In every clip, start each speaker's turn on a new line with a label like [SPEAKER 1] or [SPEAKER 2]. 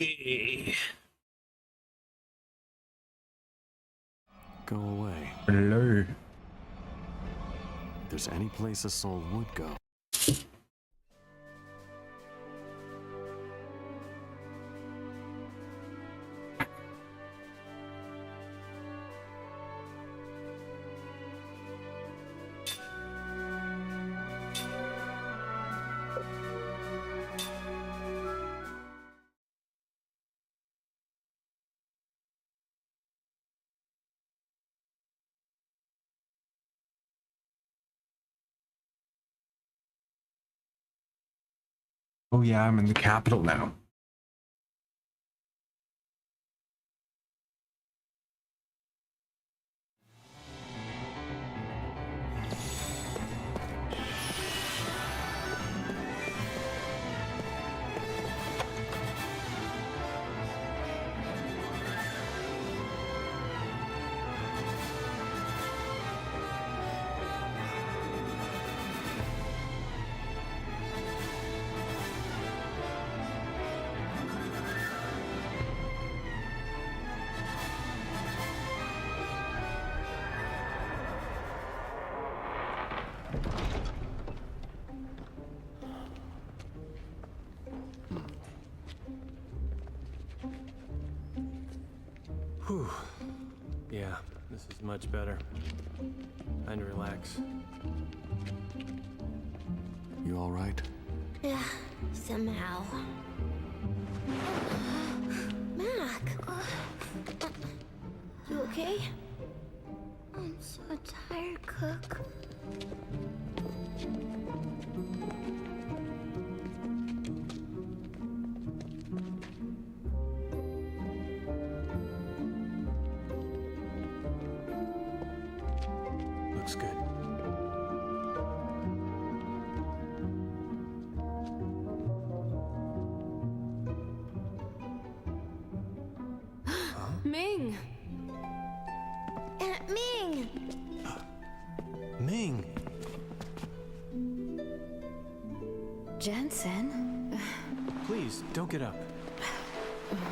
[SPEAKER 1] Okay.
[SPEAKER 2] Go away.
[SPEAKER 3] Hello.
[SPEAKER 2] If there's any place a soul would go.
[SPEAKER 3] Oh yeah, I'm in the capital now.
[SPEAKER 4] Whew. Yeah, this is much better. Time to relax.
[SPEAKER 2] You all right?
[SPEAKER 5] Yeah, somehow. Mac! You okay? I'm so tired, Cook.
[SPEAKER 4] Looks good.
[SPEAKER 5] Ming! Aunt Ming!
[SPEAKER 4] Ming!
[SPEAKER 6] Jensen?
[SPEAKER 4] Please, don't get up.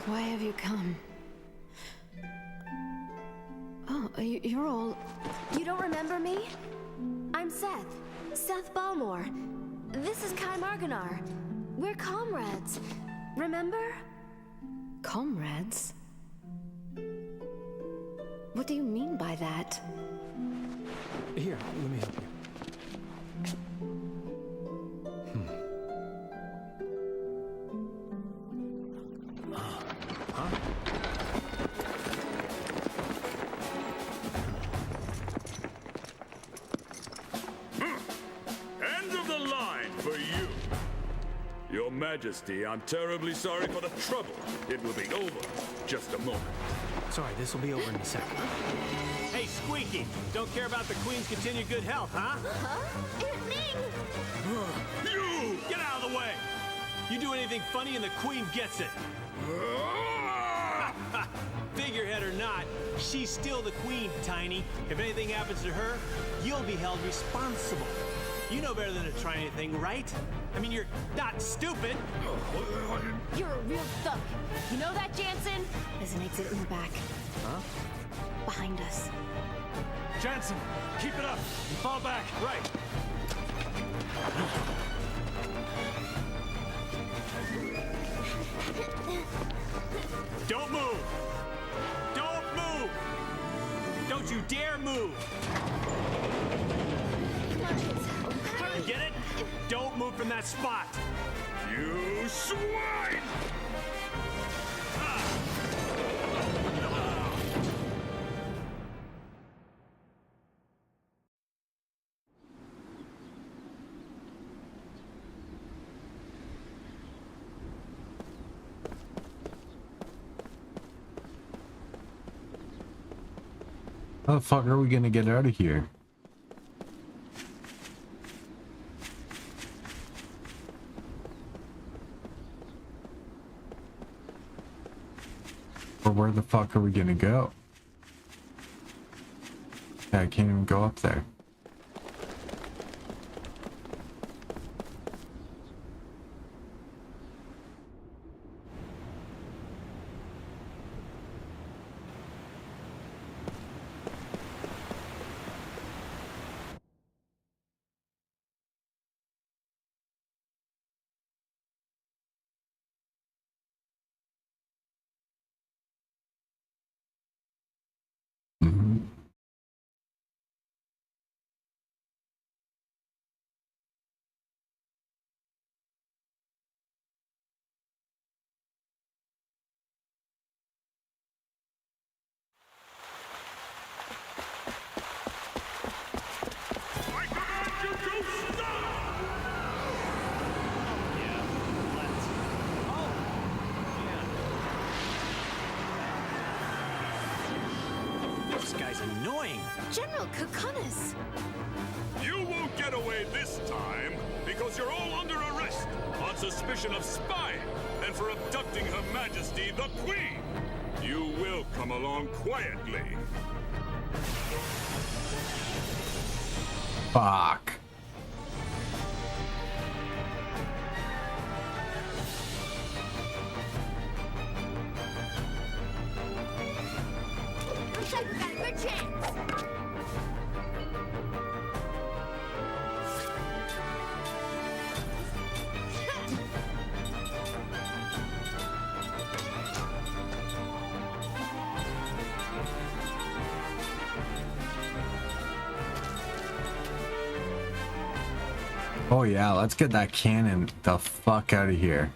[SPEAKER 6] Why have you come? Oh, you're all...
[SPEAKER 5] You don't remember me? I'm Seth. Seth Balmore. This is Kai Marganar. We're comrades. Remember?
[SPEAKER 6] Comrades? What do you mean by that?
[SPEAKER 4] Here, let me help you. Huh?
[SPEAKER 1] End of the line for you. Your Majesty, I'm terribly sorry for the trouble. It will be over. Just a moment.
[SPEAKER 4] Sorry, this will be over in a second. Hey, Squeaky! Don't care about the Queen's continued good health, huh?
[SPEAKER 5] Huh? Aunt Ming!
[SPEAKER 1] You!
[SPEAKER 4] Get out of the way! You do anything funny and the Queen gets it. Figurehead or not, she's still the Queen, Tiny. If anything happens to her, you'll be held responsible. You know better than to try anything, right? I mean, you're not stupid.
[SPEAKER 5] You're a real thug. You know that, Jansen?
[SPEAKER 6] There's an exit in the back.
[SPEAKER 4] Huh?
[SPEAKER 6] Behind us.
[SPEAKER 4] Jansen, keep it up. And fall back. Right. Don't move. Don't move. Don't you dare move.
[SPEAKER 5] Come on, Jansen. Hurry.
[SPEAKER 4] Get it? Don't move from that spot.
[SPEAKER 1] You swine!
[SPEAKER 3] How the fuck are we gonna get out of here? Or where the fuck are we gonna go? Yeah, I can't even go up there.
[SPEAKER 5] General Kukunis!
[SPEAKER 1] You won't get away this time, because you're all under arrest on suspicion of spying and for abducting Her Majesty the Queen. You will come along quietly.
[SPEAKER 3] Fuck.
[SPEAKER 5] Looks like we got a good chance!
[SPEAKER 3] Oh yeah, let's get that cannon the fuck out of here.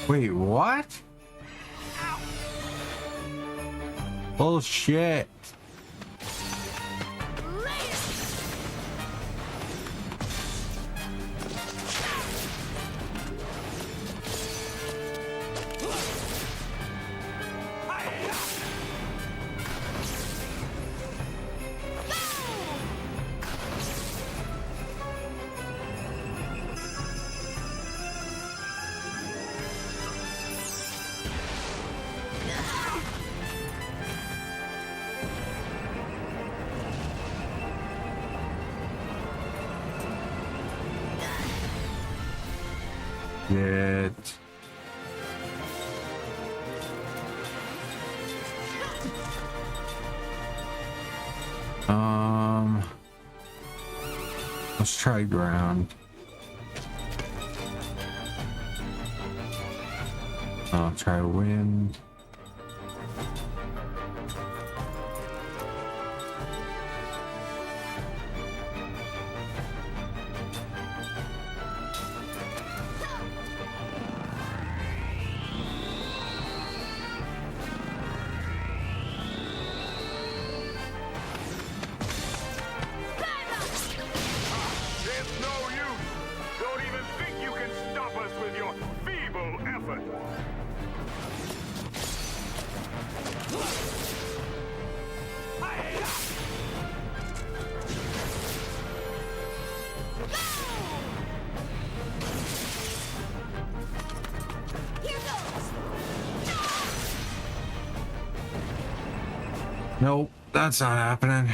[SPEAKER 3] Wait, what? Bullshit. Shit. Let's try ground. I'll try wind.
[SPEAKER 1] There's no use. Don't even think you can stop us with your feeble effort.
[SPEAKER 5] Here goes!
[SPEAKER 3] Nope, that's not happening.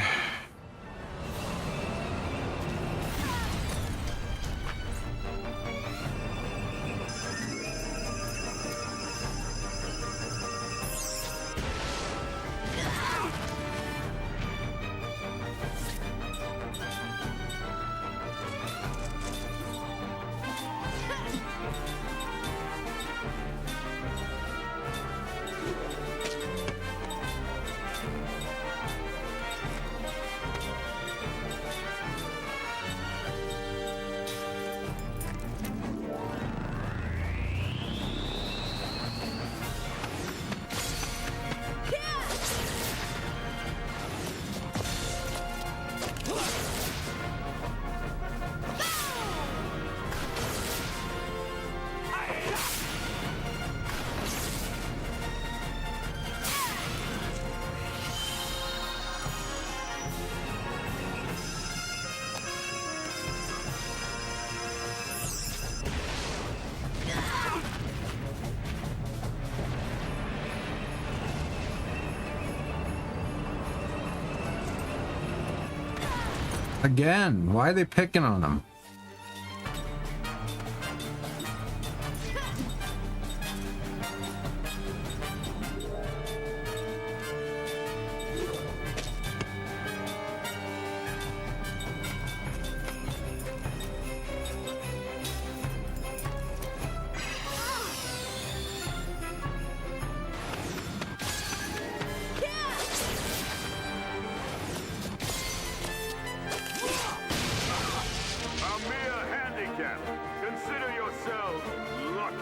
[SPEAKER 3] Again, why are they picking on him?
[SPEAKER 1] Lucky.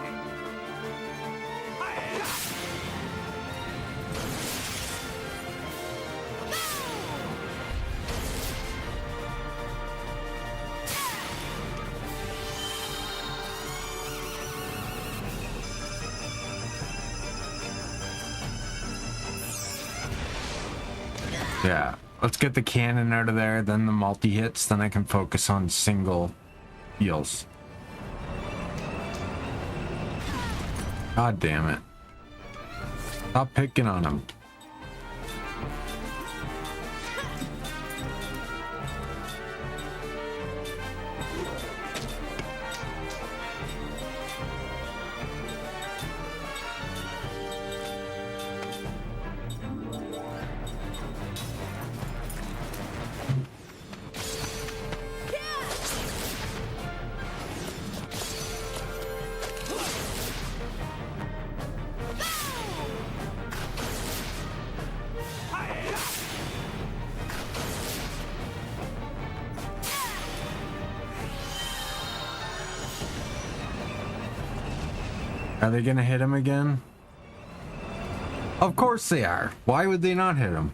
[SPEAKER 3] Yeah, let's get the cannon out of there, then the multi-hits, then I can focus on single heals. God damn it. Stop picking on him. Are they gonna hit him again? Of course they are. Why would they not hit him?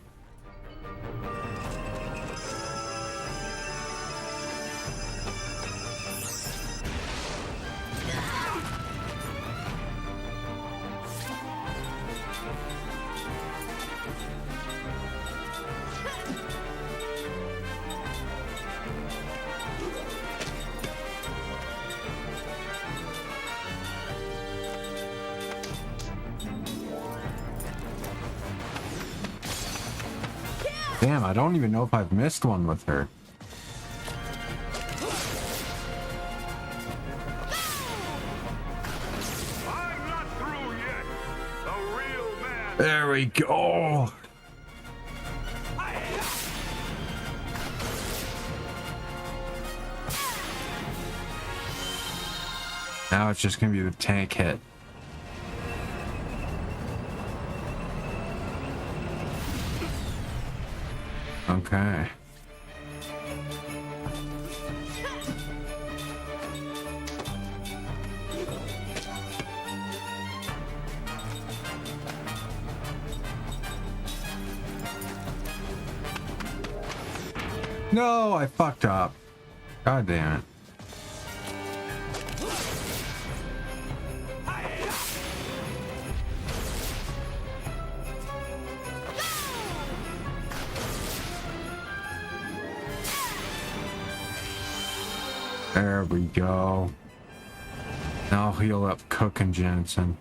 [SPEAKER 3] Damn, I don't even know if I've missed one with her.
[SPEAKER 1] I'm not through yet. The real man.
[SPEAKER 3] There we go. Now it's just gonna be the tank hit. Okay. No, I fucked up. God damn it. There we go. Now I'll heal up Cook and Jensen.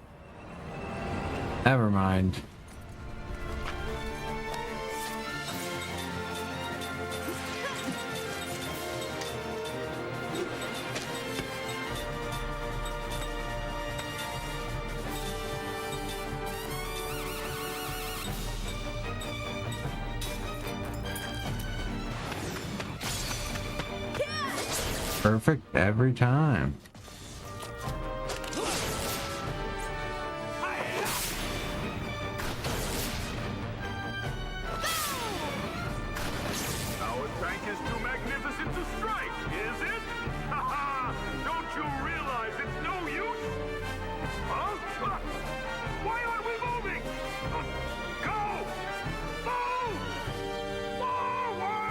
[SPEAKER 3] Never mind. Perfect every time.
[SPEAKER 1] Our tank is too magnificent to strike, is it? Haha! Don't you realize it's no use? Huh? Why aren't we moving? Go! Move! Forward!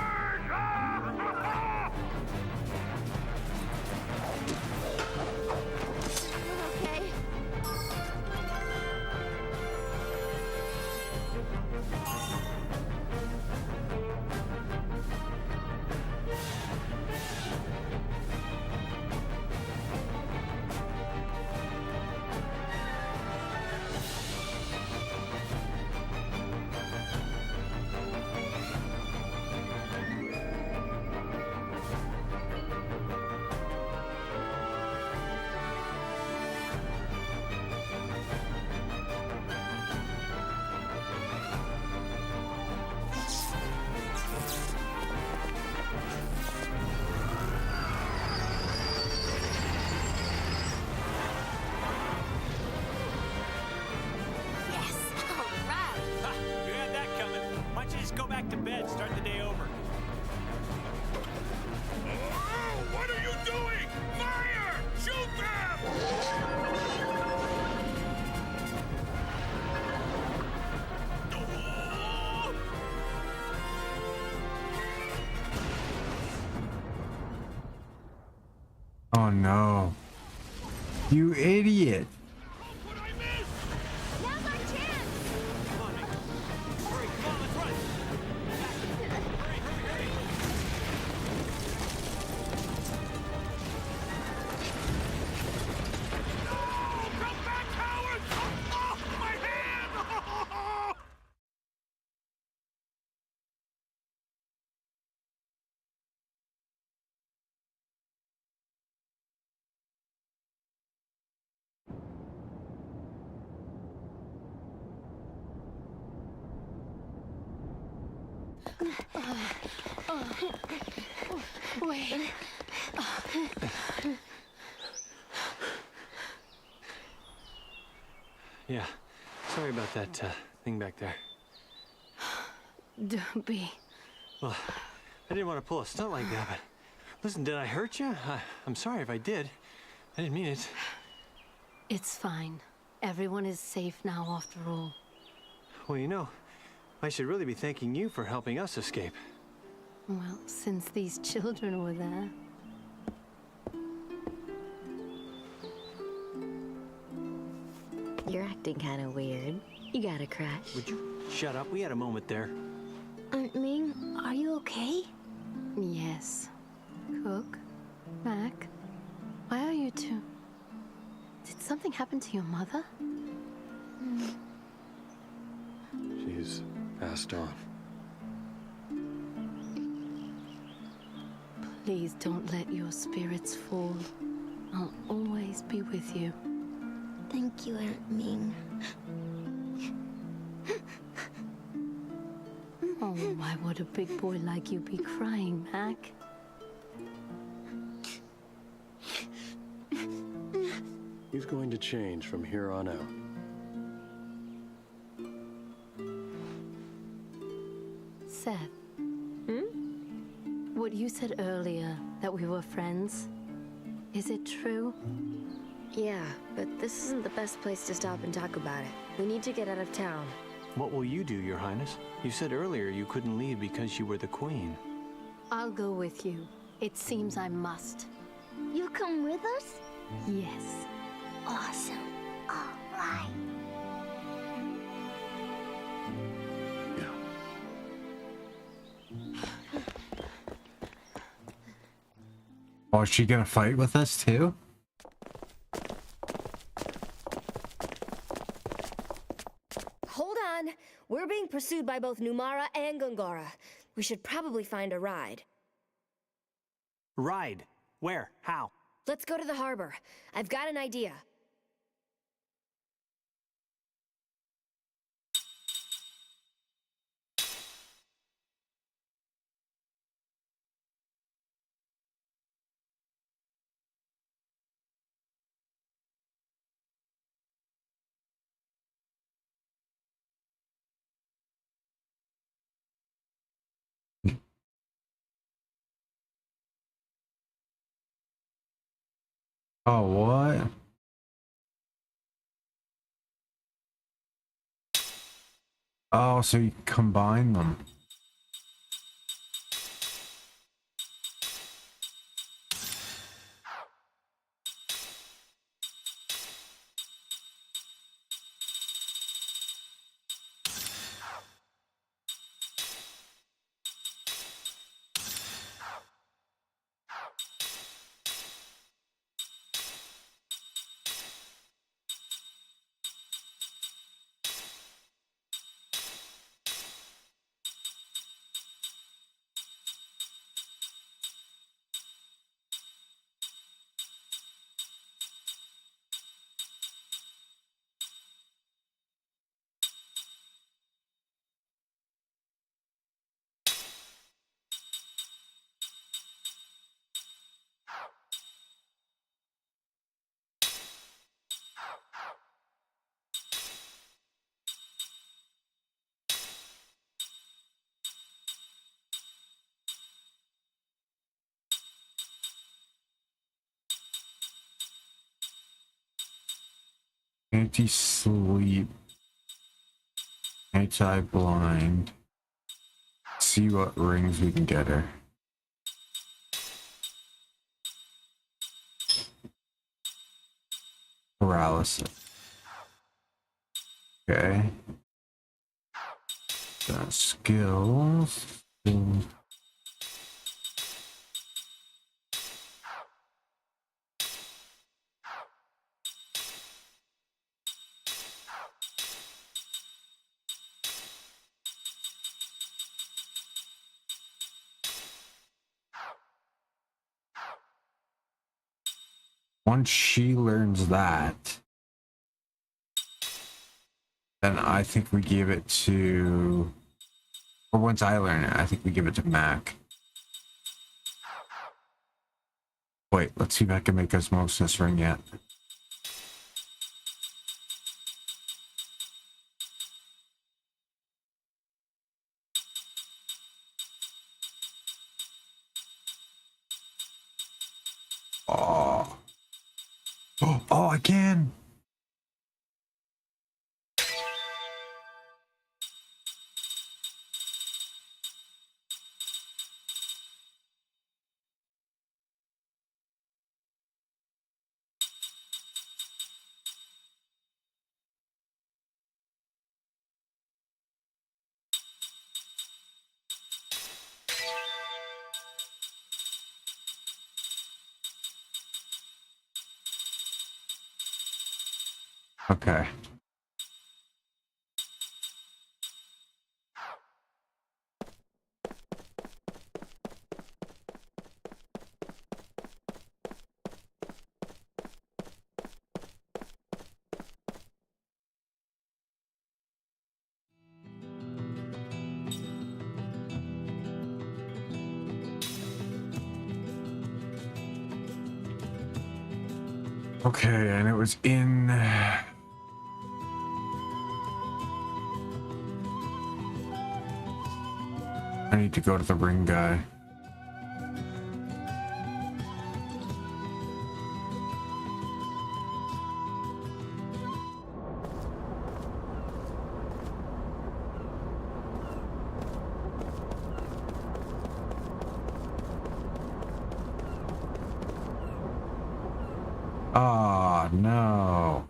[SPEAKER 3] Oh no. You idiot.
[SPEAKER 5] Now's our chance!
[SPEAKER 4] Come on, Nick. Hurry, come on, let's run. Hurry, hurry, hurry.
[SPEAKER 1] Come back, coward! Oh, my hand!
[SPEAKER 6] Wait.
[SPEAKER 4] Yeah, sorry about that thing back there.
[SPEAKER 6] Don't be.
[SPEAKER 4] Well, I didn't want to pull a stunt like that, but listen, did I hurt you? I'm sorry if I did. I didn't mean it.
[SPEAKER 6] It's fine. Everyone is safe now after all.
[SPEAKER 4] Well, you know, I should really be thanking you for helping us escape.
[SPEAKER 6] Well, since these children were there.
[SPEAKER 7] You're acting kind of weird. You got a crush?
[SPEAKER 4] Would you shut up? We had a moment there.
[SPEAKER 5] Aunt Ming, are you okay?
[SPEAKER 6] Yes. Cook? Mac? Why are you two? Did something happen to your mother?
[SPEAKER 2] She's passed on.
[SPEAKER 6] Please don't let your spirits fall. I'll always be with you.
[SPEAKER 5] Thank you, Aunt Ming.
[SPEAKER 6] Oh, why would a big boy like you be crying, Mac?
[SPEAKER 2] He's going to change from here on out.
[SPEAKER 6] Seth. What you said earlier, that we were friends, is it true?
[SPEAKER 7] Yeah, but this isn't the best place to stop and talk about it. We need to get out of town.
[SPEAKER 4] What will you do, Your Highness? You said earlier you couldn't leave because you were the queen.
[SPEAKER 6] I'll go with you. It seems I must.
[SPEAKER 5] You'll come with us?
[SPEAKER 6] Yes.
[SPEAKER 5] Awesome. All right.
[SPEAKER 2] Yeah.
[SPEAKER 3] Oh, is she gonna fight with us too?
[SPEAKER 7] Hold on. We're being pursued by both Numara and Gongora. We should probably find a ride.
[SPEAKER 4] Ride? Where? How?
[SPEAKER 7] Let's go to the harbor. I've got an idea.
[SPEAKER 3] Oh, what? Oh, so you combine them. Anti-sleep. Anti-blind. See what rings we can get her. paralysis. Okay. Skills. Once she learns that, then I think we give it to, or once I learn it, I think we give it to Mac. Wait, let's see if I can make Osmosis ring yet. Oh. Oh, I can. Okay. Okay, and it was in... I need to go to the ring guy. Oh, no.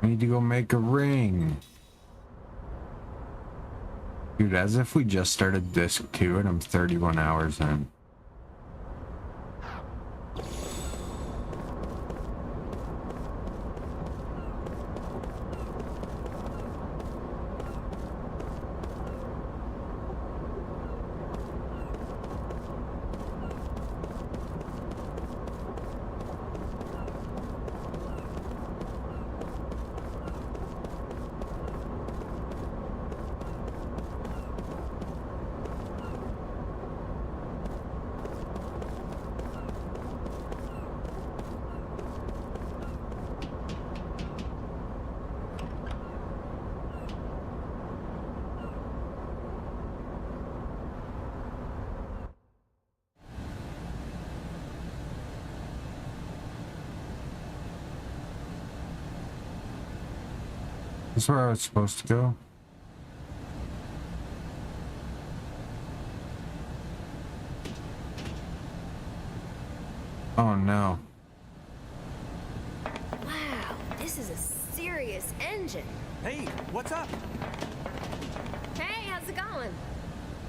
[SPEAKER 3] I need to go make a ring. Dude, as if we just started disc 2 and I'm 31 hours in. This is where I was supposed to go. Oh no.
[SPEAKER 7] Wow, this is a serious engine.
[SPEAKER 4] Hey, what's up?
[SPEAKER 7] Hey, how's it going?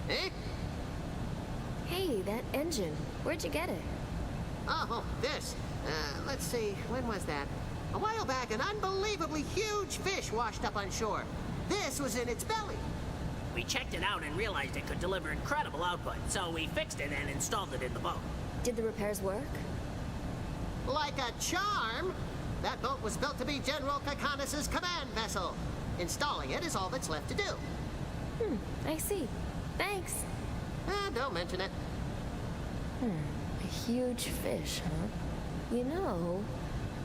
[SPEAKER 8] Eh?
[SPEAKER 7] Hey, that engine. Where'd you get it?
[SPEAKER 8] Oh, this. Let's see, when was that? A while back, an unbelievably huge fish washed up on shore. This was in its belly.
[SPEAKER 9] We checked it out and realized it could deliver incredible output, so we fixed it and installed it in the boat.
[SPEAKER 7] Did the repairs work?
[SPEAKER 8] Like a charm, that boat was built to be General Kakanis' command vessel. Installing it is all that's left to do.
[SPEAKER 7] I see. Thanks.
[SPEAKER 8] Don't mention it.
[SPEAKER 7] A huge fish, huh? You know,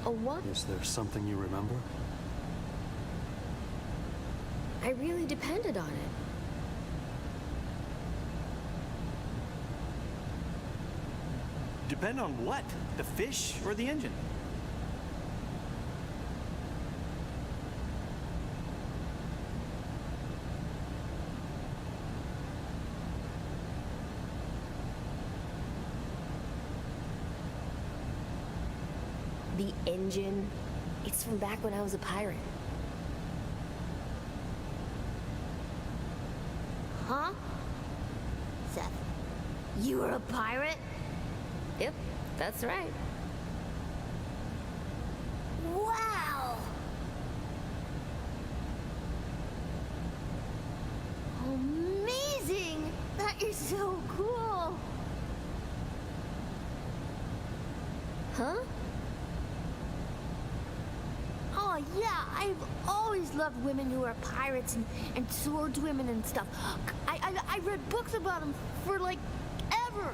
[SPEAKER 7] a what?
[SPEAKER 2] Is there something you remember?
[SPEAKER 7] I really depended on it.
[SPEAKER 4] Depend on what? The fish or the engine?
[SPEAKER 7] The engine. It's from back when I was a pirate.
[SPEAKER 5] Huh? Seth, you were a pirate?
[SPEAKER 7] Yep, that's right.
[SPEAKER 5] Wow! Amazing! That is so cool!
[SPEAKER 7] Huh?
[SPEAKER 5] Oh yeah, I've always loved women who are pirates and swordswomen and stuff. I read books about them for like ever.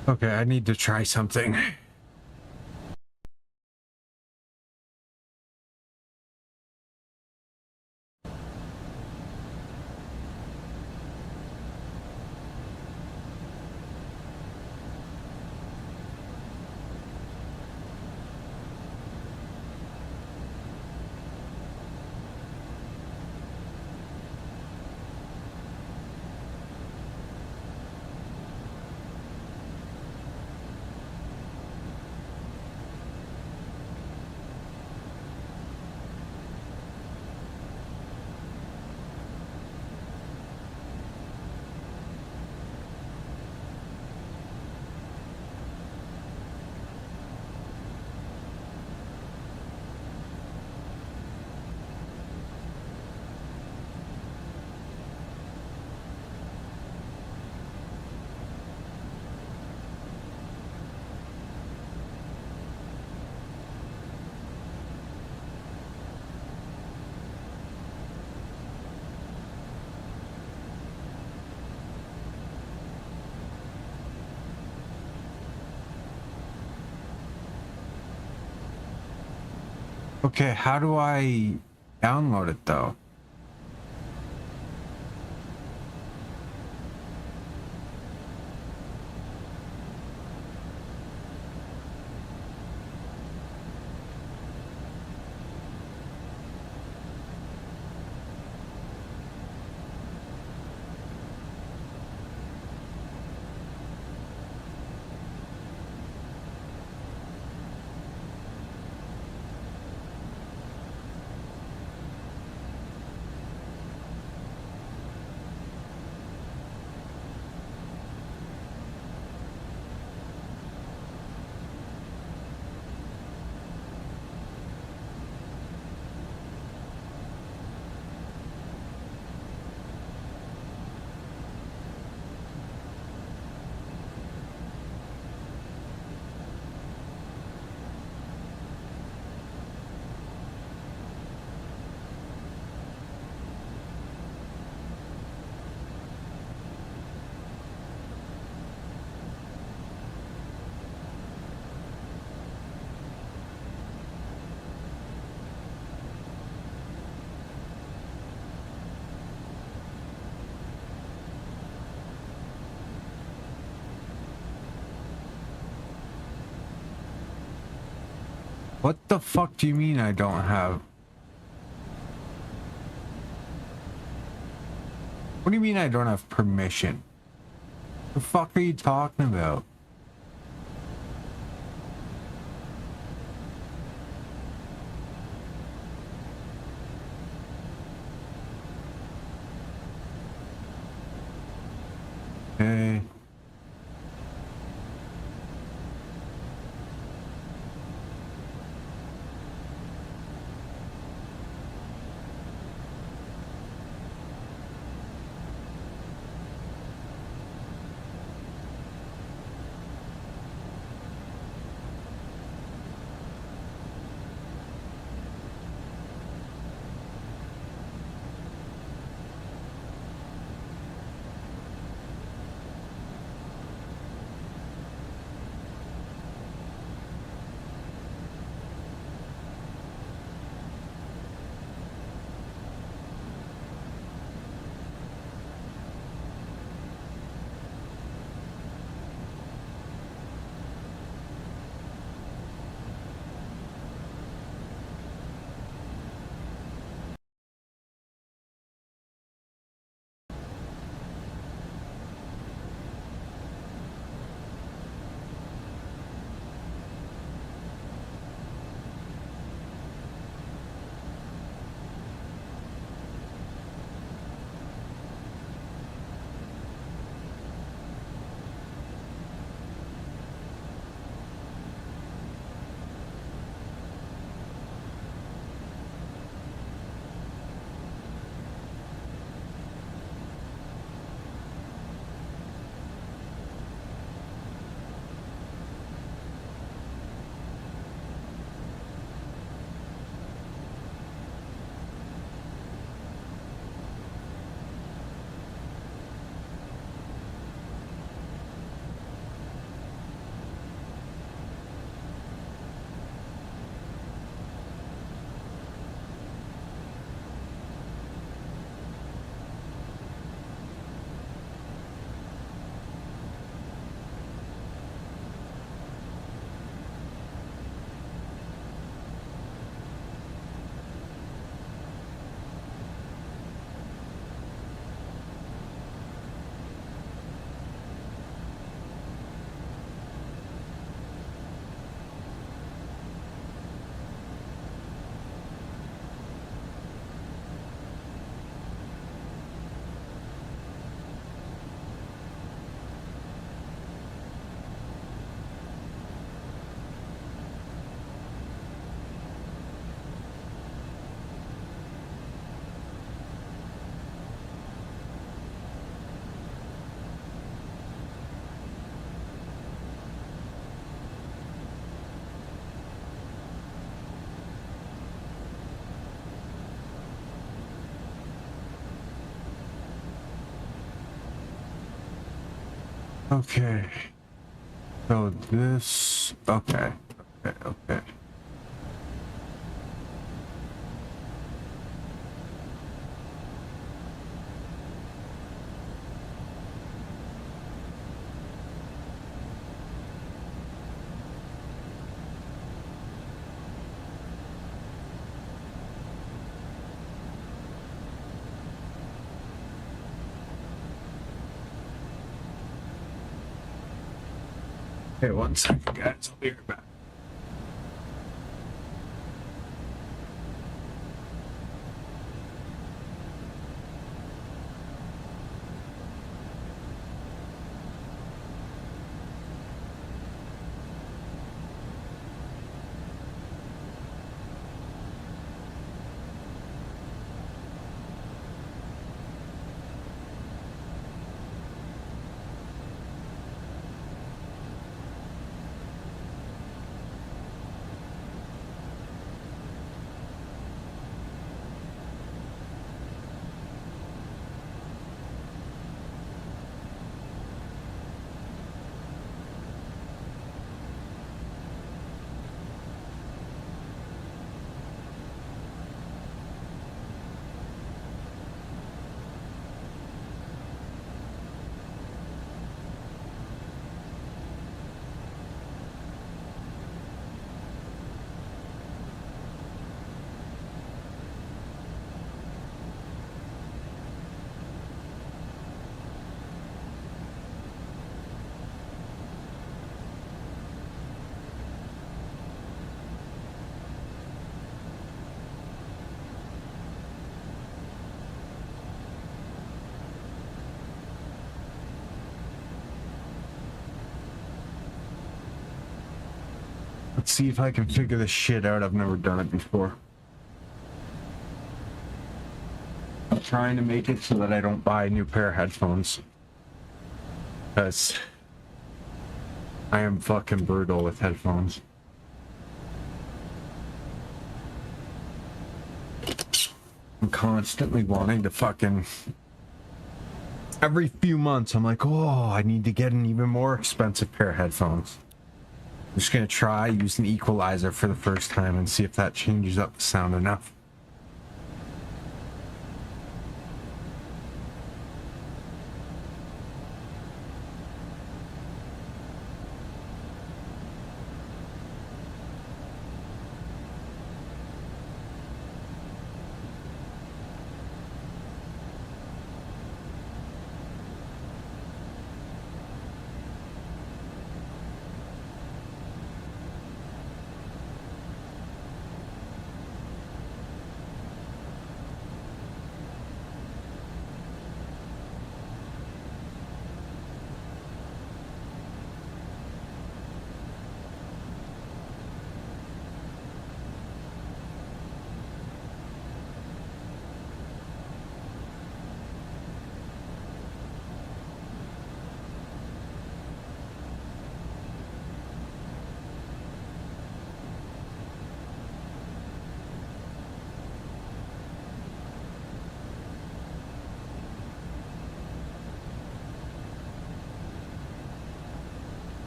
[SPEAKER 3] Okay, I need to try something. Okay, how do I download it though? What the fuck do you mean I don't have? What do you mean I don't have permission? The fuck are you talking about? Hey. Okay. So this, okay. Okay. Okay, 1 second, guys. I'll be right back. Let's see if I can figure this shit out. I've never done it before. I'm trying to make it so that I don't buy a new pair of headphones. Because I am fucking brutal with headphones. I'm constantly wanting to fucking... Every few months I'm like, oh, I need to get an even more expensive pair of headphones. I'm just gonna try use an equalizer for the first time and see if that changes up the sound enough.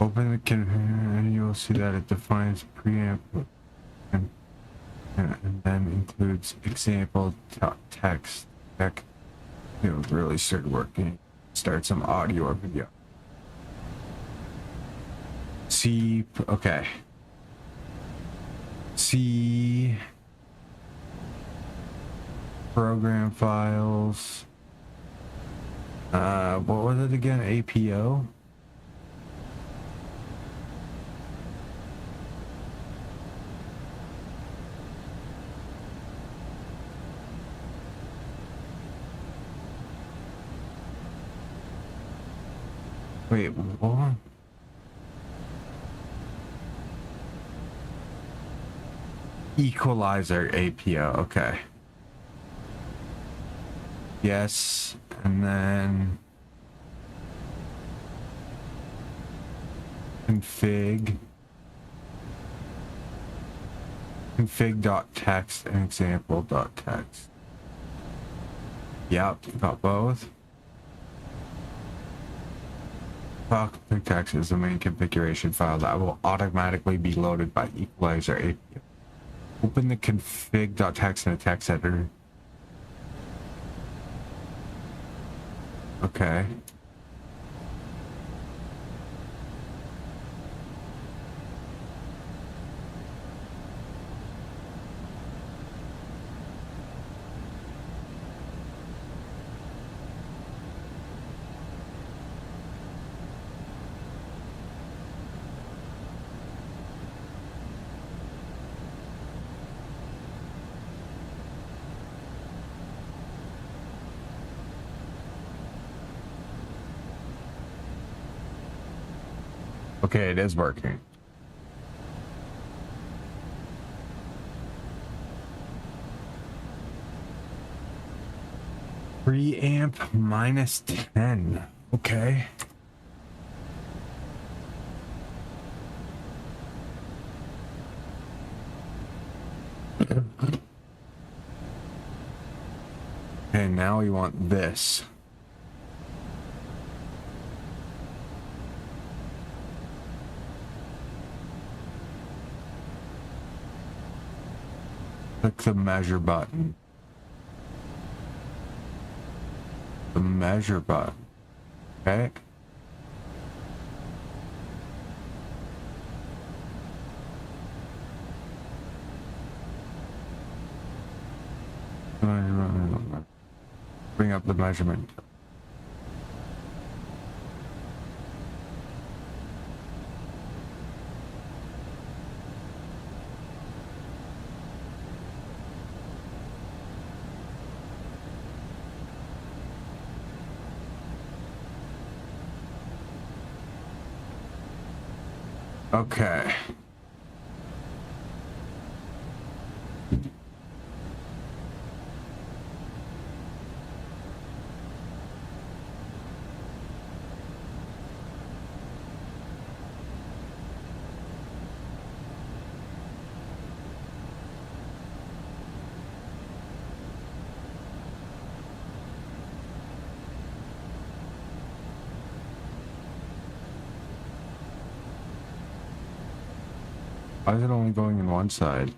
[SPEAKER 3] Open the configure and you will see that it defines preamp and then includes example text. Heck, it really started working. Start some audio or video. See, okay. See program files. What was it again? APO? Wait, what? Equalizer APO, okay. Yes, and then config.text and example.text. Yep, got both. File config text is the main configuration file that will automatically be loaded by Equalizer API. Open the config.txt in a text editor. Okay. Okay, it is working. Preamp -10. Okay. Okay, now we want this. Click the measure button. The measure button. Okay. Bring up the measurement. Okay. Why is it only going in one side?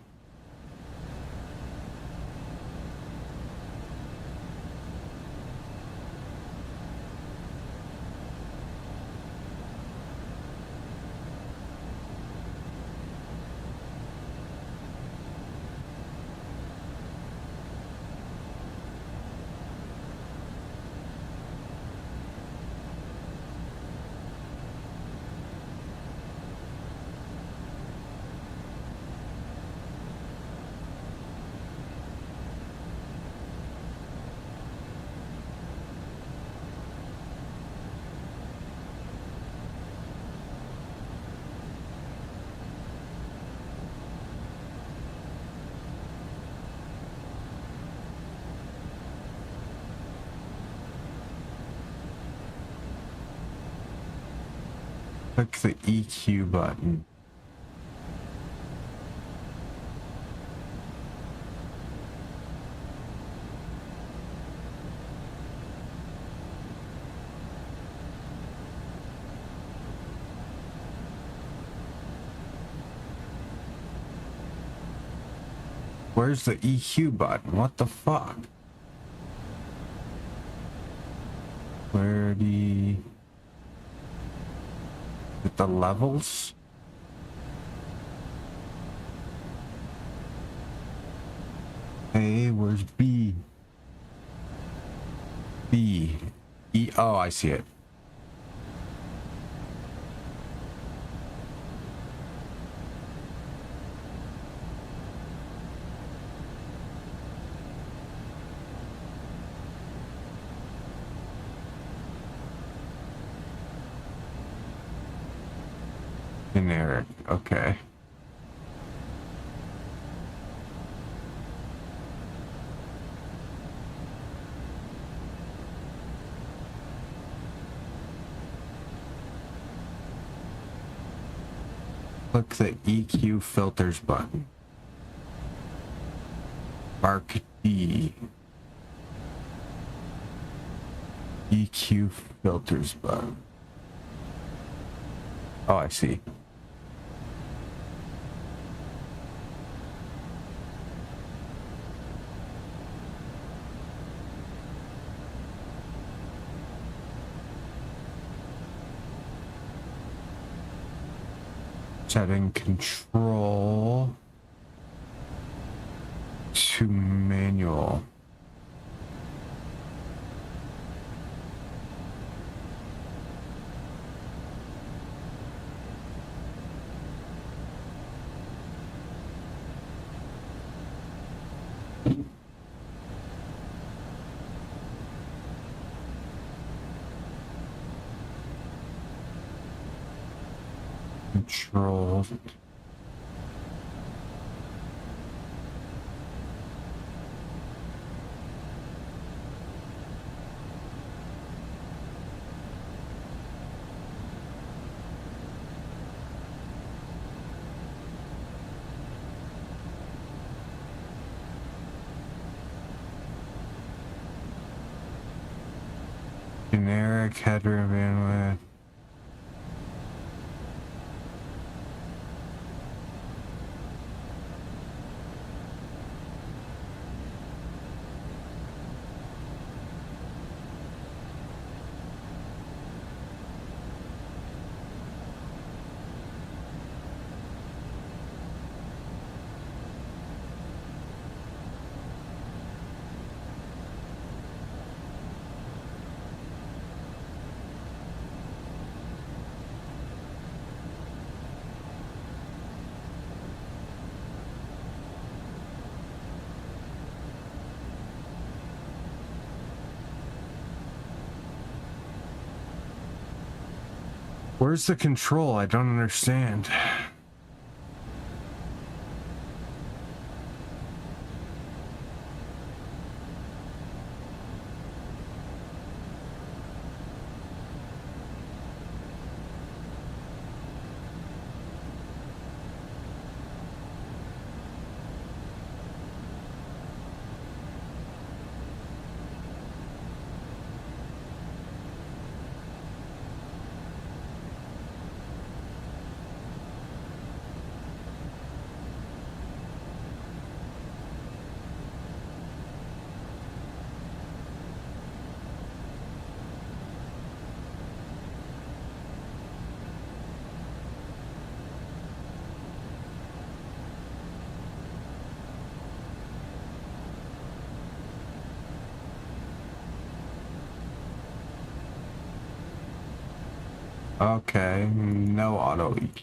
[SPEAKER 3] Click the EQ button. Where's the EQ button? What the fuck? Clarity. With the levels? Hey, where's B? B. E. Oh, I see it. Generic. Okay. Click the EQ filters button. Mark D. EQ filters button. Oh, I see. Setting control to manual. Control. Generic header bandwidth. Where's the control? I don't understand. Okay, no auto EQ.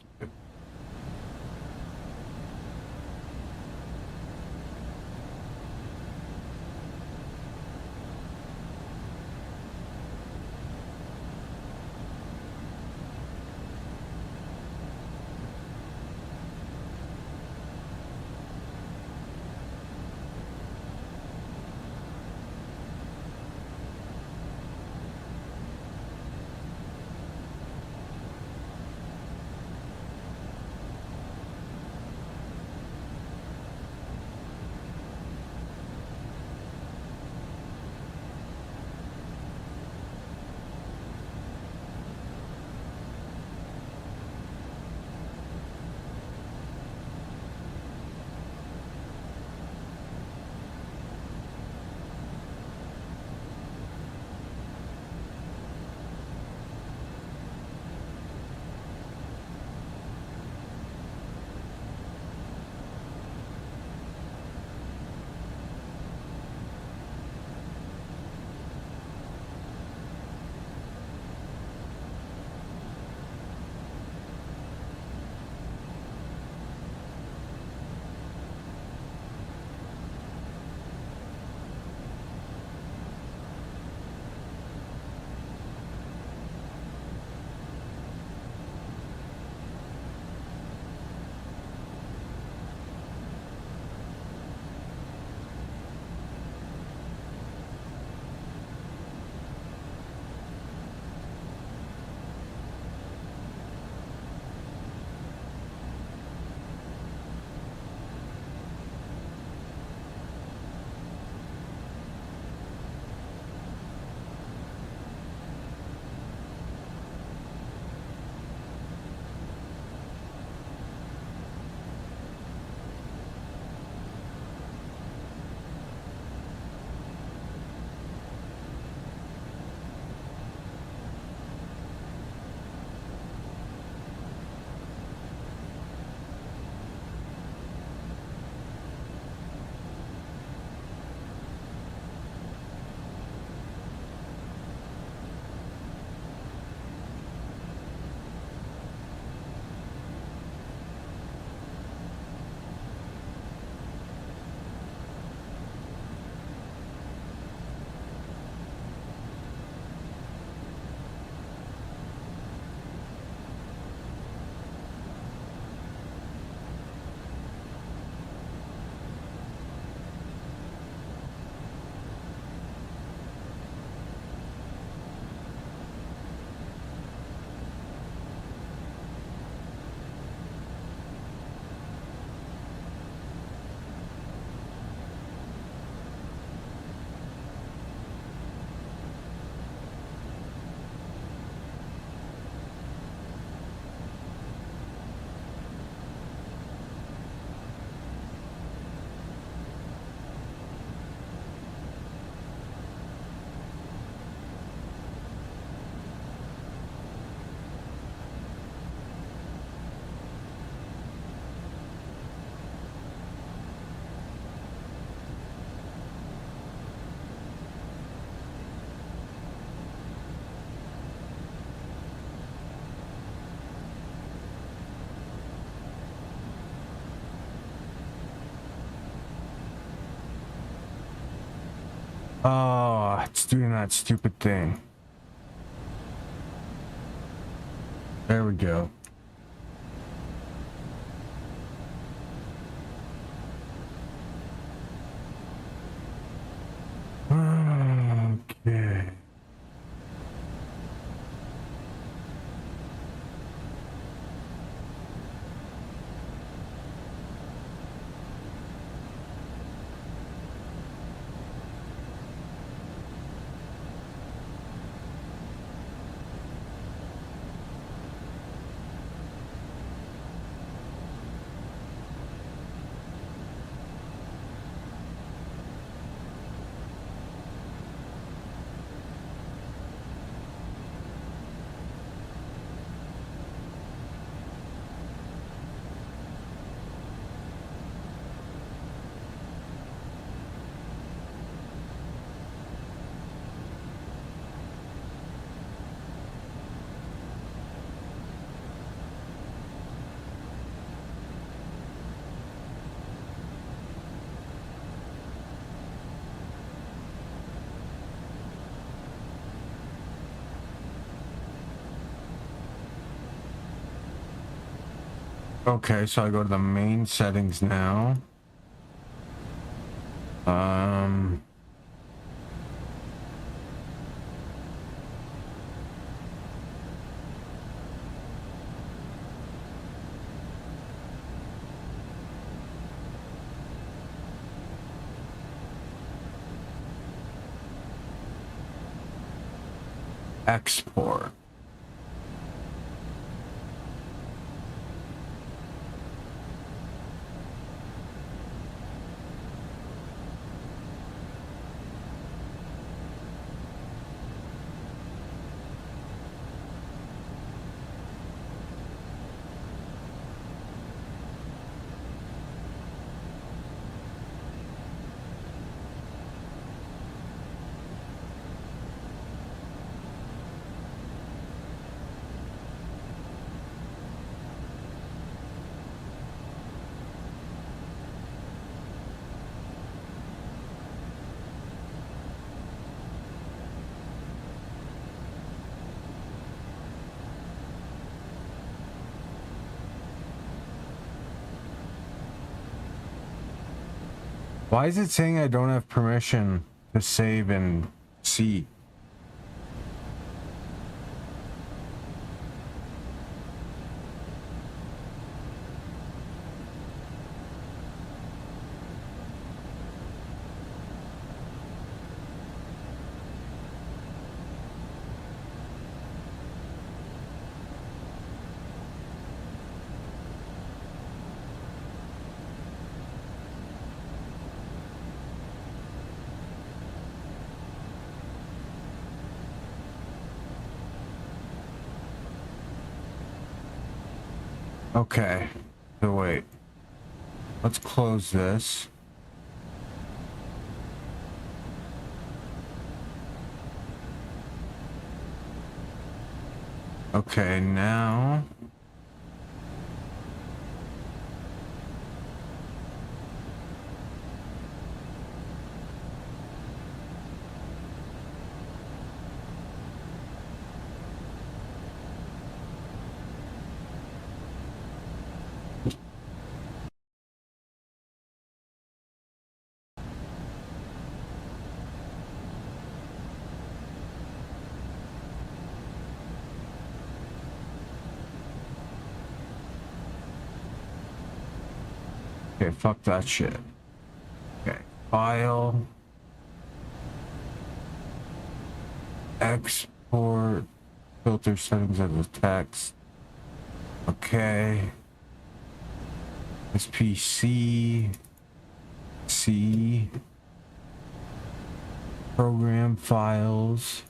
[SPEAKER 3] Oh, it's doing that stupid thing. There we go. Okay. Okay, so I go to the main settings now. Export. Why is it saying I don't have permission to save in C? Okay, so wait. Let's close this. Okay, now... Okay, fuck that shit. Okay, file. Export. Filter settings of the text. Okay. SPC. C. Program files.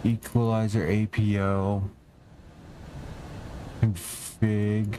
[SPEAKER 3] Equalizer APO. Config.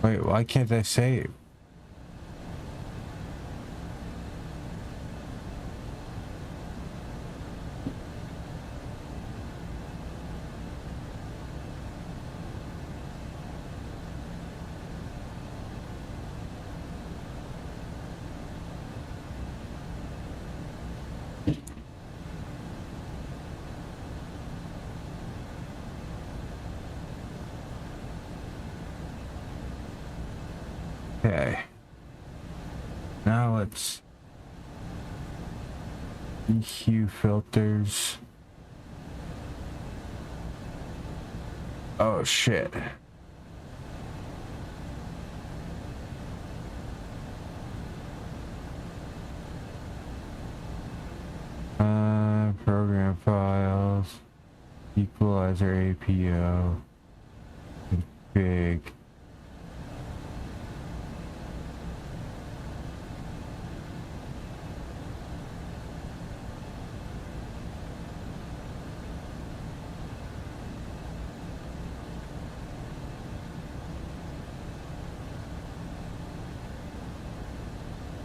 [SPEAKER 3] Wait, why can't I save? Okay. Now let's EQ filters. Oh shit. Program files, equalizer APO, config.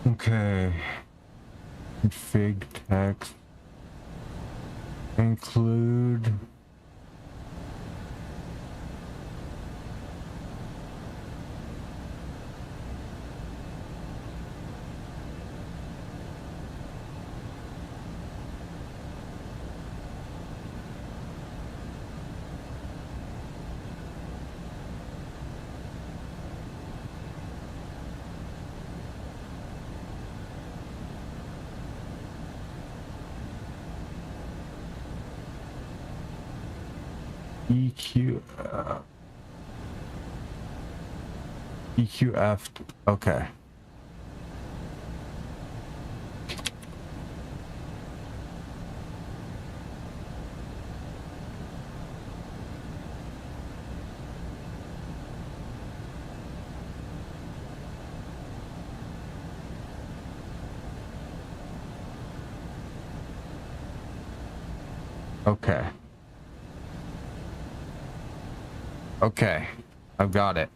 [SPEAKER 3] Okay. Config text. Include. EQ, EQF, okay. Okay. Okay, I've got it.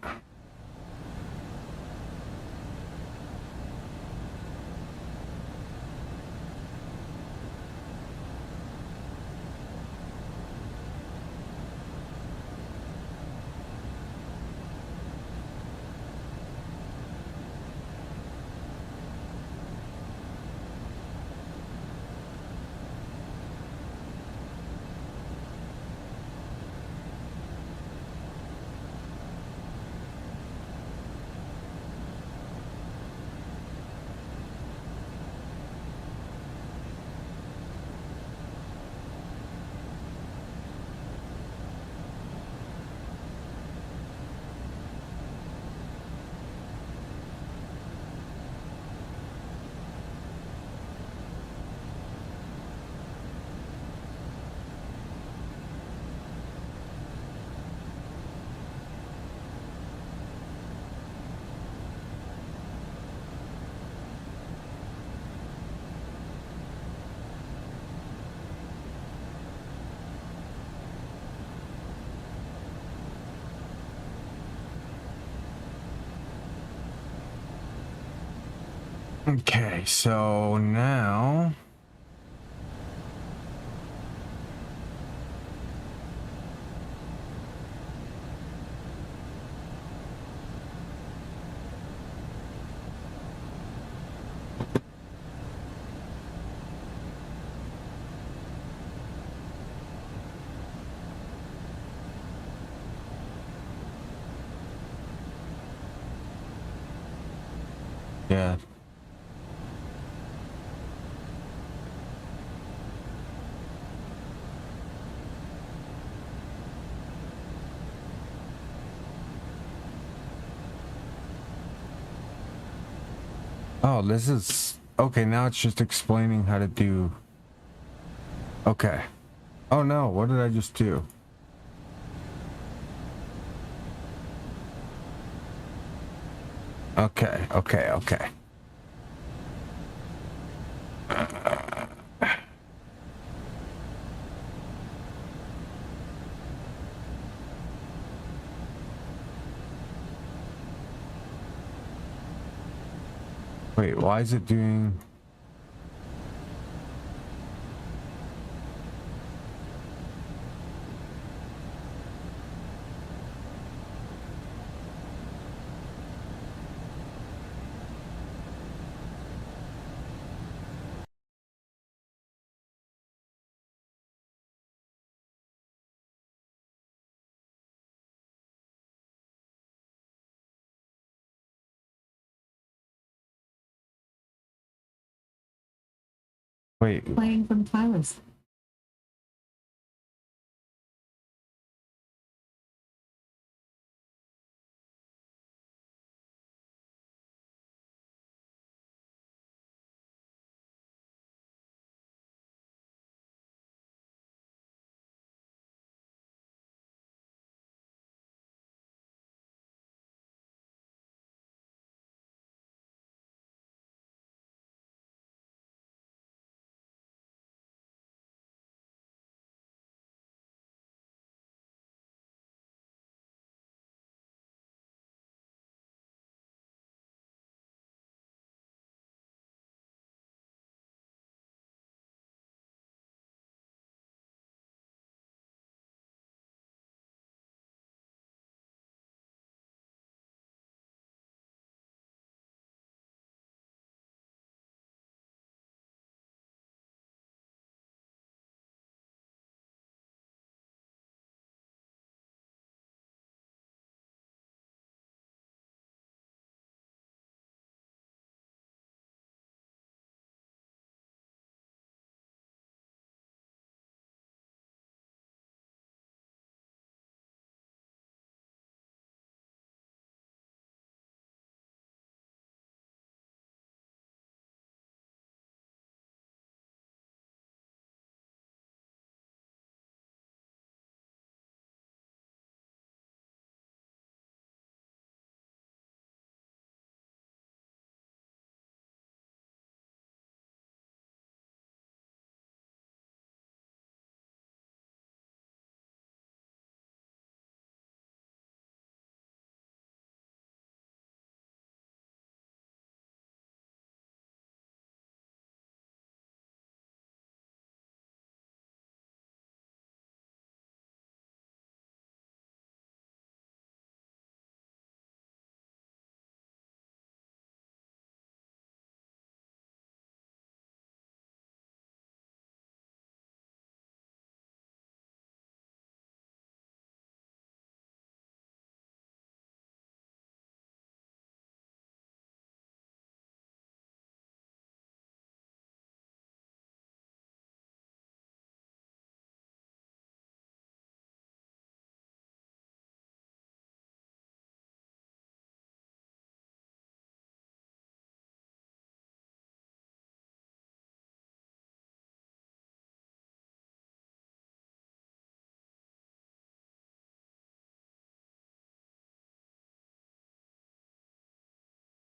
[SPEAKER 3] Okay, so now yeah. Oh, this is okay. Now it's just explaining how to do. Okay. Oh no, what did I just do? Okay, okay, okay. Wait, why is it doing... Wait.
[SPEAKER 10] Playing from Tyler's.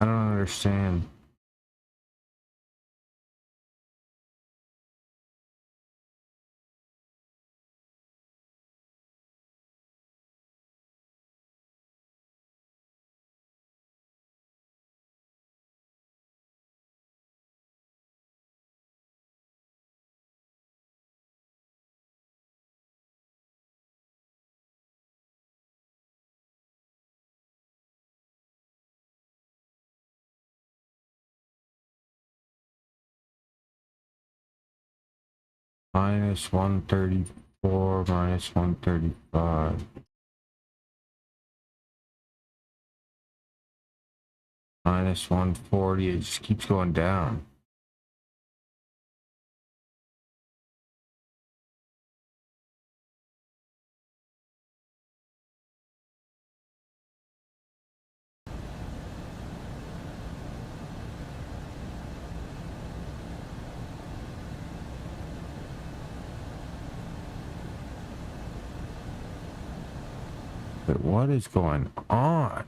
[SPEAKER 3] I don't understand. Minus 134, minus 135. Minus 140, it just keeps going down. But what is going on?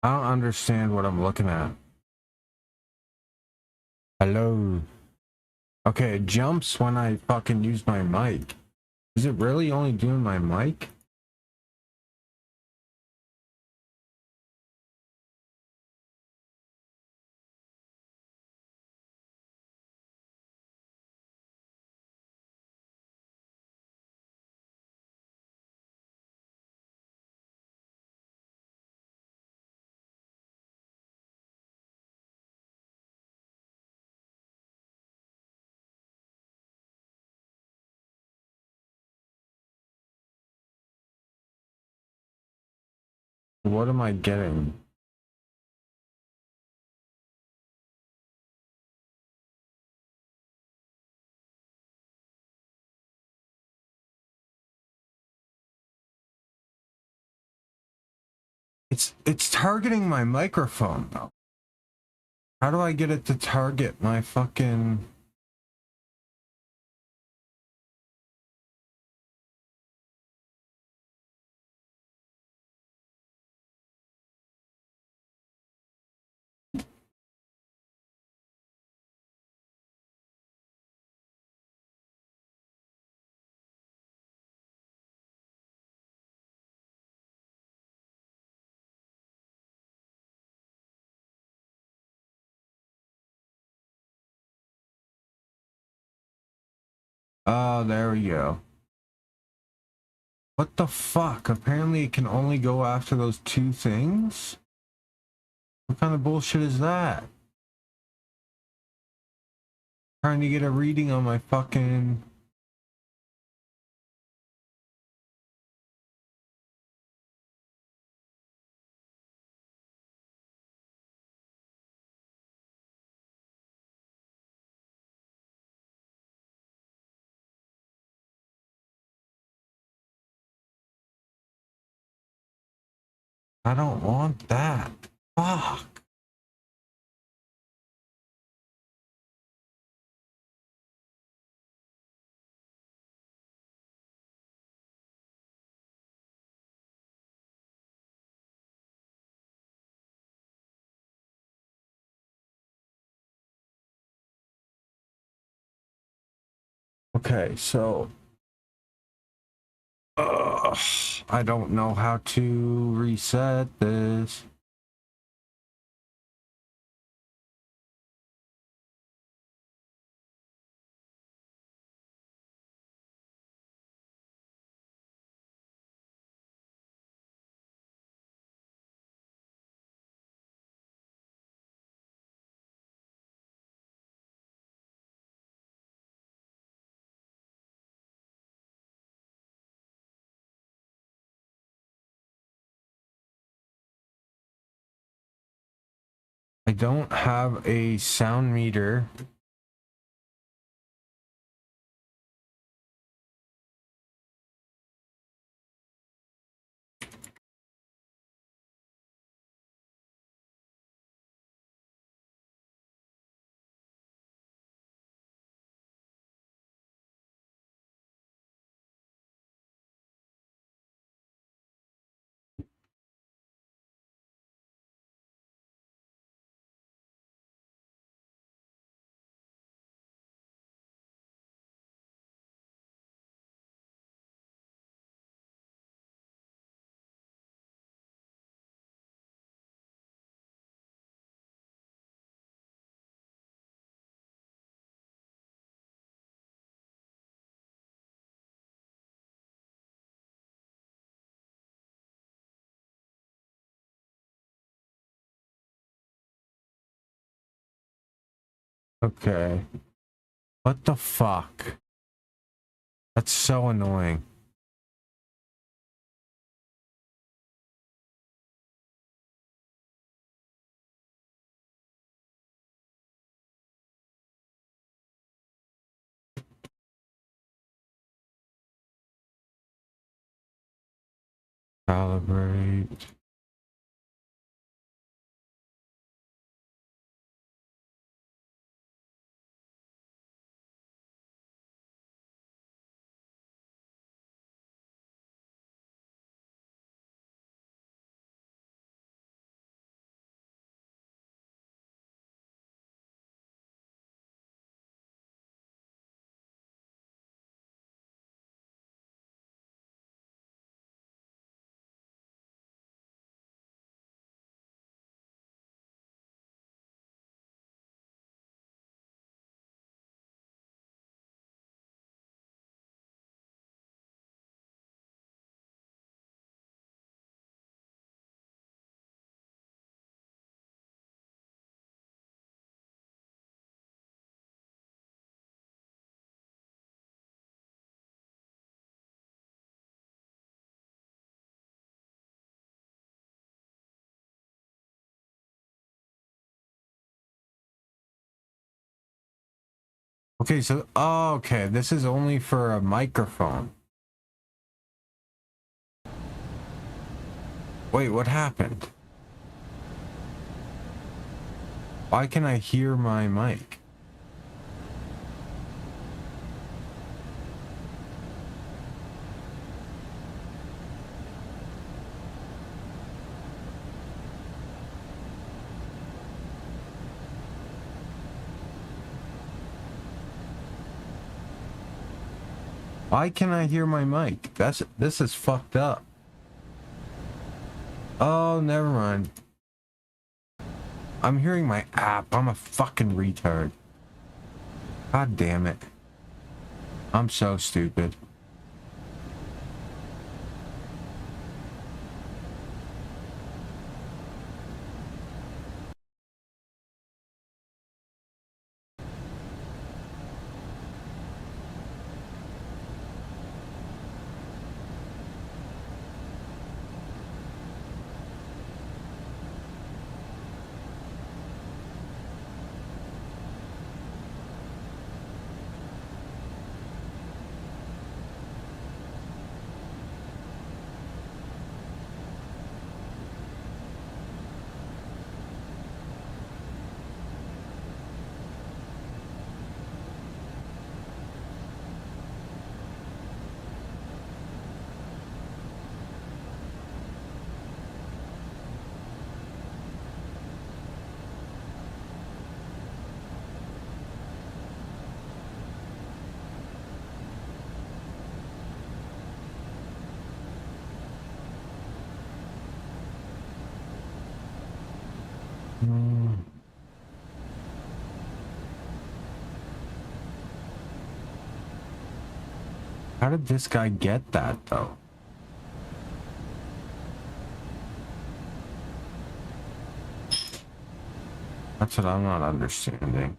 [SPEAKER 3] I don't understand what I'm looking at. Hello. Okay, it jumps when I fucking use my mic. Is it really only doing my mic? What am I getting? It's targeting my microphone though. How do I get it to target my fucking... Oh, there we go. What the fuck? Apparently it can only go after those two things? What kind of bullshit is that? Trying to get a reading on my fucking... I don't want that. Fuck. Okay, so... I don't know how to reset this. I don't have a sound meter. Okay. What the fuck? That's so annoying. Calibrate. Okay, so, oh, okay, this is only for a microphone. Wait, what happened? Why can I hear my mic? Why can I hear my mic? This is fucked up. Oh, never mind. I'm hearing my app. I'm a fucking retard. God damn it. I'm so stupid. How did this guy get that, though? That's what I'm not understanding.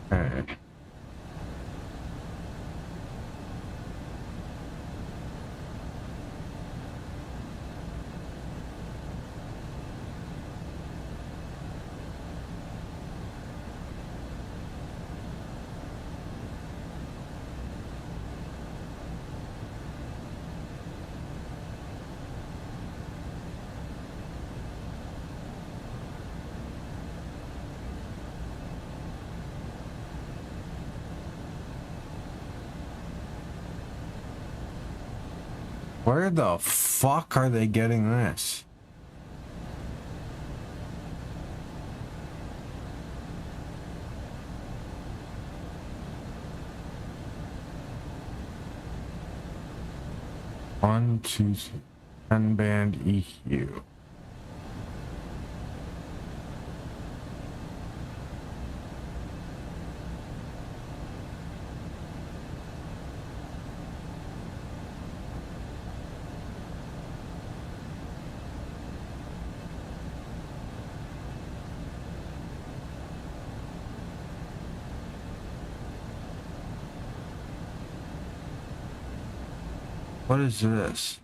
[SPEAKER 3] Okay. Where the fuck are they getting this? One, two, 10 band EQ. What is this?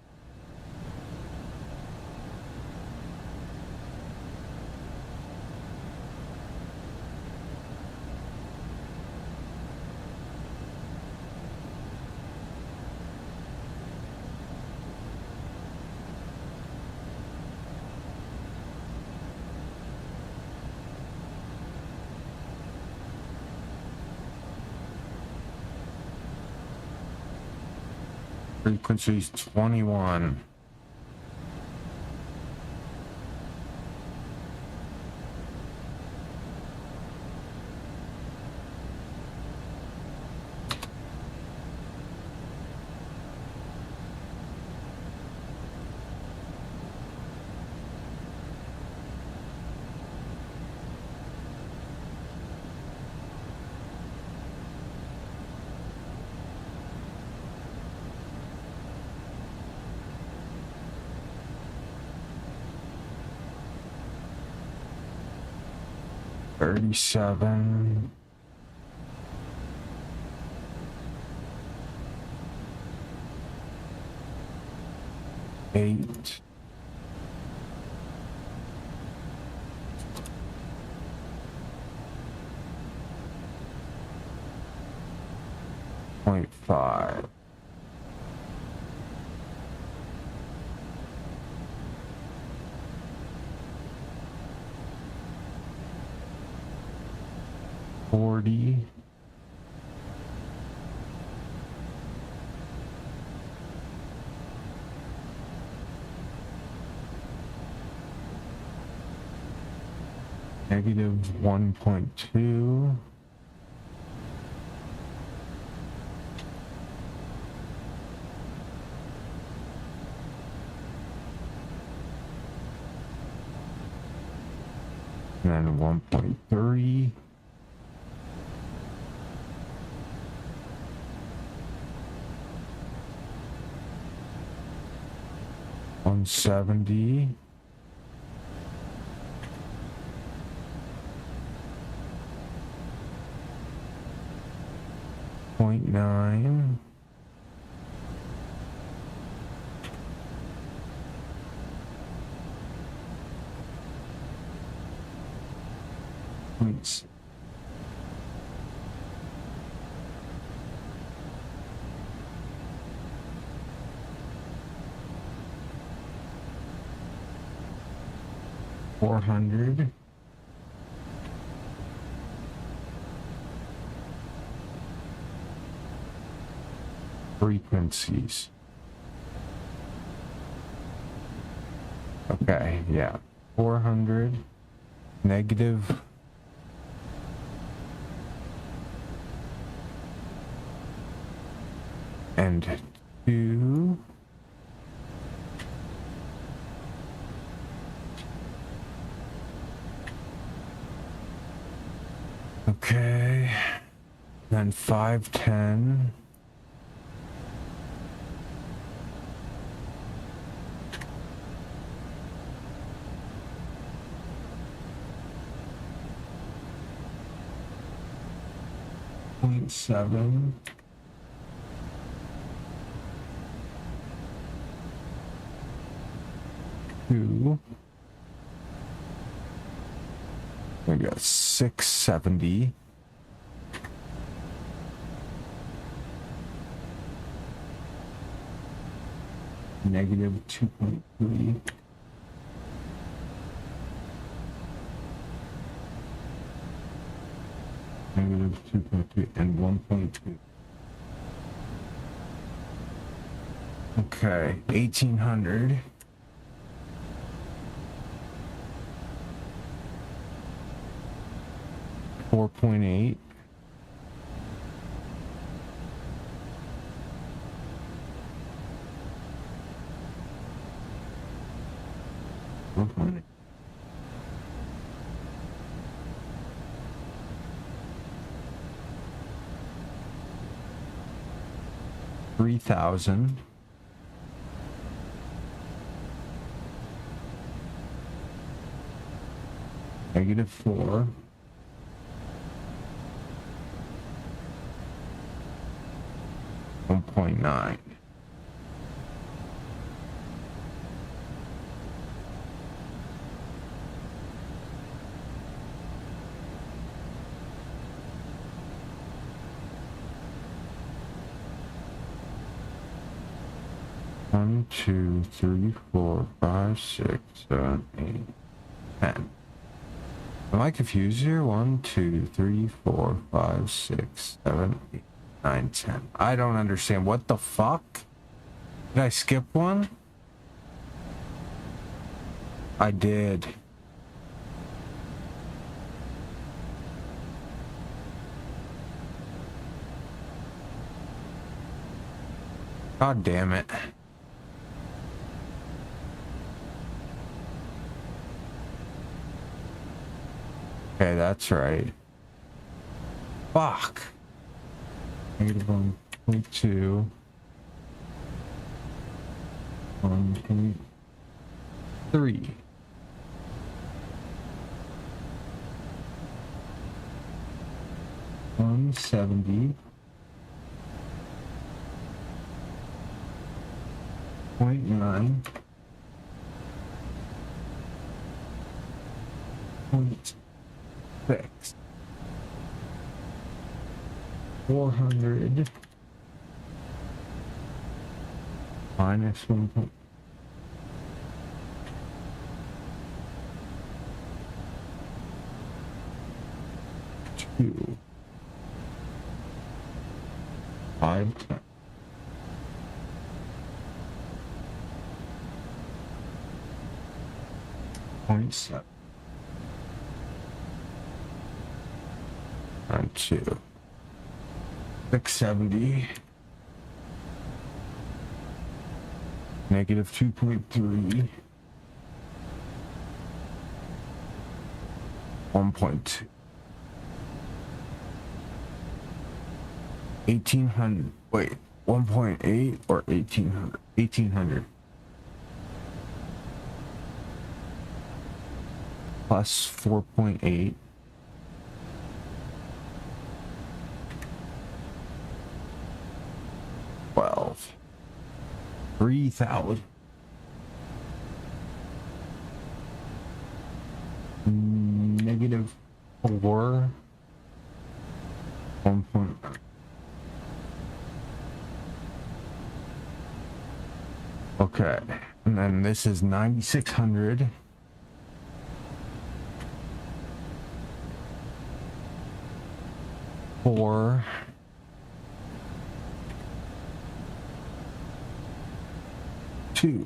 [SPEAKER 3] Frequency's 21. $37. $8. .5. $40. -1.2. And then 1.3. $170. .9. Points. $400. Frequencies. Okay, yeah. 400. Negative. And 2. Okay. Then 510. .7. Two. We got 670. Negative 2.3. Negative 2.3 and 1.2. Okay, 1800. $4.8. $3,000. -4. $1.9. 1, 2, 3, 4, 5, 6, 7, 8, 10. Am I confused here? 1, 2, 3, 4, 5, 6, 7, 8, 9, 10. I don't understand. What the fuck? Did I skip one? I did. God damn it. Okay, that's right. Fuck. -1.2. 1.3. $170.9 .6 400 minus 1. 2 5 10 0.7 and 2 670 negative 2.3 1.2 1800. Wait, 1.8 or 1800? 1800 plus 4.8 12 3,000 negative 4 1. Okay, and then this is 9,600 4 2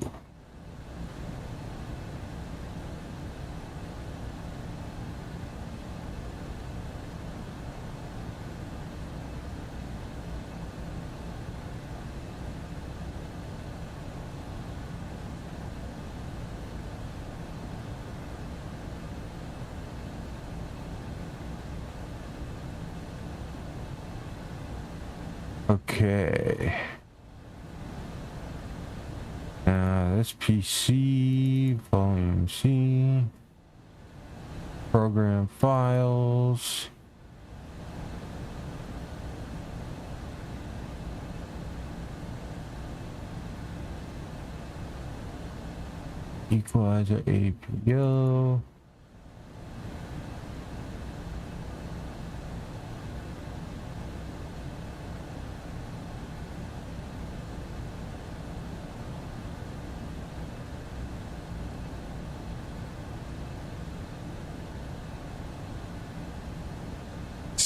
[SPEAKER 3] Okay. This PC, volume C, program files. Equalizer APO.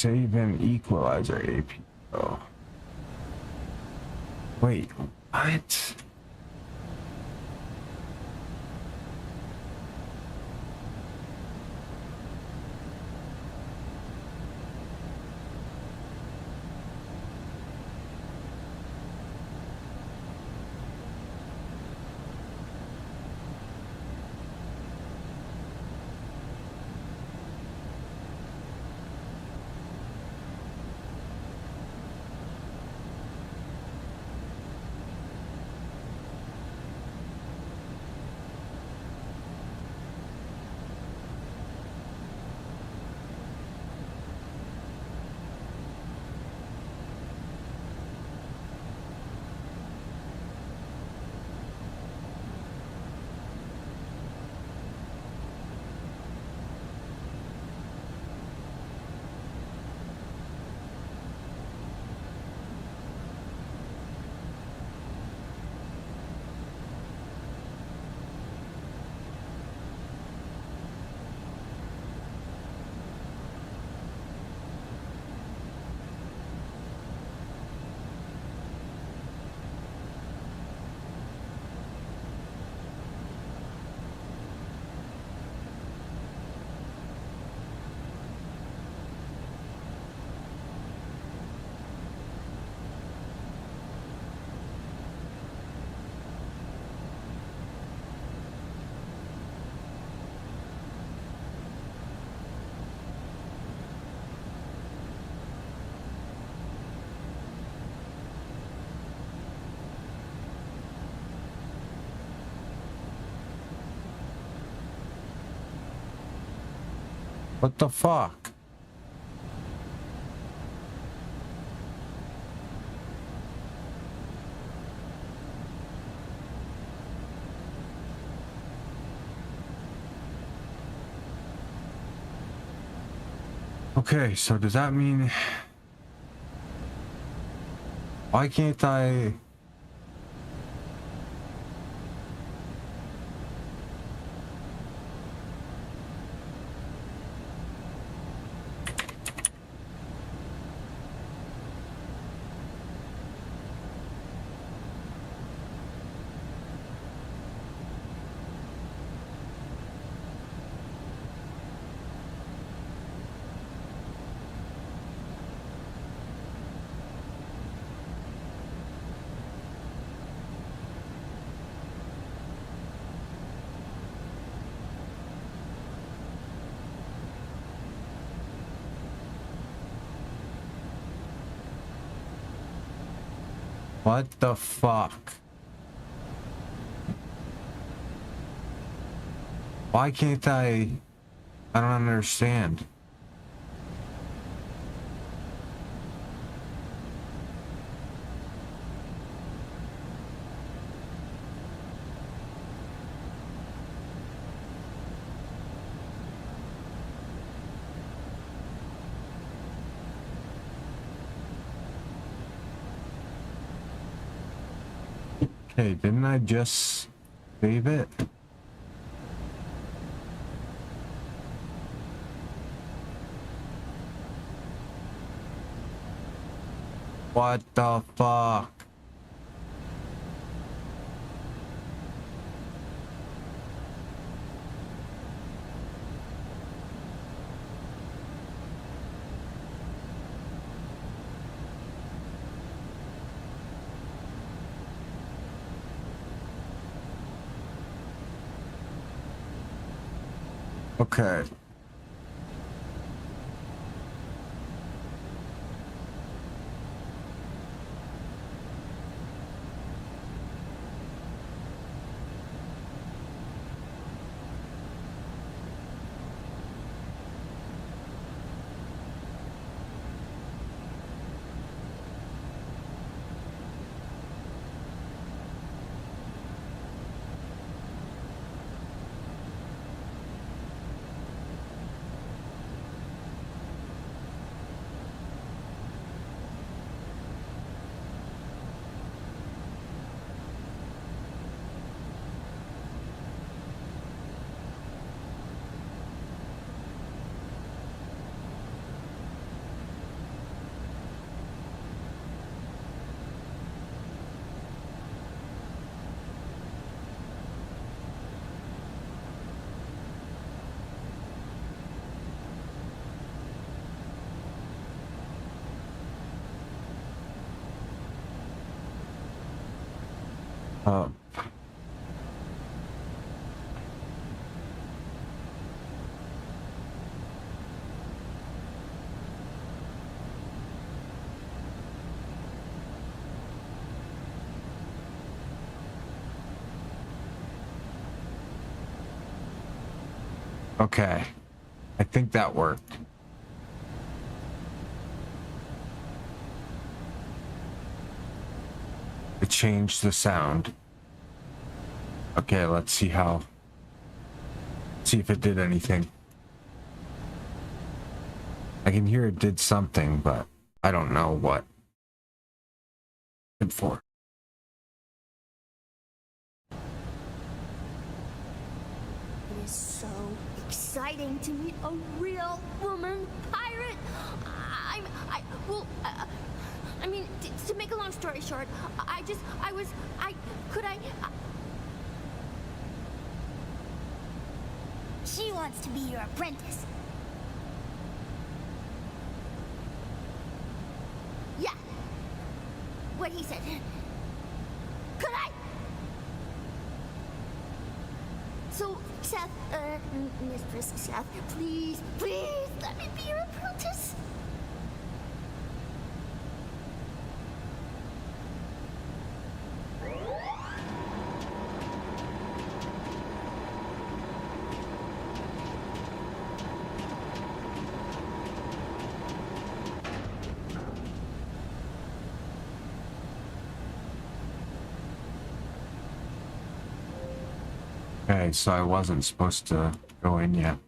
[SPEAKER 3] Save and equalizer APO. Wait, what? What the fuck? Okay, so does that mean... Why can't I... What the fuck? Why can't I don't understand. Okay, didn't I just save it? What the fuck? Okay. Up. Okay. I think that worked. It changed the sound. Okay, let's see how. See if it did anything. I can hear it did something, but I don't know what. Good for.
[SPEAKER 5] It is so exciting to meet a real woman pirate. I mean, to make a long story short,
[SPEAKER 10] She wants to be your apprentice.
[SPEAKER 5] Yeah. What he said. Could I? So, Seth, Mistress Seth, please let me be your apprentice.
[SPEAKER 3] Okay, so I wasn't supposed to go in yet.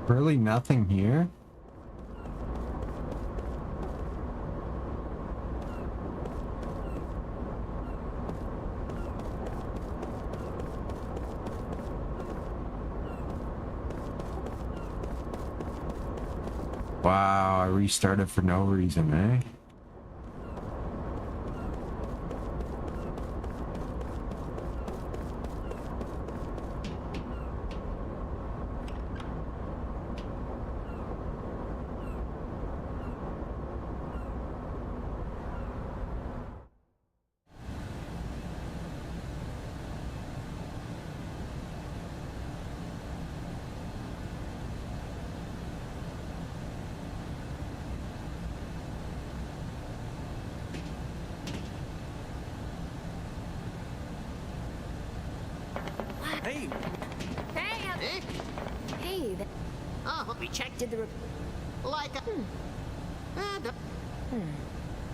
[SPEAKER 3] Really nothing here? Wow, I restarted for no reason, eh?
[SPEAKER 4] Hey,
[SPEAKER 8] Eh?
[SPEAKER 7] Hey,
[SPEAKER 8] Oh,
[SPEAKER 7] we checked. Did the
[SPEAKER 8] like a...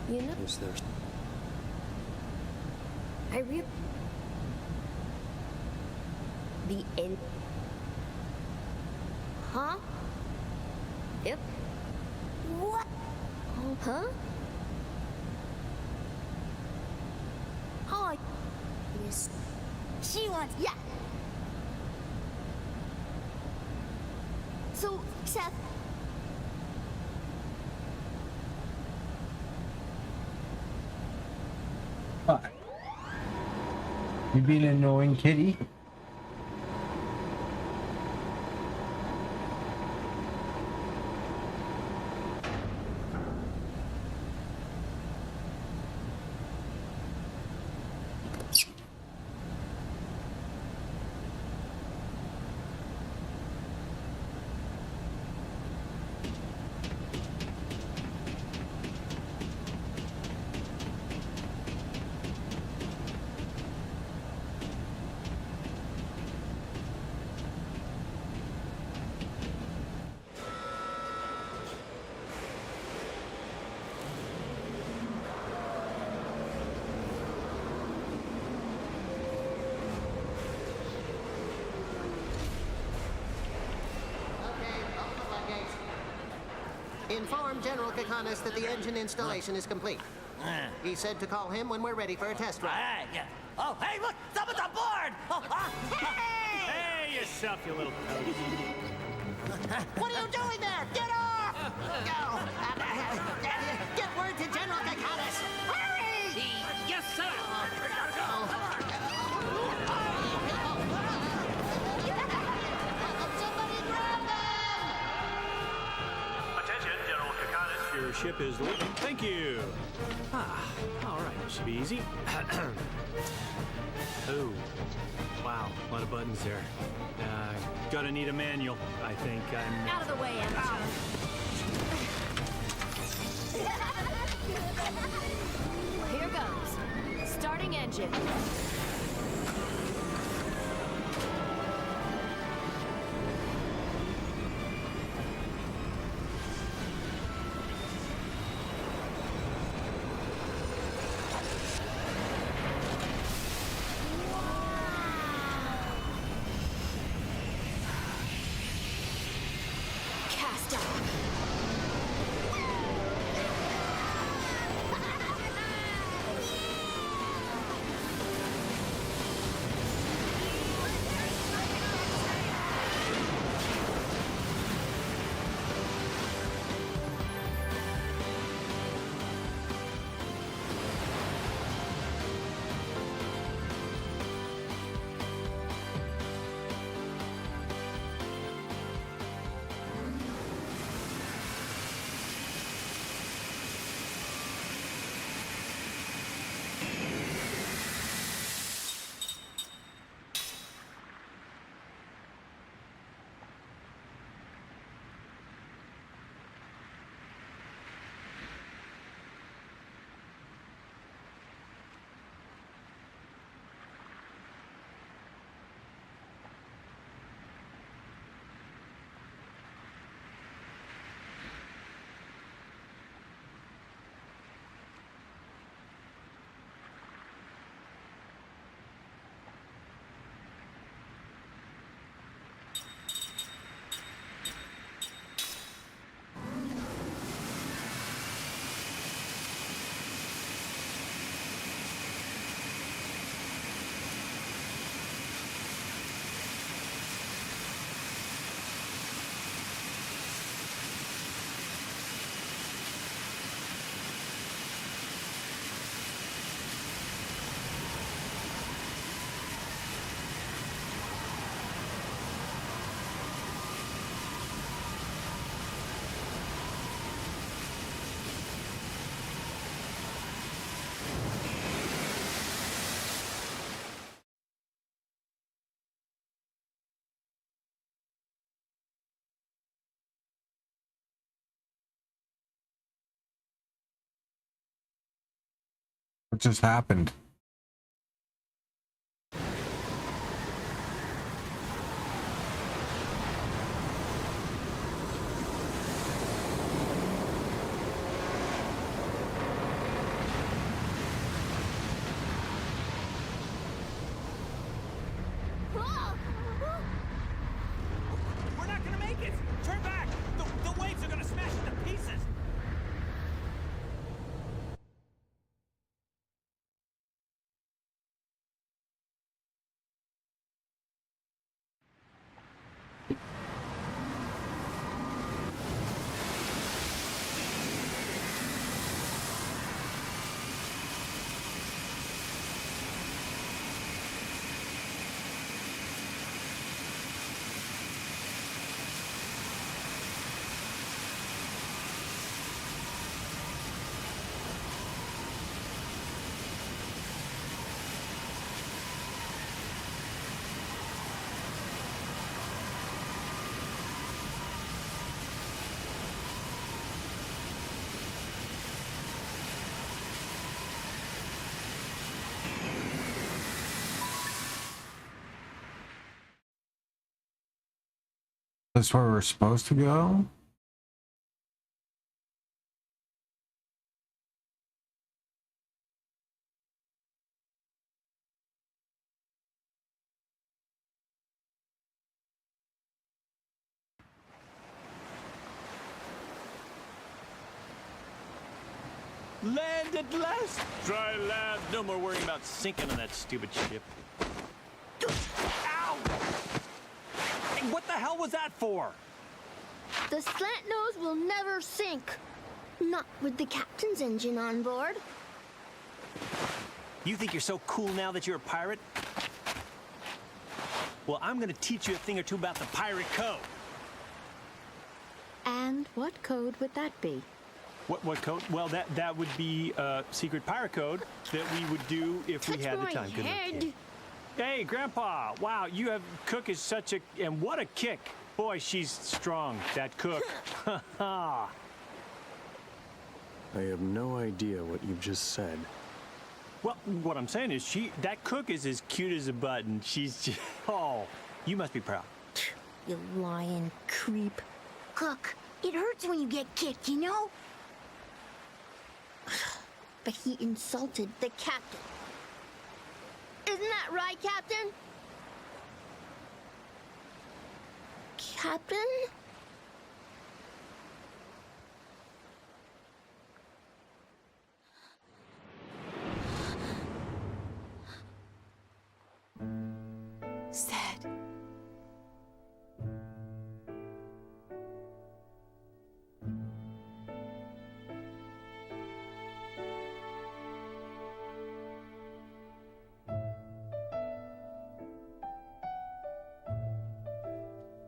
[SPEAKER 7] you know?
[SPEAKER 2] Is there...
[SPEAKER 7] I the end. Huh? Yep.
[SPEAKER 10] What?
[SPEAKER 7] Huh?
[SPEAKER 10] Oh,
[SPEAKER 7] Yes.
[SPEAKER 10] she wants. Yeah. So, Seth.
[SPEAKER 3] What? You being an annoying kitty?
[SPEAKER 8] Inform General Kakanis that the engine installation is complete. He said to call him when we're ready for a test run.
[SPEAKER 9] Alright, yeah. Oh, hey, look! Someone's on board! Oh, hey!
[SPEAKER 4] hey yourself, you little toad.
[SPEAKER 8] What are you doing there? Get off! Go! Get word to General Kakanis! Hurry!
[SPEAKER 9] Yes, sir!
[SPEAKER 8] Somebody grab them!
[SPEAKER 11] Attention, General Kakanis. Your
[SPEAKER 4] Your ship is... Thank you. Ah, all right. This should be easy. Oh, wow. A lot of buttons there. Gonna need a manual. I think I'm...
[SPEAKER 7] Out of the way, amateur. Here goes. Starting engine. Cast off.
[SPEAKER 3] What just happened?
[SPEAKER 4] We're not gonna make it! Turn back! The waves are gonna smash it to pieces!
[SPEAKER 3] That's where we're supposed to go?
[SPEAKER 4] Land at last! Dry land. No more worrying about sinking on that stupid ship. Ow! Hey, what the hell was that for?
[SPEAKER 5] The slant nose will never sink. Not with the captain's engine on board.
[SPEAKER 4] You think you're so cool now that you're a pirate? Well, I'm gonna teach you a thing or two about the pirate code.
[SPEAKER 6] And what code would that be?
[SPEAKER 4] What code? Well, that would be a secret pirate code that we would do if we had the time.
[SPEAKER 5] Touch my head.
[SPEAKER 4] Hey, Grandpa! Wow, Cook is such a, and what a kick! Boy, she's strong. That Cook.
[SPEAKER 2] I have no idea what you've just said.
[SPEAKER 4] Well, what I'm saying is that Cook is as cute as a button. She's just, oh, you must be proud.
[SPEAKER 5] You lying creep.
[SPEAKER 10] Cook, it hurts when you get kicked, you know?
[SPEAKER 5] But he insulted the captain. Isn't that right, Captain? Captain?
[SPEAKER 6] Sad.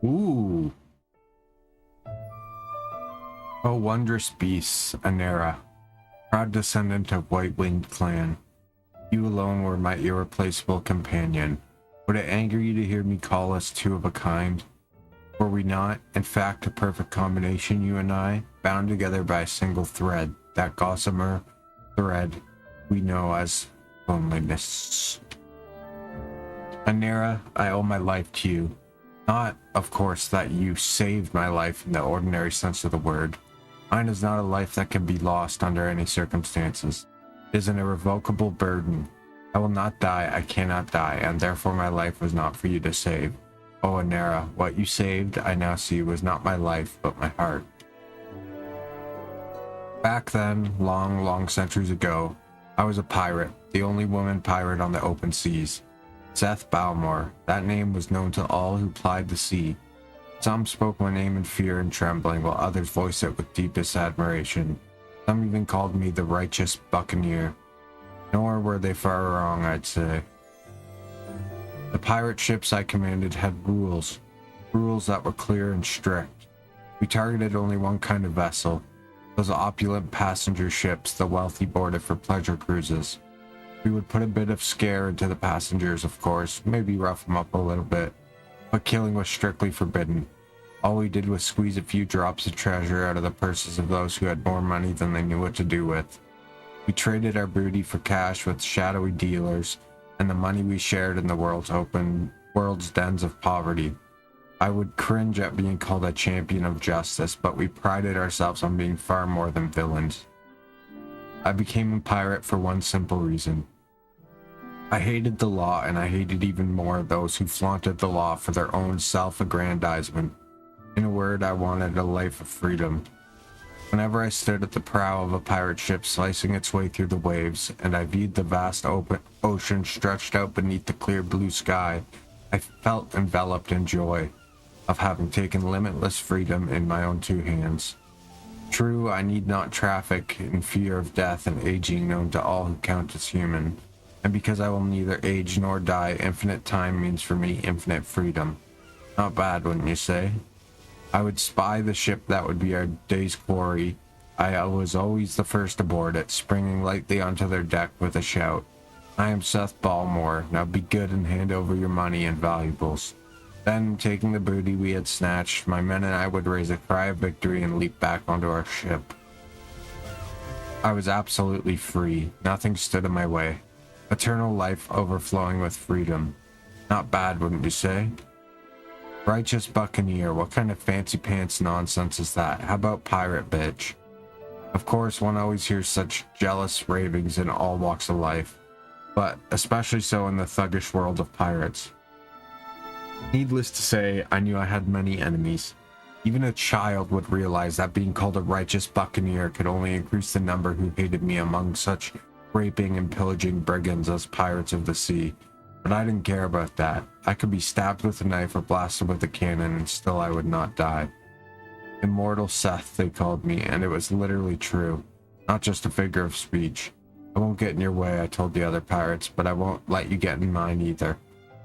[SPEAKER 3] Ooh. Oh, wondrous beasts, Anera, proud descendant of White-Winged Clan. You alone were my irreplaceable companion. Would it anger you to hear me call us two of a kind? Were we not, in fact, a perfect combination, you and I, bound together by a single thread, that gossamer thread we know as loneliness? Anera, I owe my life to you. Not, of course, that you saved my life in the ordinary sense of the word. Mine is not a life that can be lost under any circumstances. It is an irrevocable burden. I will not die, I cannot die, and therefore my life was not for you to save. Oh, Anera, what you saved, I now see, was not my life, but my heart. Back then, long, long centuries ago, I was a pirate, the only woman pirate on the open seas. Seth Balmore, that name was known to all who plied the sea. Some spoke my name in fear and trembling, while others voiced it with deepest admiration. Some even called me the righteous buccaneer. Nor were they far wrong, I'd say. The pirate ships I commanded had rules that were clear and strict. We targeted only one kind of vessel, those opulent passenger ships the wealthy boarded for pleasure cruises. We would put a bit of scare into the passengers, of course, maybe rough them up a little bit, but killing was strictly forbidden. All we did was squeeze a few drops of treasure out of the purses of those who had more money than they knew what to do with. We traded our booty for cash with shadowy dealers, and the money we shared in the world's dens of poverty. I would cringe at being called a champion of justice, but we prided ourselves on being far more than villains. I became a pirate for one simple reason. I hated the law, and I hated even more those who flaunted the law for their own self-aggrandizement. In a word, I wanted a life of freedom. Whenever I stood at the prow of a pirate ship slicing its way through the waves, and I viewed the vast open ocean stretched out beneath the clear blue sky, I felt enveloped in joy of having taken limitless freedom in my own two hands. True, I need not traffic in fear of death and aging known to all who count as human, and because I will neither age nor die, infinite time means for me infinite freedom. Not bad, wouldn't you say? I would spy the ship that would be our day's quarry. I was always the first aboard it, springing lightly onto their deck with a shout. I am Seth Balmore, now be good and hand over your money and valuables. Then, taking the booty we had snatched, my men and I would raise a cry of victory and leap back onto our ship. I was absolutely free. Nothing stood in my way. Eternal life overflowing with freedom. Not bad, wouldn't you say? Righteous buccaneer, what kind of fancy pants nonsense is that? How about pirate bitch? Of course, one always hears such jealous ravings in all walks of life, but especially so in the thuggish world of pirates. Needless to say, I knew I had many enemies. Even a child would realize that being called a righteous buccaneer could only increase the number who hated me among such raping and pillaging brigands as pirates of the sea. But I didn't care about that. I could be stabbed with a knife or blasted with a cannon and still I would not die. Immortal Seth, they called me, and it was literally true, not just a figure of speech. I won't get in your way, I told the other pirates, but I won't let you get in mine either.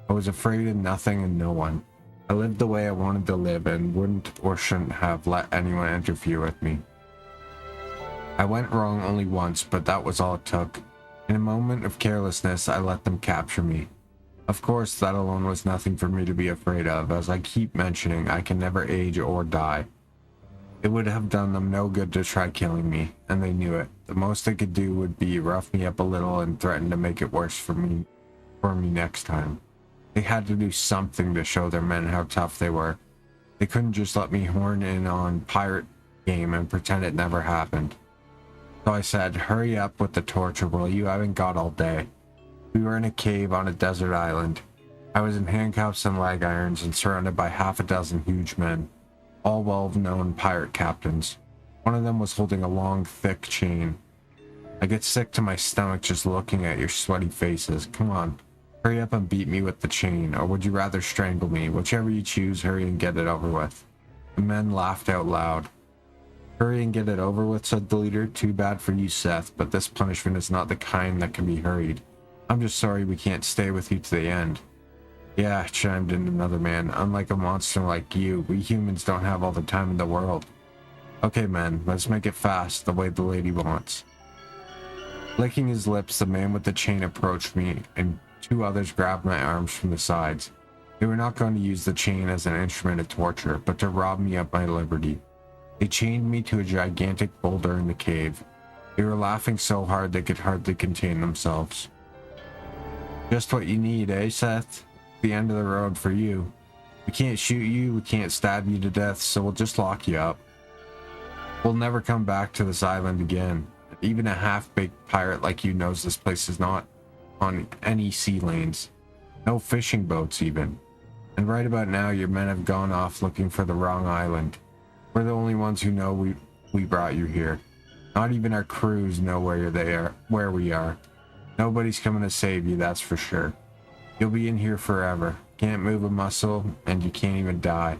[SPEAKER 3] I was afraid of nothing and no one. I lived the way I wanted to live and wouldn't or shouldn't have let anyone interfere with me. I went wrong only once, but that was all it took. In a moment of carelessness, I let them capture me. Of course, that alone was nothing for me to be afraid of. As I keep mentioning, I can never age or die. It would have done them no good to try killing me, and they knew it. The most they could do would be rough me up a little and threaten to make it worse for me next time. They had to do something to show their men how tough they were. They couldn't just let me horn in on pirate game and pretend it never happened. So I said, hurry up with the torture, will you? I haven't got all day. We were in a cave on a desert island. I was in handcuffs and leg irons and surrounded by half a dozen huge men, all well-known pirate captains. One of them was holding a long, thick chain. I get sick to my stomach just looking at your sweaty faces. Come on, hurry up and beat me with the chain, or would you rather strangle me? Whichever you choose, hurry and get it over with. The men laughed out loud. Hurry and get it over with, said the leader. Too bad for you, Seth, but this punishment is not the kind that can be hurried. I'm just sorry we can't stay with you to the end. Yeah, chimed in another man. Unlike a monster like you, we humans don't have all the time in the world. Okay, men, let's make it fast, the way the lady wants. Licking his lips, the man with the chain approached me, and two others grabbed my arms from the sides. They were not going to use the chain as an instrument of torture, but to rob me of my liberty. They chained me to a gigantic boulder in the cave. They were laughing so hard they could hardly contain themselves. Just what you need, eh, Seth? The end of the road for you. We can't shoot you, we can't stab you to death, so we'll just lock you up. We'll never come back to this island again. Even a half-baked pirate like you knows this place is not on any sea lanes. No fishing boats, even. And right about now, your men have gone off looking for the wrong island. We're the only ones who know we brought you here. Not even our crews know where we are. Nobody's coming to save you, that's for sure. You'll be in here forever. Can't move a muscle, and you can't even die.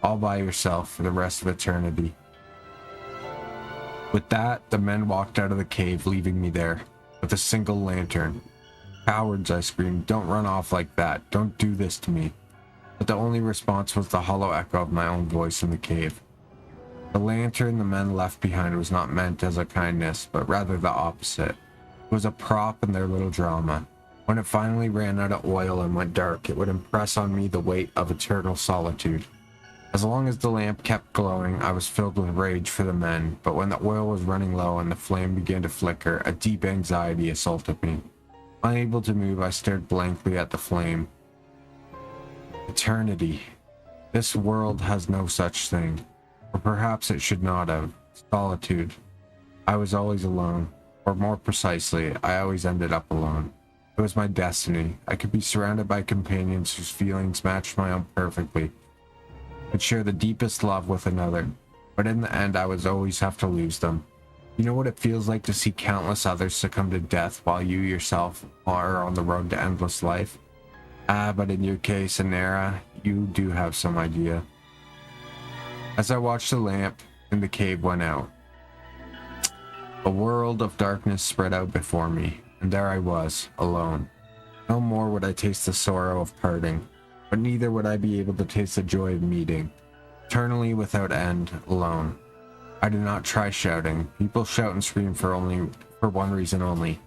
[SPEAKER 3] All by yourself for the rest of eternity. With that, the men walked out of the cave, leaving me there, with a single lantern. Cowards, I screamed. Don't run off like that. Don't do this to me. But the only response was the hollow echo of my own voice in the cave. The lantern the men left behind was not meant as a kindness, but rather the opposite. It was a prop in their little drama. When it finally ran out of oil and went dark, it would impress on me the weight of eternal solitude. As long as the lamp kept glowing, I was filled with rage for the men, but when the oil was running low and the flame began to flicker, a deep anxiety assaulted me. Unable to move, I stared blankly at the flame. Eternity. This world has no such thing. Or perhaps it should not have. Solitude. I was always alone. Or more precisely, I always ended up alone. It was my destiny. I could be surrounded by companions whose feelings matched my own perfectly. Could share the deepest love with another. But in the end, I would always have to lose them. You know what it feels like to see countless others succumb to death while you yourself are on the road to endless life? But in your case, Anera, you do have some idea. As I watched the lamp in the cave went out, a world of darkness spread out before me, and there I was, alone. No more would I taste the sorrow of parting, but neither would I be able to taste the joy of meeting. Eternally without end, alone. I did not try shouting. People shout and scream for one reason only.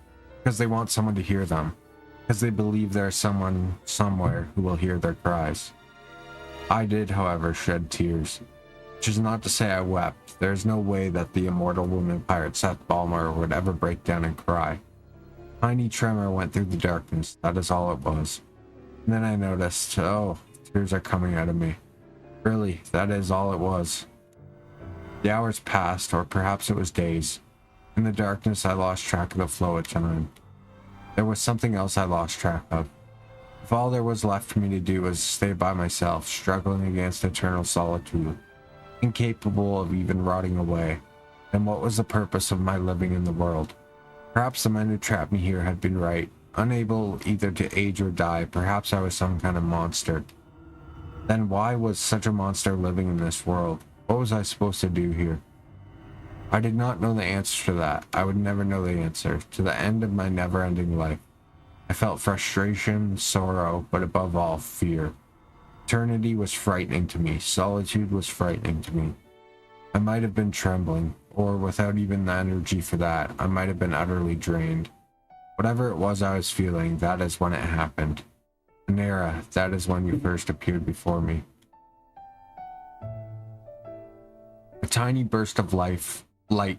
[SPEAKER 3] Because they want someone to hear them. Because they believe there is someone somewhere who will hear their cries. I did, however, shed tears. Which is not to say I wept. There is no way that the immortal woman pirate Seth Balmer would ever break down and cry. A tiny tremor went through the darkness. That is all it was. And then I noticed, oh, tears are coming out of me. Really, that is all it was. The hours passed, or perhaps it was days. In the darkness, I lost track of the flow of time. There was something else I lost track of. If all there was left for me to do was stay by myself, struggling against eternal solitude, incapable of even rotting away, then what was the purpose of my living in the world? Perhaps the men who trapped me here had been right. Unable either to age or die, perhaps I was some kind of monster. Then why was such a monster living in this world? What was I supposed to do here? I did not know the answer to that. I would never know the answer, to the end of my never-ending life. I felt frustration, sorrow, but above all, fear. Eternity was frightening to me. Solitude was frightening to me. I might have been trembling, or without even the energy for that, I might have been utterly drained. Whatever it was I was feeling, that is when it happened. Nera, that is when you first appeared before me. A tiny burst of light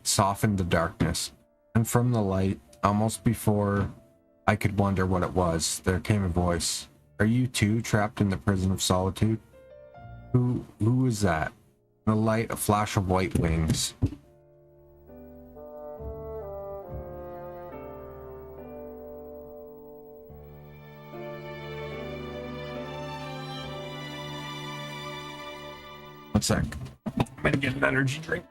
[SPEAKER 3] softened the darkness, and from the light, almost before I could wonder what it was, there came a voice. Are you too trapped in the prison of solitude? Who is that? In the light, a flash of white wings. One sec. I'm gonna get an energy drink.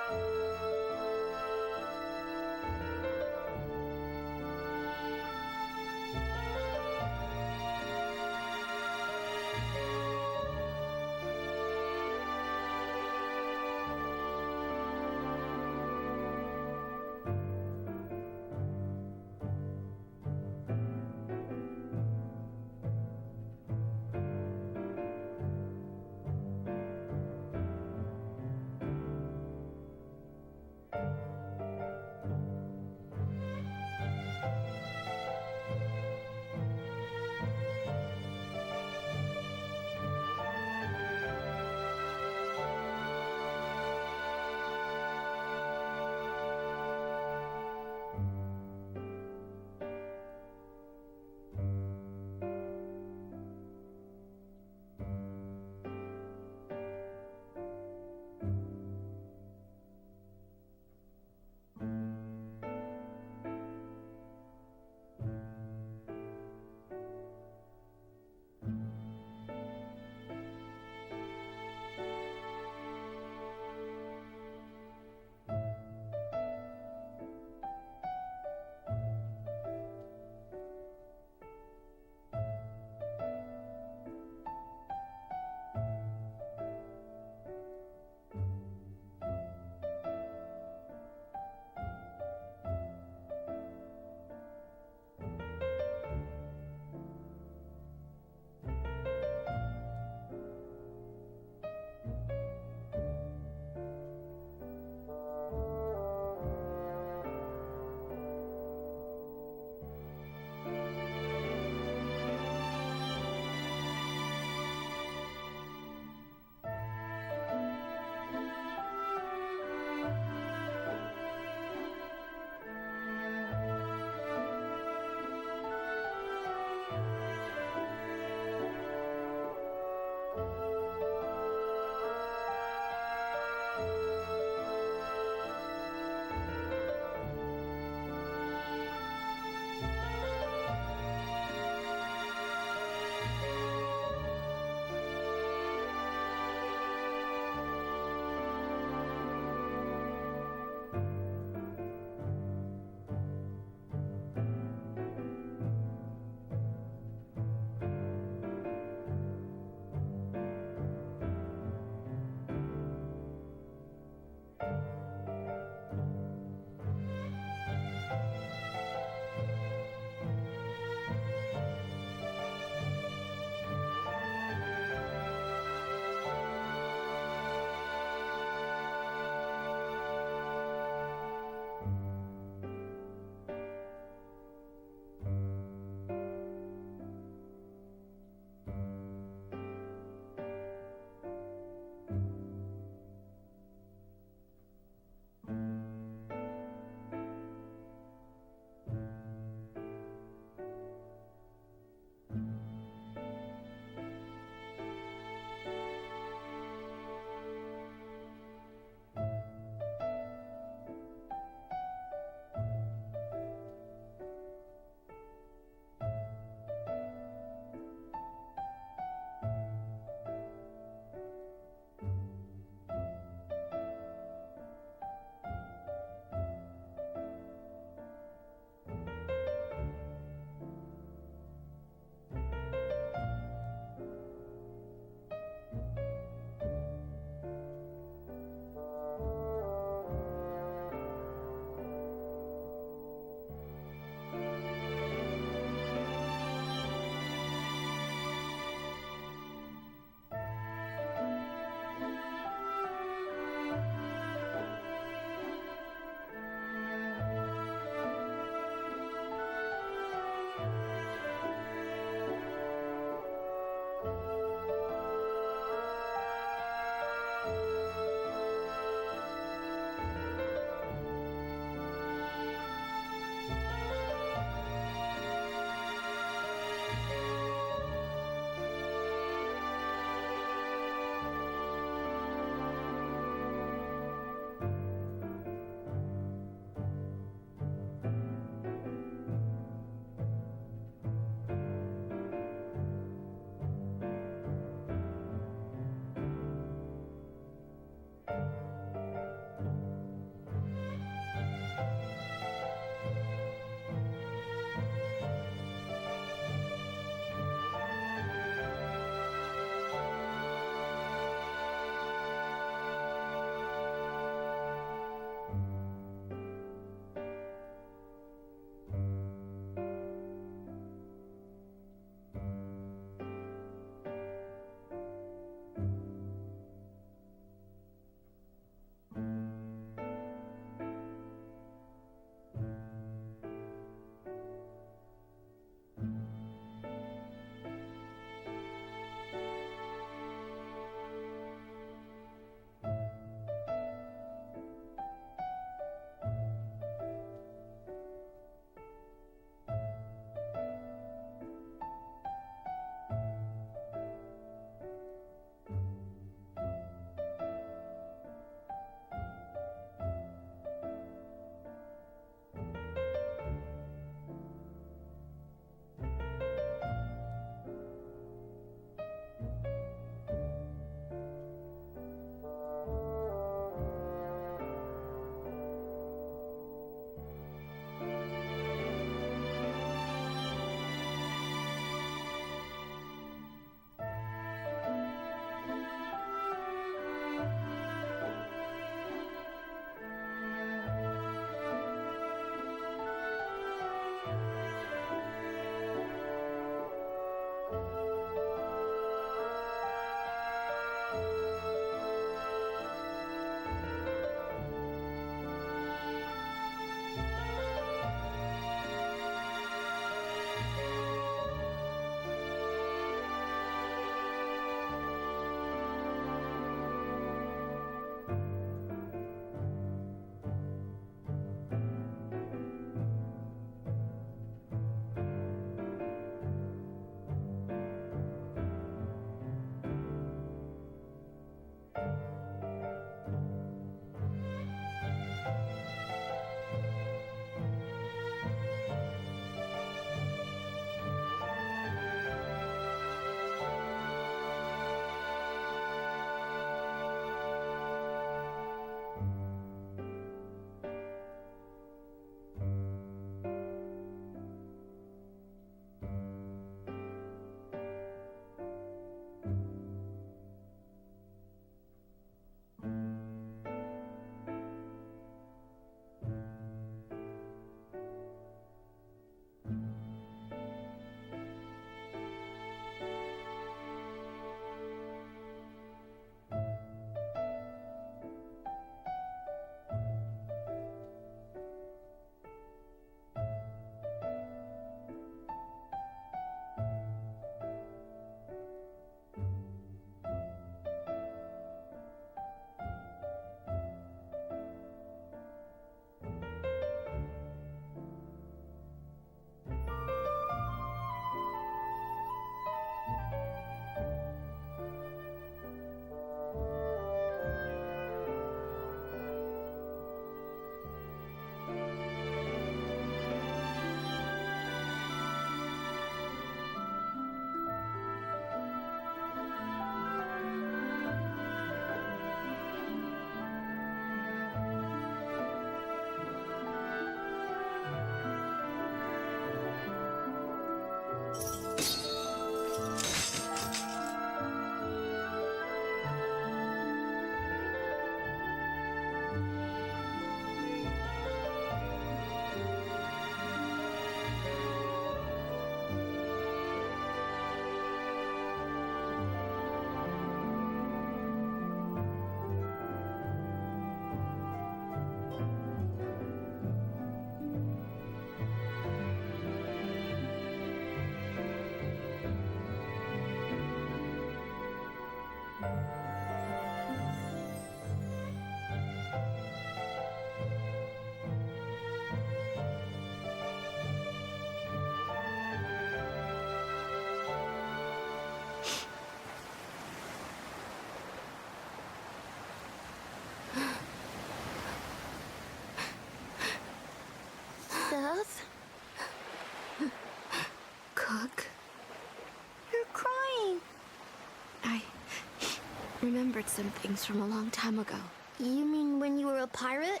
[SPEAKER 6] remembered some things from a long time ago.
[SPEAKER 5] You mean when you were a pirate?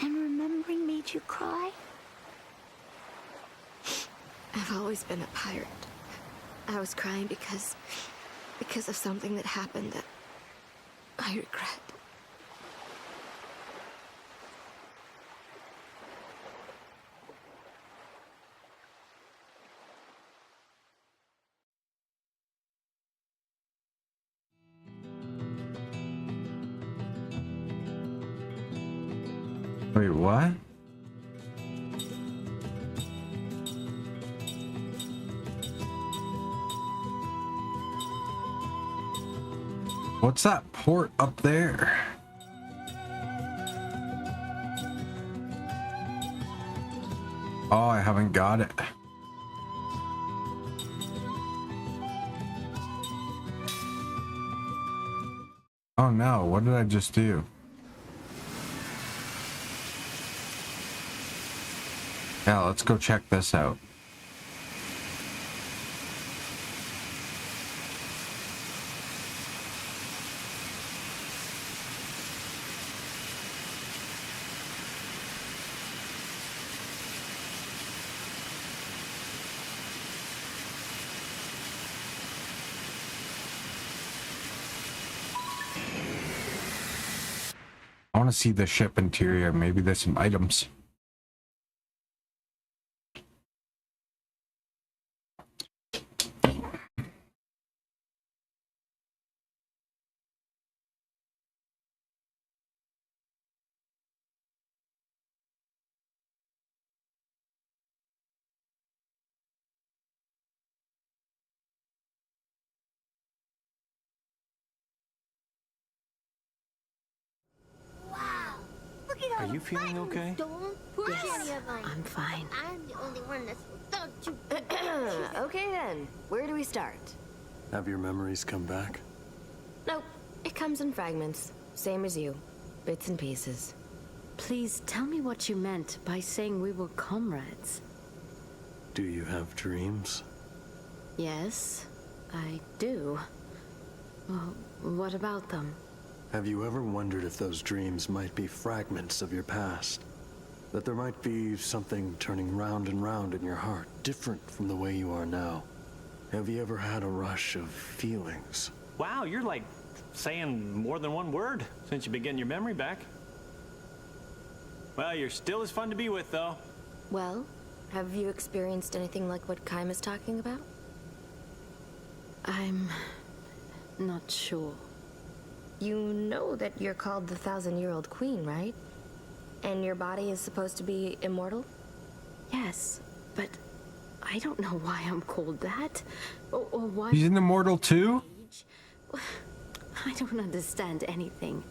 [SPEAKER 10] And remembering made you cry?
[SPEAKER 6] I've always been a pirate. I was crying because of something that happened that I regret.
[SPEAKER 3] Wait, what? What's that port up there? Oh, I haven't got it. Oh no, what did I just do? Yeah, let's go check this out. I want to see the ship interior. Maybe there's some items.
[SPEAKER 5] Look at all
[SPEAKER 4] Are you
[SPEAKER 5] the
[SPEAKER 4] feeling
[SPEAKER 5] buttons.
[SPEAKER 4] okay?
[SPEAKER 5] Don't push any of them.
[SPEAKER 6] I'm fine.
[SPEAKER 5] I'm the only one that's without you.
[SPEAKER 7] Okay then, where do we start?
[SPEAKER 2] Have your memories come back?
[SPEAKER 7] Nope, it comes in fragments. Same as you. Bits and pieces.
[SPEAKER 6] Please tell me what you meant by saying we were comrades.
[SPEAKER 2] Do you have dreams?
[SPEAKER 6] Yes, I do. Well, what about them?
[SPEAKER 2] Have you ever wondered if those dreams might be fragments of your past? That there might be something turning round and round in your heart, different from the way you are now? Have you ever had a rush of feelings?
[SPEAKER 4] Wow, you're like saying more than one word since you've been getting your memory back. Well, you're still as fun to be with, though.
[SPEAKER 7] Well, have you experienced anything like what Kaim is talking about?
[SPEAKER 6] I'm not sure.
[SPEAKER 7] You know that you're called the 1,000-year-old queen, right? And your body is supposed to be immortal?
[SPEAKER 6] Yes, but I don't know why I'm called that. Or why...
[SPEAKER 3] He's an immortal too?
[SPEAKER 6] I don't understand anything.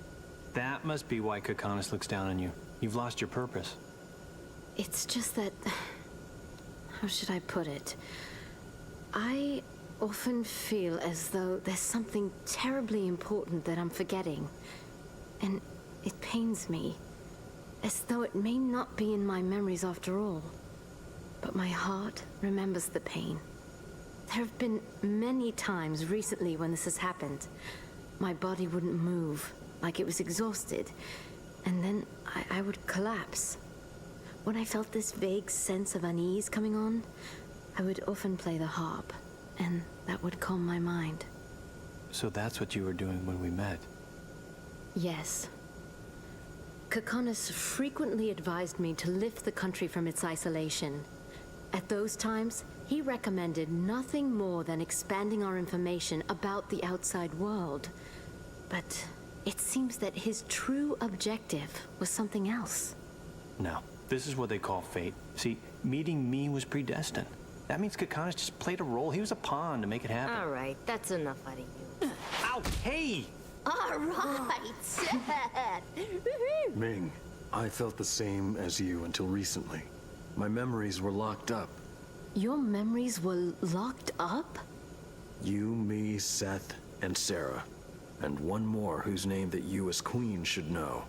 [SPEAKER 4] That must be why Kakanis looks down on you. You've lost your purpose.
[SPEAKER 6] It's just that... How should I put it? I often feel as though there's something terribly important that I'm forgetting. And it pains me. As though it may not be in my memories after all. But my heart remembers the pain. There have been many times recently when this has happened. My body wouldn't move, like it was exhausted. And then I would collapse. When I felt this vague sense of unease coming on, I would often play the harp, and that would calm my mind.
[SPEAKER 4] So that's what you were doing when we met.
[SPEAKER 6] Yes. Kakanis frequently advised me to lift the country from its isolation. At those times, he recommended nothing more than expanding our information about the outside world. But it seems that his true objective was something else.
[SPEAKER 4] No, this is what they call fate. See, meeting me was predestined. That means Kakanis just played a role. He was a pawn to make it happen.
[SPEAKER 7] All right, that's enough out of you.
[SPEAKER 4] Ow, hey!
[SPEAKER 5] All right, Seth.
[SPEAKER 2] Ming, I felt the same as you until recently. My memories were locked up.
[SPEAKER 6] Your memories were locked up?
[SPEAKER 2] You, me, Seth, and Sarah. And one more whose name that you as queen should know.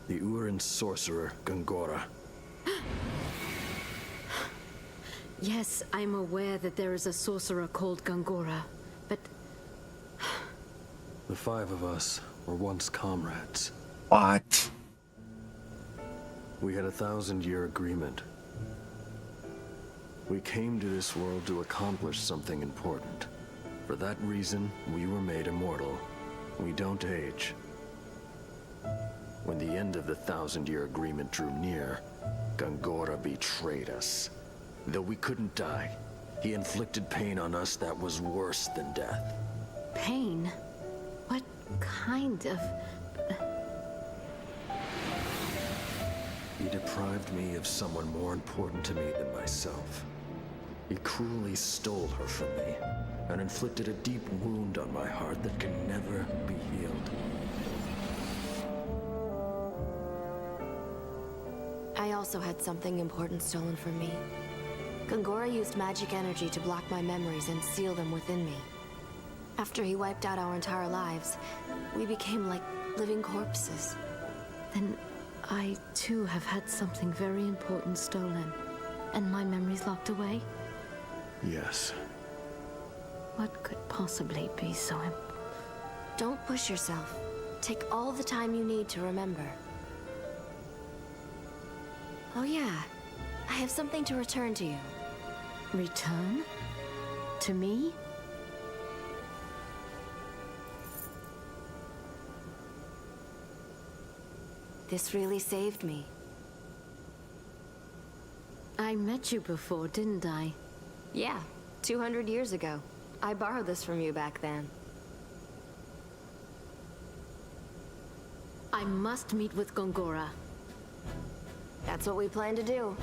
[SPEAKER 2] The Urin sorcerer, Gangora.
[SPEAKER 6] Yes, I'm aware that there is a sorcerer called Gangora, but
[SPEAKER 2] The 5 of us were once comrades.
[SPEAKER 3] What?
[SPEAKER 2] We had a 1,000-year agreement. We came to this world to accomplish something important. For that reason, we were made immortal. We don't age. When the end of the 1,000-year agreement drew near, Gongora betrayed us. Though we couldn't die, he inflicted pain on us that was worse than death.
[SPEAKER 6] Pain? What kind of...
[SPEAKER 2] He deprived me of someone more important to me than myself. He cruelly stole her from me and inflicted a deep wound on my heart that can never be healed.
[SPEAKER 7] I also had something important stolen from me. Gongora used magic energy to block my memories and seal them within me. After he wiped out our entire lives, we became like living corpses.
[SPEAKER 6] Then I too have had something very important stolen, and my memories locked away?
[SPEAKER 2] Yes.
[SPEAKER 6] What could possibly be so
[SPEAKER 7] Don't push yourself. Take all the time you need to remember. Oh yeah, I have something to return to you.
[SPEAKER 6] Return? To me?
[SPEAKER 7] This really saved me.
[SPEAKER 6] I met you before, didn't I?
[SPEAKER 7] Yeah, 200 years ago. I borrowed this from you back then.
[SPEAKER 6] I must meet with Gongora.
[SPEAKER 7] That's what we plan to do.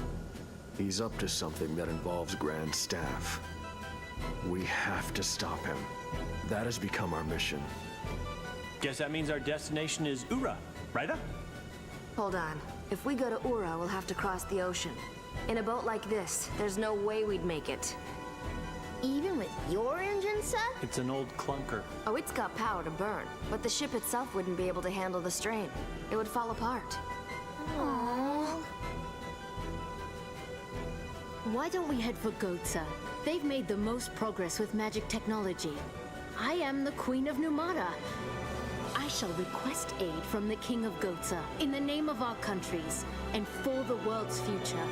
[SPEAKER 2] He's up to something that involves Grand Staff. We have to stop him. That has become our mission.
[SPEAKER 4] Guess that means our destination is Ura, right?
[SPEAKER 7] Hold on. If we go to Ura, we'll have to cross the ocean. In a boat like this, there's no way we'd make it.
[SPEAKER 5] Even with your engine set?
[SPEAKER 4] It's an old clunker.
[SPEAKER 7] Oh, it's got power to burn, but the ship itself wouldn't be able to handle the strain. It would fall apart.
[SPEAKER 5] Aww.
[SPEAKER 6] Why don't we head for Gotza? They've made the most progress with magic technology. I am the Queen of Numara. I shall request aid from the King of Gotza in the name of our countries and for the world's future.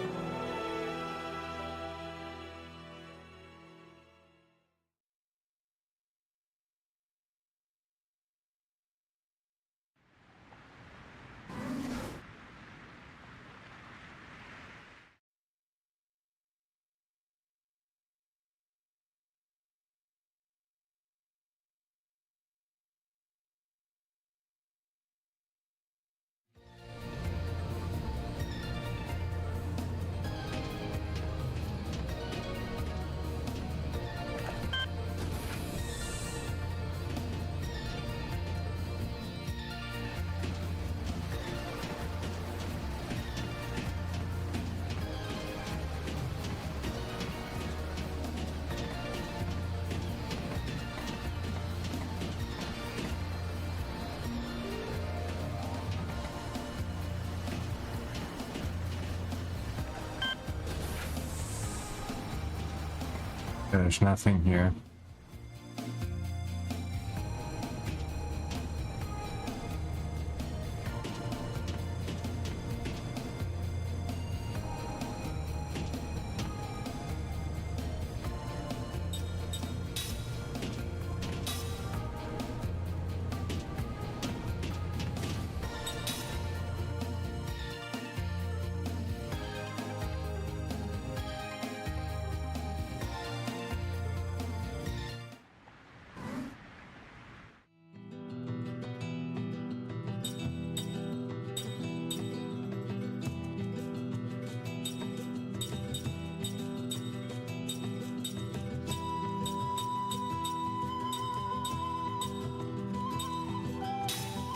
[SPEAKER 3] There's nothing here.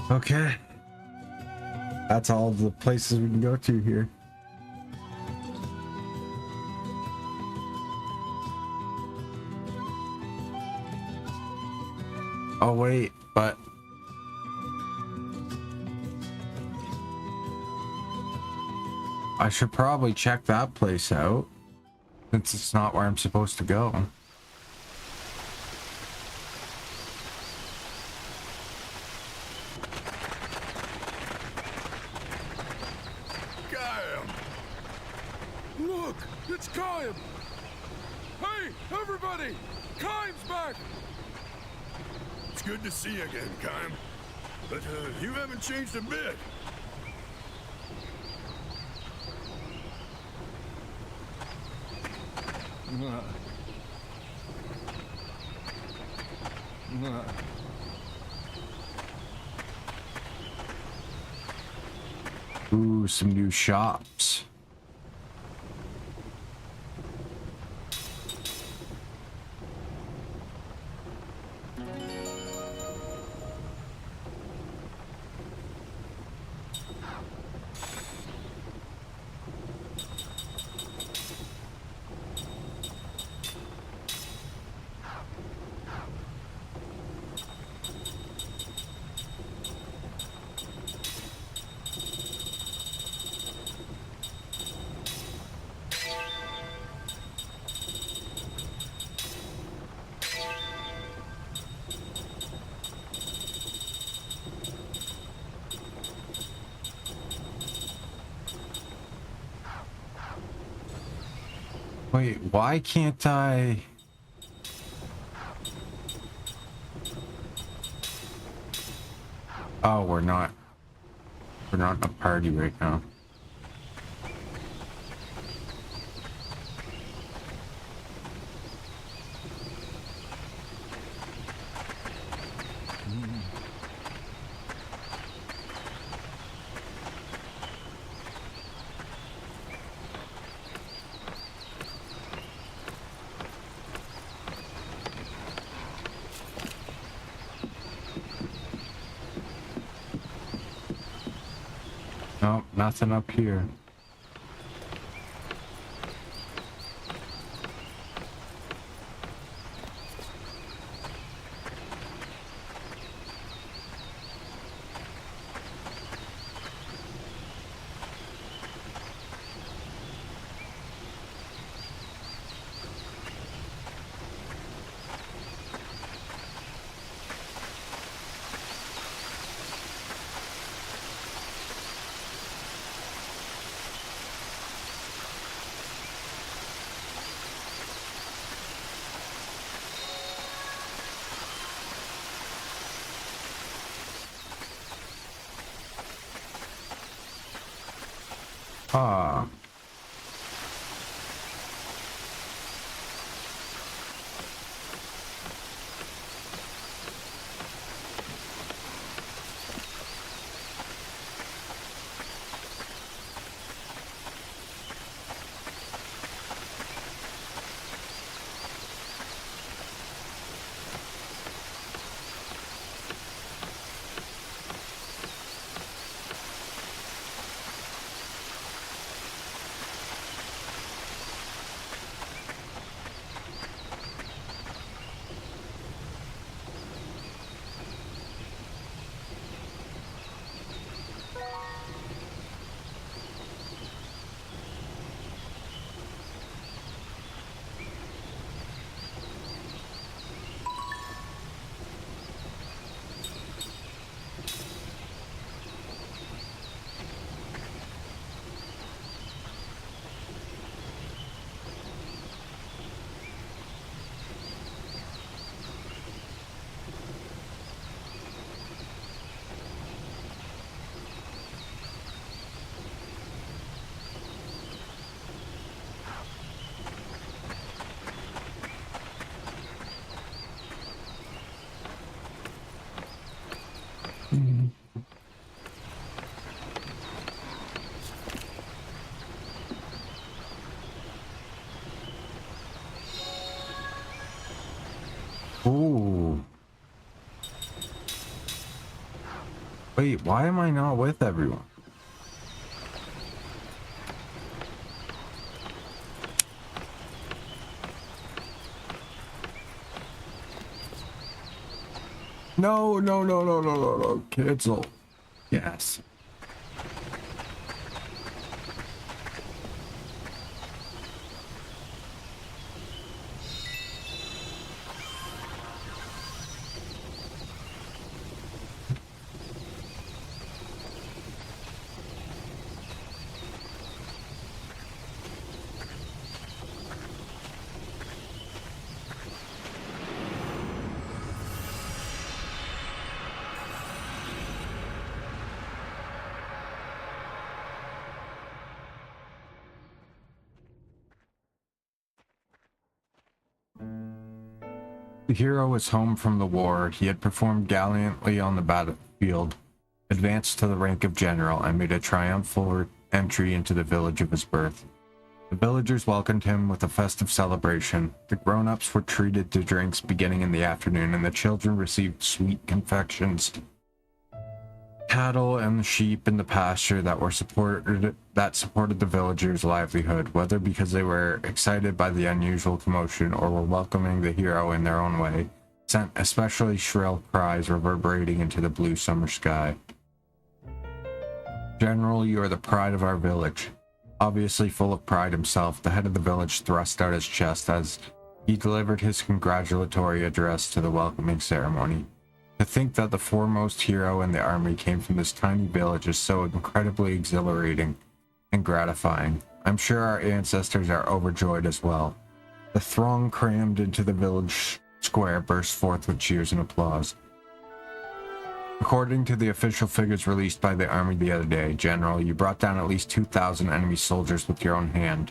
[SPEAKER 3] Okay. That's all the places we can go to here. Oh wait, but I should probably check that place out since it's not where I'm supposed to go.
[SPEAKER 1] Look, it's Kyle! Hey, everybody! Kyle's back! It's good to see you again, Kyle. But, you haven't changed a bit.
[SPEAKER 3] Ooh, some new shops. Wait, why can't I? Oh, we're not in a party right now. Nope, nothing up here. Ah. Ooh. Wait, why am I not with everyone? No, no, no, no, no, no, no. Cancel. Yes. The hero was home from the war. He had performed gallantly on the battlefield, advanced to the rank of general, and made a triumphal entry into the village of his birth. The villagers welcomed him with a festive celebration. The grown-ups were treated to drinks beginning in the afternoon, and the children received sweet confections. Cattle and sheep in the pasture that supported the villagers' livelihood, whether because they were excited by the unusual commotion or were welcoming the hero in their own way, sent especially shrill cries reverberating into the blue summer sky. General, you are the pride of our village. Obviously full of pride himself, the head of the village thrust out his chest as he delivered his congratulatory address to the welcoming ceremony. To think that the foremost hero in the army came from this tiny village is so incredibly exhilarating and gratifying. I'm sure our ancestors are overjoyed as well. The throng crammed into the village square burst forth with cheers and applause. According to the official figures released by the army the other day, General, you brought down at least 2,000 enemy soldiers with your own hand.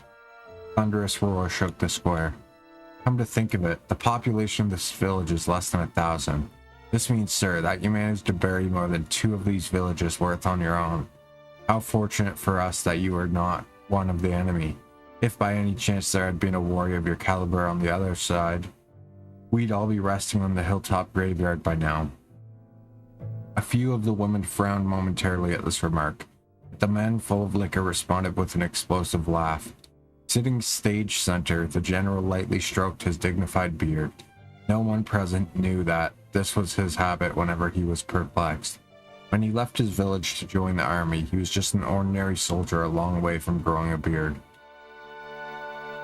[SPEAKER 3] Thunderous roar shook the square. Come to think of it, the population of this village is less than 1,000. This means, sir, that you managed to bury more than 2 of these villages worth on your own. How fortunate for us that you were not one of the enemy. If by any chance there had been a warrior of your caliber on the other side, we'd all be resting on the hilltop graveyard by now. A few of the women frowned momentarily at this remark, but the men, full of liquor, responded with an explosive laugh. Sitting stage center, the general lightly stroked his dignified beard. No one present knew that this was his habit whenever he was perplexed. When he left his village to join the army, he was just an ordinary soldier a long way from growing a beard.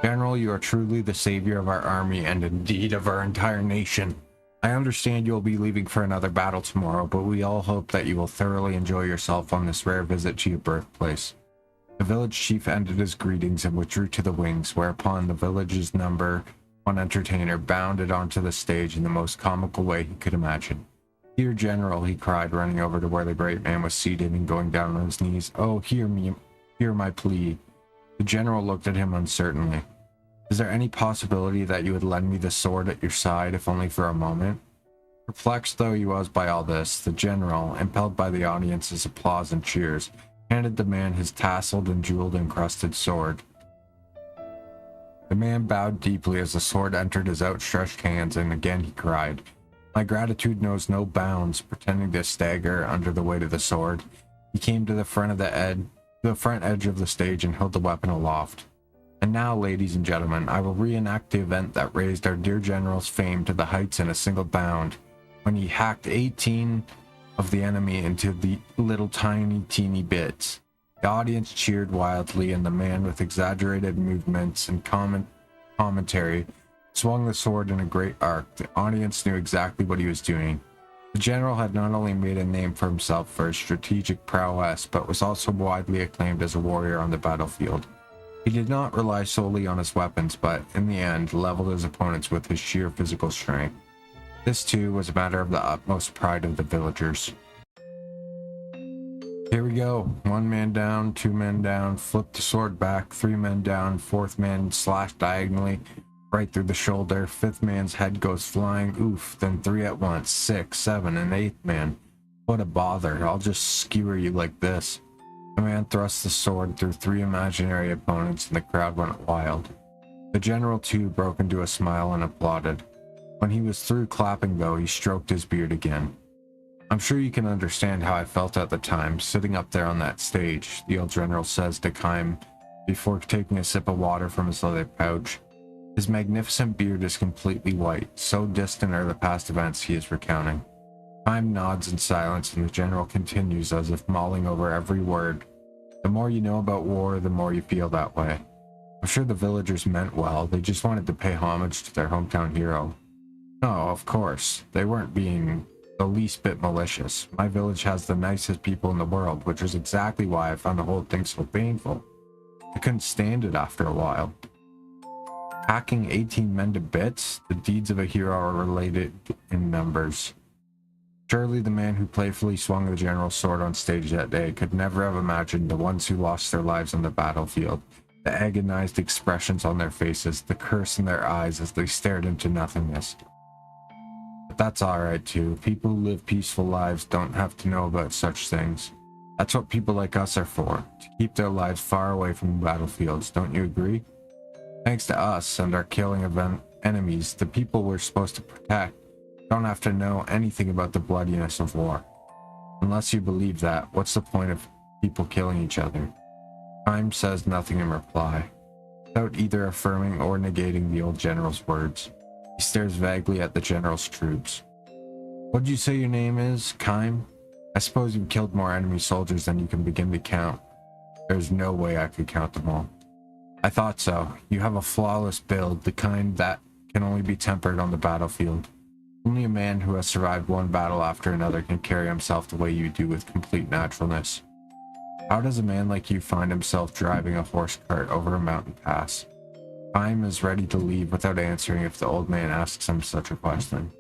[SPEAKER 3] General, you are truly the savior of our army and indeed of our entire nation. I understand you will be leaving for another battle tomorrow, but we all hope that you will thoroughly enjoy yourself on this rare visit to your birthplace. The village chief ended his greetings and withdrew to the wings, whereupon the village's number one entertainer bounded onto the stage in the most comical way he could imagine. Dear General, he cried, running over to where the great man was seated and going down on his knees. Oh, hear my plea. The general looked at him uncertainly. Is there any possibility that you would lend me the sword at your side, if only for a moment? Perplexed though he was by all this, the general, impelled by the audience's applause and cheers, handed the man his tasseled and jeweled-encrusted sword. The man bowed deeply as the sword entered his outstretched hands, and again he cried, My gratitude knows no bounds. Pretending to stagger under the weight of the sword, he came to the front edge of the stage and held the weapon aloft. And now, ladies and gentlemen, I will reenact the event that raised our dear general's fame to the heights in a single bound, when he hacked 18 of the enemy into the little teeny bits. The audience cheered wildly, and the man, with exaggerated movements and commentary, swung the sword in a great arc. The audience knew exactly what he was doing. The general had not only made a name for himself for his strategic prowess, but was also widely acclaimed as a warrior on the battlefield. He did not rely solely on his weapons, but, in the end, leveled his opponents with his sheer physical strength. This, too, was a matter of the utmost pride of the villagers. Here we go. 1 man down, 2 men down, flip the sword back, 3 men down, 4th man slashed diagonally, right through the shoulder, 5th man's head goes flying, oof, then 3 at once, 6, 7, and 8th man. What a bother, I'll just skewer you like this. The man thrust the sword through 3 imaginary opponents, and the crowd went wild. The general, too, broke into a smile and applauded. When he was through clapping, though, he stroked his beard again. I'm sure you can understand how I felt at the time, sitting up there on that stage, the old general says to Kime before taking a sip of water from his leather pouch. His magnificent beard is completely white, so distant are the past events he is recounting. Kime nods in silence, and the general continues as if mulling over every word. The more you know about war, the more you feel that way. I'm sure the villagers meant well, they just wanted to pay homage to their hometown hero. No, of course, they weren't being the least bit malicious. My village has the nicest people in the world, which is exactly why I found the whole thing so painful. I couldn't stand it after a while. Hacking 18 men to bits? The deeds of a hero are related in numbers. Surely the man who playfully swung the general's sword on stage that day could never have imagined the ones who lost their lives on the battlefield, the agonized expressions on their faces, the curse in their eyes as they stared into nothingness. But that's alright too. People who live peaceful lives don't have to know about such things. That's what people like us are for, to keep their lives far away from the battlefields, don't you agree? Thanks to us and our killing of enemies, the people we're supposed to protect don't have to know anything about the bloodiness of war. Unless you believe that, what's the point of people killing each other? Time says nothing in reply, without either affirming or negating the old general's words. He stares vaguely at the general's troops. What'd you say your name is, Kime? I suppose you've killed more enemy soldiers than you can begin to count. There's no way I could count them all. I thought so. You have a flawless build, the kind that can only be tempered on the battlefield. Only a man who has survived one battle after another can carry himself the way you do with complete naturalness. How does a man like you find himself driving a horse cart over a mountain pass? Kime is ready to leave without answering if the old man asks him such a question.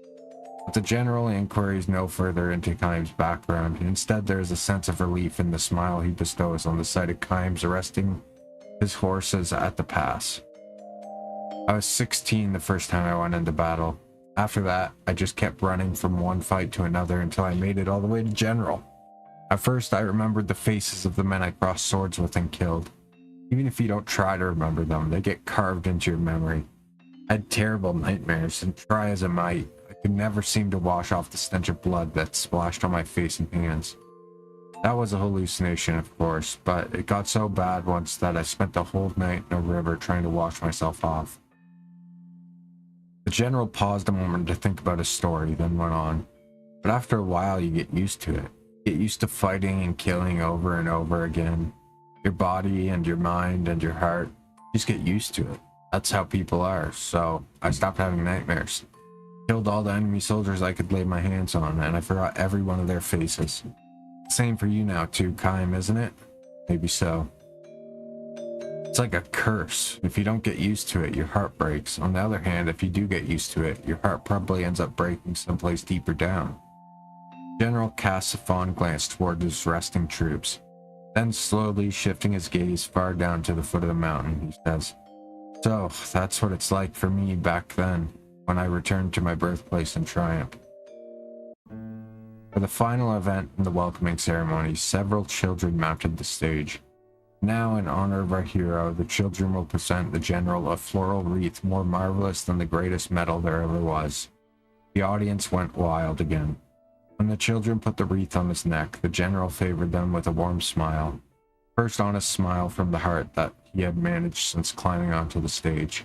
[SPEAKER 3] But the general inquiries no further into Kime's background. Instead, there is a sense of relief in the smile he bestows on the sight of Kime's arresting his horses at the pass. I was 16 the first time I went into battle. After that, I just kept running from one fight to another until I made it all the way to General. At first, I remembered the faces of the men I crossed swords with and killed. Even if you don't try to remember them, they get carved into your memory. I had terrible nightmares, and try as I might, I could never seem to wash off the stench of blood that splashed on my face and hands. That was a hallucination, of course, but it got so bad once that I spent the whole night in a river trying to wash myself off. The general paused a moment to think about his story, then went on. But after a while, you get used to it. You get used to fighting and killing over and over again. Your body and your mind and your heart just get used to it. That's how people are, so I stopped having nightmares. Killed all the enemy soldiers I could lay my hands on, and I forgot every one of their faces. Same for you now too, Kime, isn't it? Maybe so. It's like a curse. If you don't get used to it, your heart breaks. On the other hand, if you do get used to it, your heart probably ends up breaking someplace deeper down. General casts a fond glance toward his resting troops. Then slowly shifting his gaze far down to the foot of the mountain, he says, "So, that's what it's like for me back then, when I returned to my birthplace in triumph." For the final event in the welcoming ceremony, several children mounted the stage. Now, in honor of our hero, the children will present the general a floral wreath more marvelous than the greatest medal there ever was. The audience went wild again. When the children put the wreath on his neck, the general favored them with a warm smile. First honest smile from the heart that he had managed since climbing onto the stage.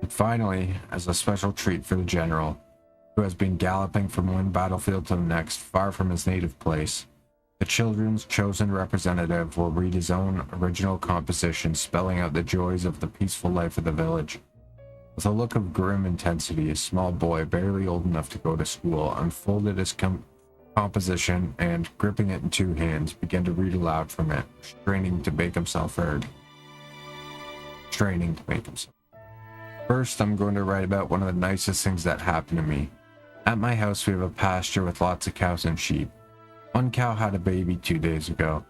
[SPEAKER 3] And finally, as a special treat for the general, who has been galloping from one battlefield to the next, far from his native place, the children's chosen representative will read his own original composition spelling out the joys of the peaceful life of the village. With a look of grim intensity, a small boy, barely old enough to go to school, unfolded his composition and, gripping it in two hands, began to read aloud from it, straining to make himself heard. First, I'm going to write about one of the nicest things that happened to me. At my house, we have a pasture with lots of cows and sheep. One cow had a baby 2 days ago.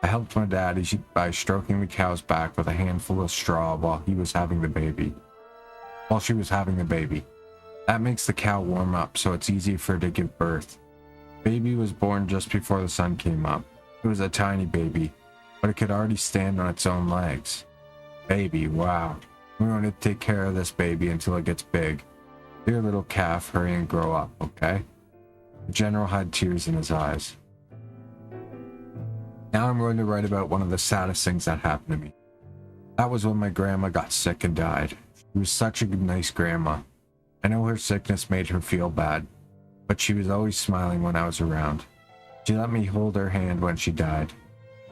[SPEAKER 3] I helped my dad by stroking the cow's back with a handful of straw while she was having the baby. That makes the cow warm up, so it's easy for her to give birth. Baby was born just before the sun came up. It was a tiny baby, but it could already stand on its own legs. Baby, wow. We're going to take care of this baby until it gets big. Dear little calf, hurry and grow up, okay? The general had tears in his eyes. Now I'm going to write about one of the saddest things that happened to me. That was when my grandma got sick and died. She was such a nice grandma. I know her sickness made her feel bad, but she was always smiling when I was around. She let me hold her hand when she died.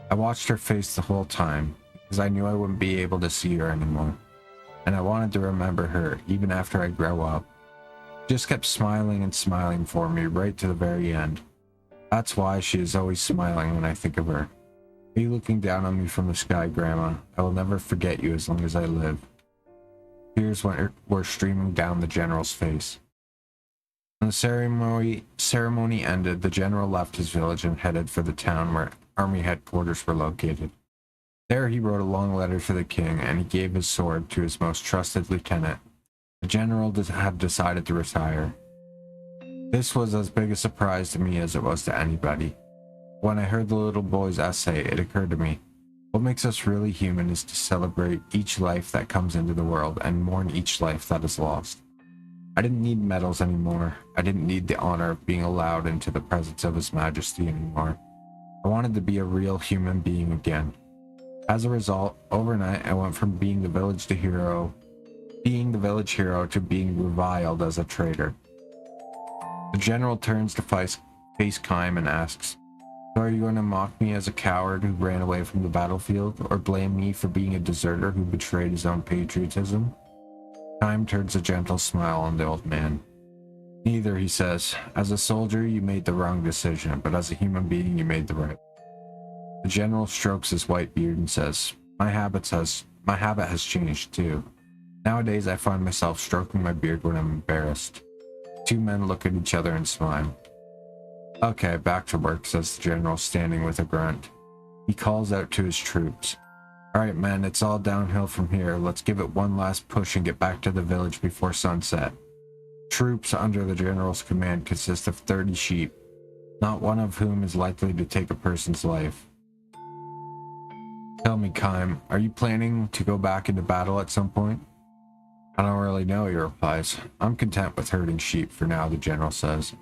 [SPEAKER 3] I watched her face the whole time, because I knew I wouldn't be able to see her anymore. And I wanted to remember her, even after I grow up. She just kept smiling and smiling for me right to the very end. That's why she is always smiling when I think of her. Are you looking down on me from the sky, Grandma? I will never forget you as long as I live. Tears were streaming down the general's face. When the ceremony ended, the general left his village and headed for the town where army headquarters were located. There he wrote a long letter to the king, and he gave his sword to his most trusted lieutenant. The general had decided to retire. This was as big a surprise to me as it was to anybody. When I heard the little boy's essay, it occurred to me, what makes us really human is to celebrate each life that comes into the world and mourn each life that is lost. I didn't need medals anymore. I didn't need the honor of being allowed into the presence of His Majesty anymore. I wanted to be a real human being again. As a result, overnight I went from being the village hero to being reviled as a traitor. The general turns to face Kime and asks, so are you going to mock me as a coward who ran away from the battlefield, or blame me for being a deserter who betrayed his own patriotism? Kime turns a gentle smile on the old man. Neither, he says. As a soldier, you made the wrong decision, but as a human being, you made the right. The general strokes his white beard and says, my habit has changed too. Nowadays, I find myself stroking my beard when I'm embarrassed. Two men look at each other and smile. Okay, back to work, says the general, standing with a grunt. He calls out to his troops. Alright, men, it's all downhill from here. Let's give it one last push and get back to the village before sunset. Troops under the general's command consist of 30 sheep, not one of whom is likely to take a person's life. Tell me, Kime, are you planning to go back into battle at some point? I don't really know, he replies. I'm content with herding sheep for now, the general says.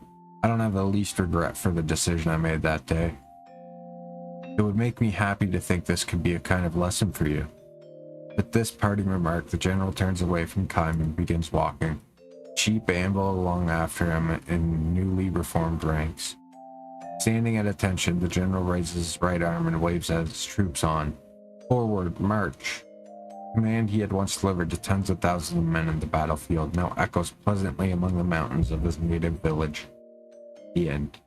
[SPEAKER 3] I don't have the least regret for the decision I made that day. It would make me happy to think this could be a kind of lesson for you. With this parting remark, the general turns away from Kime and begins walking. Sheep amble along after him in newly reformed ranks. Standing at attention, the general raises his right arm and waves at his troops on. Forward, march! The command he had once delivered to tens of thousands of men in the battlefield now echoes pleasantly among the mountains of his native village. The end.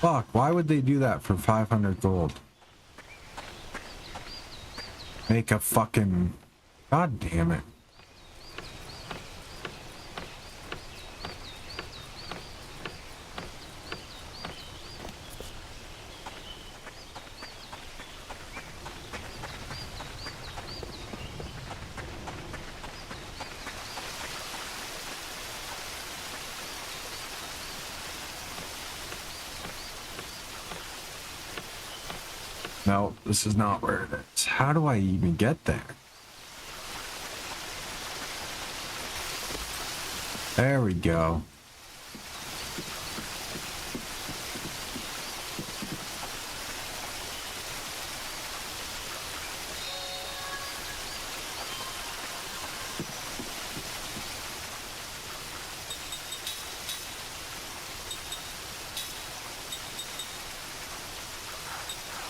[SPEAKER 3] Fuck, why would they do that for 500 gold? Make a fucking... God damn it. No, this is not where it is. How do I even get there? There we go.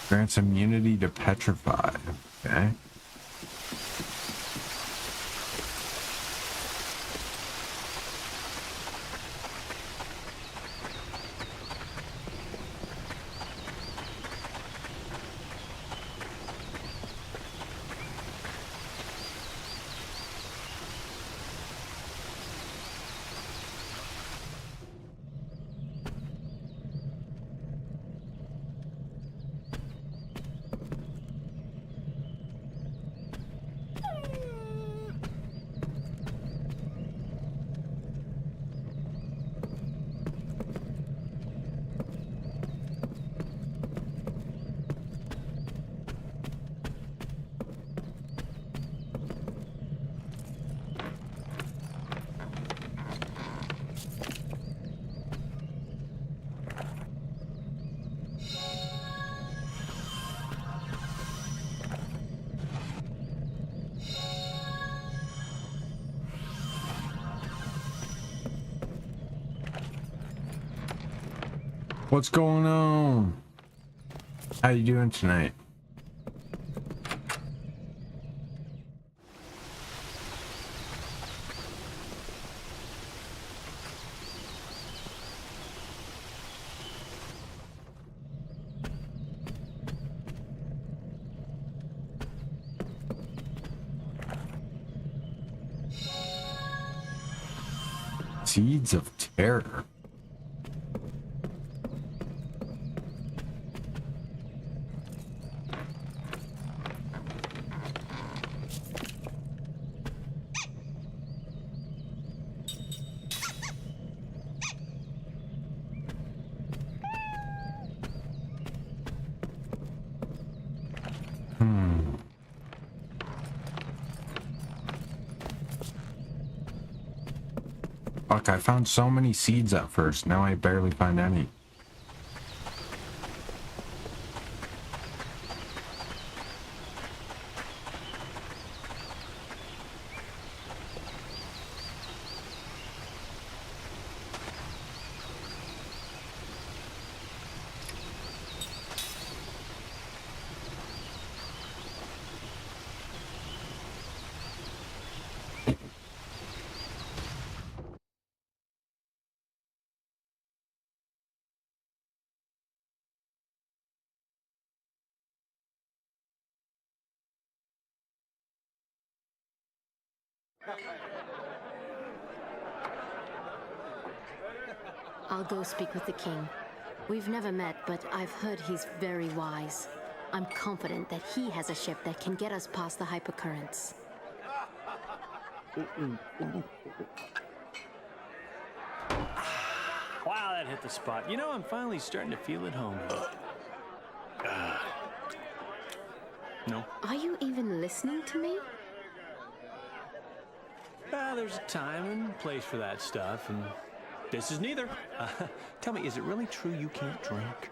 [SPEAKER 3] Grants immunity to petrify. Okay. What's going on? How you doing tonight? Seeds of Terror. Fuck, I found so many seeds at first, now I barely find any.
[SPEAKER 6] I'll go speak with the king. We've never met, but I've heard he's very wise. I'm confident that he has a ship that can get us past the hypercurrents.
[SPEAKER 4] Wow, that hit the spot. You know, I'm finally starting to feel at home. No.
[SPEAKER 6] Are you even listening to me?
[SPEAKER 4] There's a time and place for that stuff, and this is neither. Tell me, is it really true you can't drink?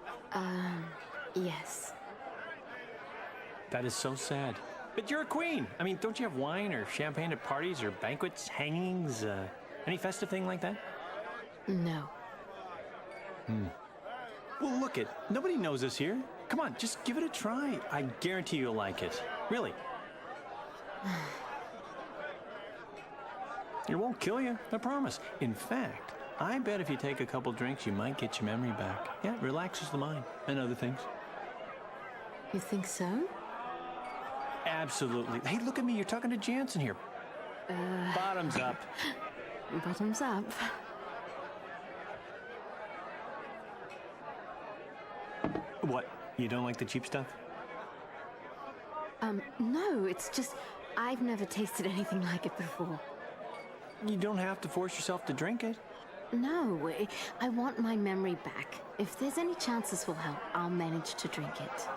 [SPEAKER 6] Yes.
[SPEAKER 4] That is so sad. But you're a queen. I mean, don't you have wine or champagne at parties or banquets, hangings, any festive thing like that?
[SPEAKER 6] No.
[SPEAKER 4] Well, look it. Nobody knows us here. Come on, just give it a try. I guarantee you'll like it. Really. It won't kill you, I promise. In fact, I bet if you take a couple drinks, you might get your memory back. Yeah, it relaxes the mind and other things.
[SPEAKER 6] You think so?
[SPEAKER 4] Absolutely. Hey, look at me. You're talking to Jansen here. Bottoms up.
[SPEAKER 6] Bottoms up.
[SPEAKER 4] What? You don't like the cheap stuff?
[SPEAKER 6] No, it's just I've never tasted anything like it before.
[SPEAKER 4] You don't have to force yourself to drink it.
[SPEAKER 6] No, I want my memory back. If there's any chance this will help, I'll manage to drink it.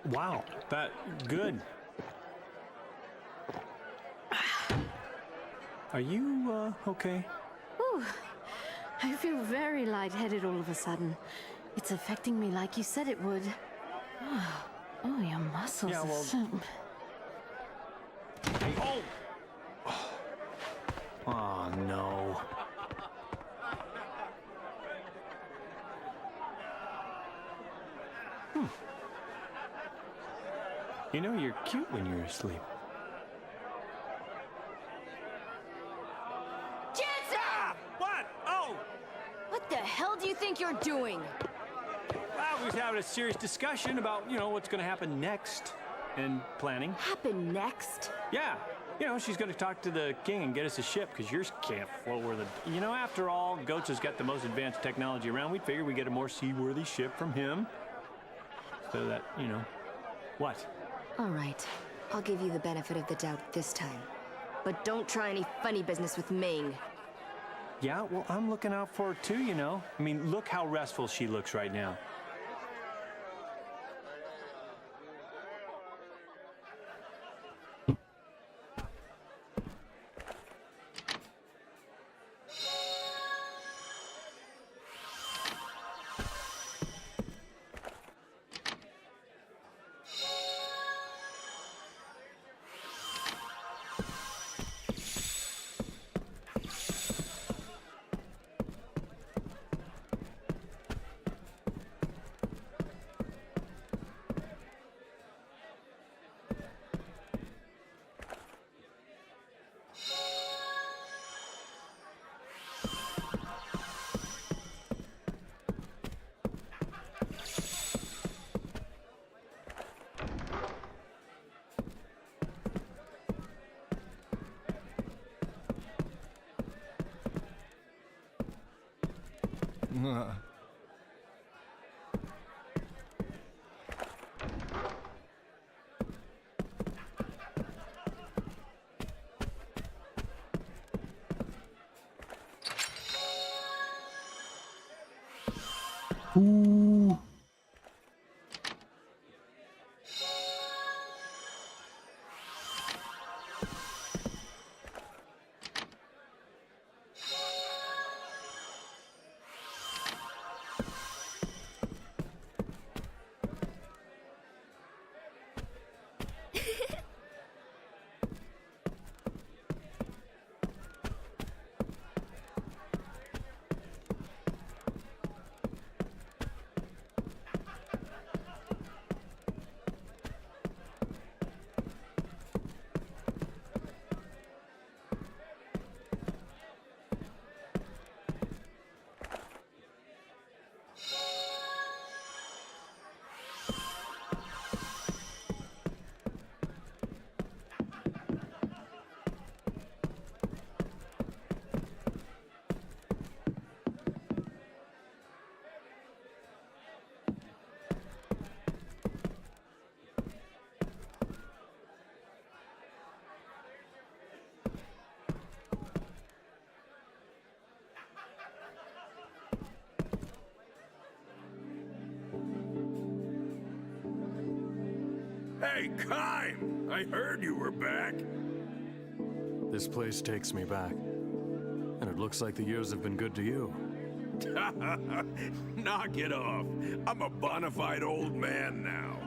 [SPEAKER 4] Wow, that good. Are you, okay?
[SPEAKER 6] Ooh, I feel very lightheaded all of a sudden. It's affecting me like you said it would. Oh, your muscles
[SPEAKER 4] Yeah, well-
[SPEAKER 6] are so...
[SPEAKER 4] Hey, oh! Oh, no. You know, you're cute when you're asleep.
[SPEAKER 7] Jansen!
[SPEAKER 4] Ah! What? Oh!
[SPEAKER 7] What the hell do you think you're doing?
[SPEAKER 4] Well, we was having a serious discussion about, you know, what's going to happen next. And planning.
[SPEAKER 7] Happen next?
[SPEAKER 4] Yeah. You know, she's going to talk to the king and get us a ship, because yours can't float where the... You know, after all, Goats has got the most advanced technology around. We'd figure we'd get a more seaworthy ship from him. So that, you know... What?
[SPEAKER 7] All right. I'll give you the benefit of the doubt this time. But don't try any funny business with Ming.
[SPEAKER 4] Yeah, well, I'm looking out for her too, you know. I mean, look how restful she looks right now.
[SPEAKER 3] Ooh.
[SPEAKER 1] Hey, Kime! I heard you were back.
[SPEAKER 2] This place takes me back. And it looks like the years have been good to you.
[SPEAKER 1] Knock it off. I'm a bona fide old man now.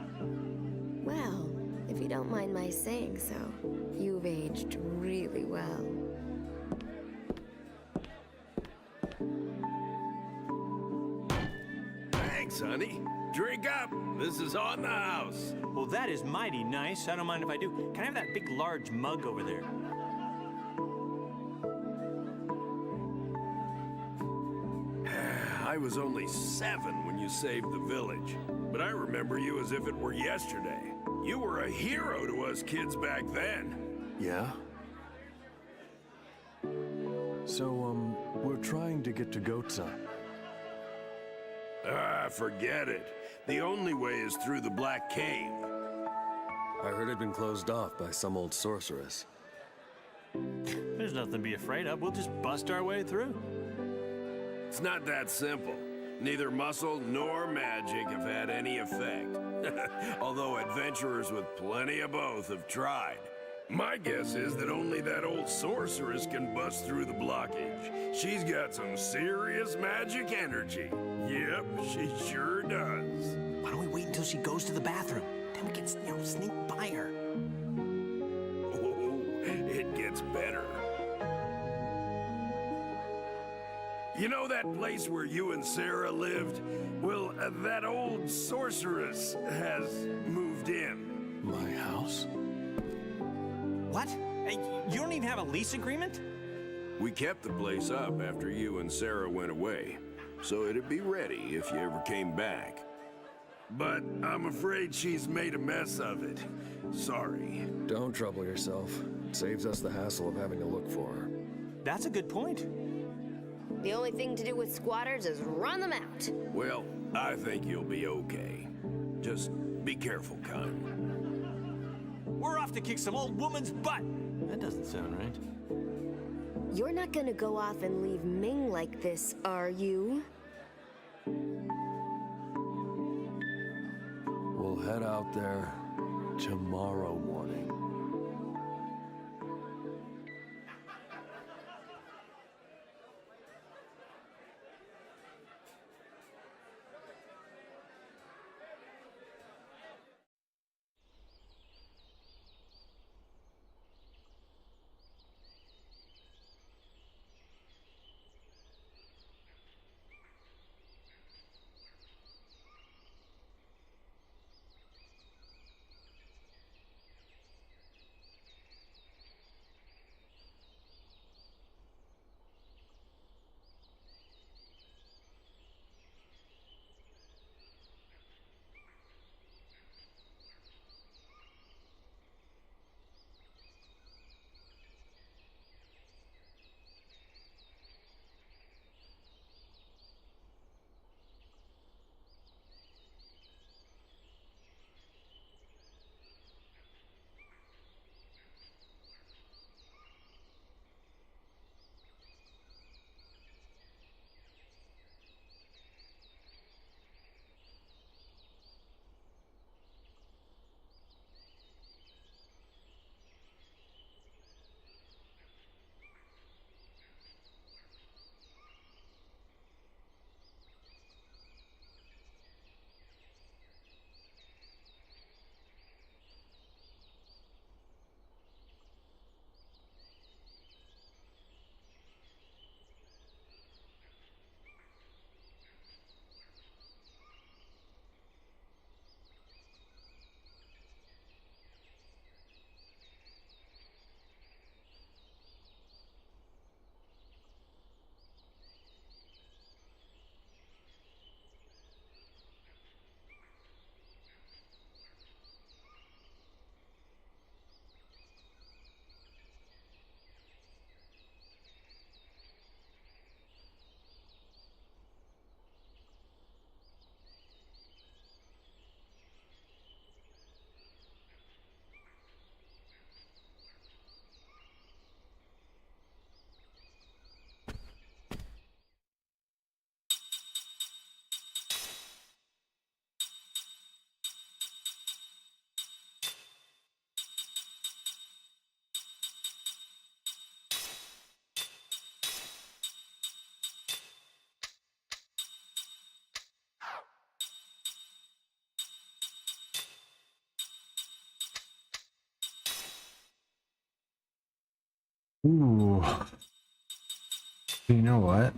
[SPEAKER 7] Well, if you don't mind my saying so, you've aged really well.
[SPEAKER 1] Thanks, honey. Drink up. This is on the house.
[SPEAKER 4] Well, that is mighty nice. I don't mind if I do. Can I have that big, large mug over there?
[SPEAKER 1] I was only 7 when you saved the village, but I remember you as if it were yesterday. You were a hero to us kids back then.
[SPEAKER 2] Yeah? So, we're trying to get to Goatsa.
[SPEAKER 1] Ah, forget it. The only way is through the Black Cave.
[SPEAKER 2] I heard it'd been closed off by some old sorceress.
[SPEAKER 4] There's nothing to be afraid of. We'll just bust our way through.
[SPEAKER 1] It's not that simple. Neither muscle nor magic have had any effect. Although adventurers with plenty of both have tried. My guess is that only that old sorceress can bust through the blockage. She's got some serious magic energy. Yep, she sure does.
[SPEAKER 4] Why don't we wait until she goes to the bathroom? Then we can, sneak by her.
[SPEAKER 1] Oh, it gets better. You know that place where you and Sarah lived? Well, that old sorceress has moved in.
[SPEAKER 2] My house?
[SPEAKER 4] What? Hey, you don't even have a lease agreement?
[SPEAKER 1] We kept the place up after you and Sarah went away, so it'd be ready if you ever came back. But I'm afraid she's made a mess of it. Sorry.
[SPEAKER 2] Don't trouble yourself. It saves us the hassle of having to look for her.
[SPEAKER 4] That's a good point.
[SPEAKER 7] The only thing to do with squatters is run them out.
[SPEAKER 1] Well, I think you'll be okay. Just be careful, Kime.
[SPEAKER 4] We're off to kick some old woman's butt. That doesn't sound right.
[SPEAKER 7] You're not gonna go off and leave Ming like this, are you?
[SPEAKER 2] We'll head out there tomorrow morning.
[SPEAKER 3] Ooh. You know what?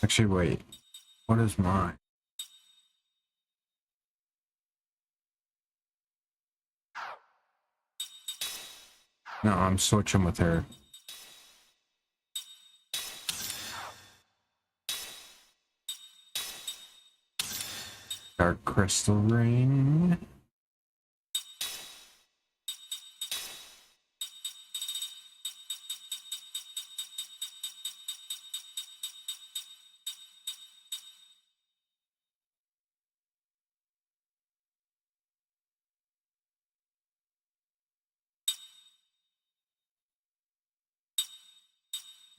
[SPEAKER 3] Actually, wait. What is mine? No, I'm switching with her. Dark crystal ring.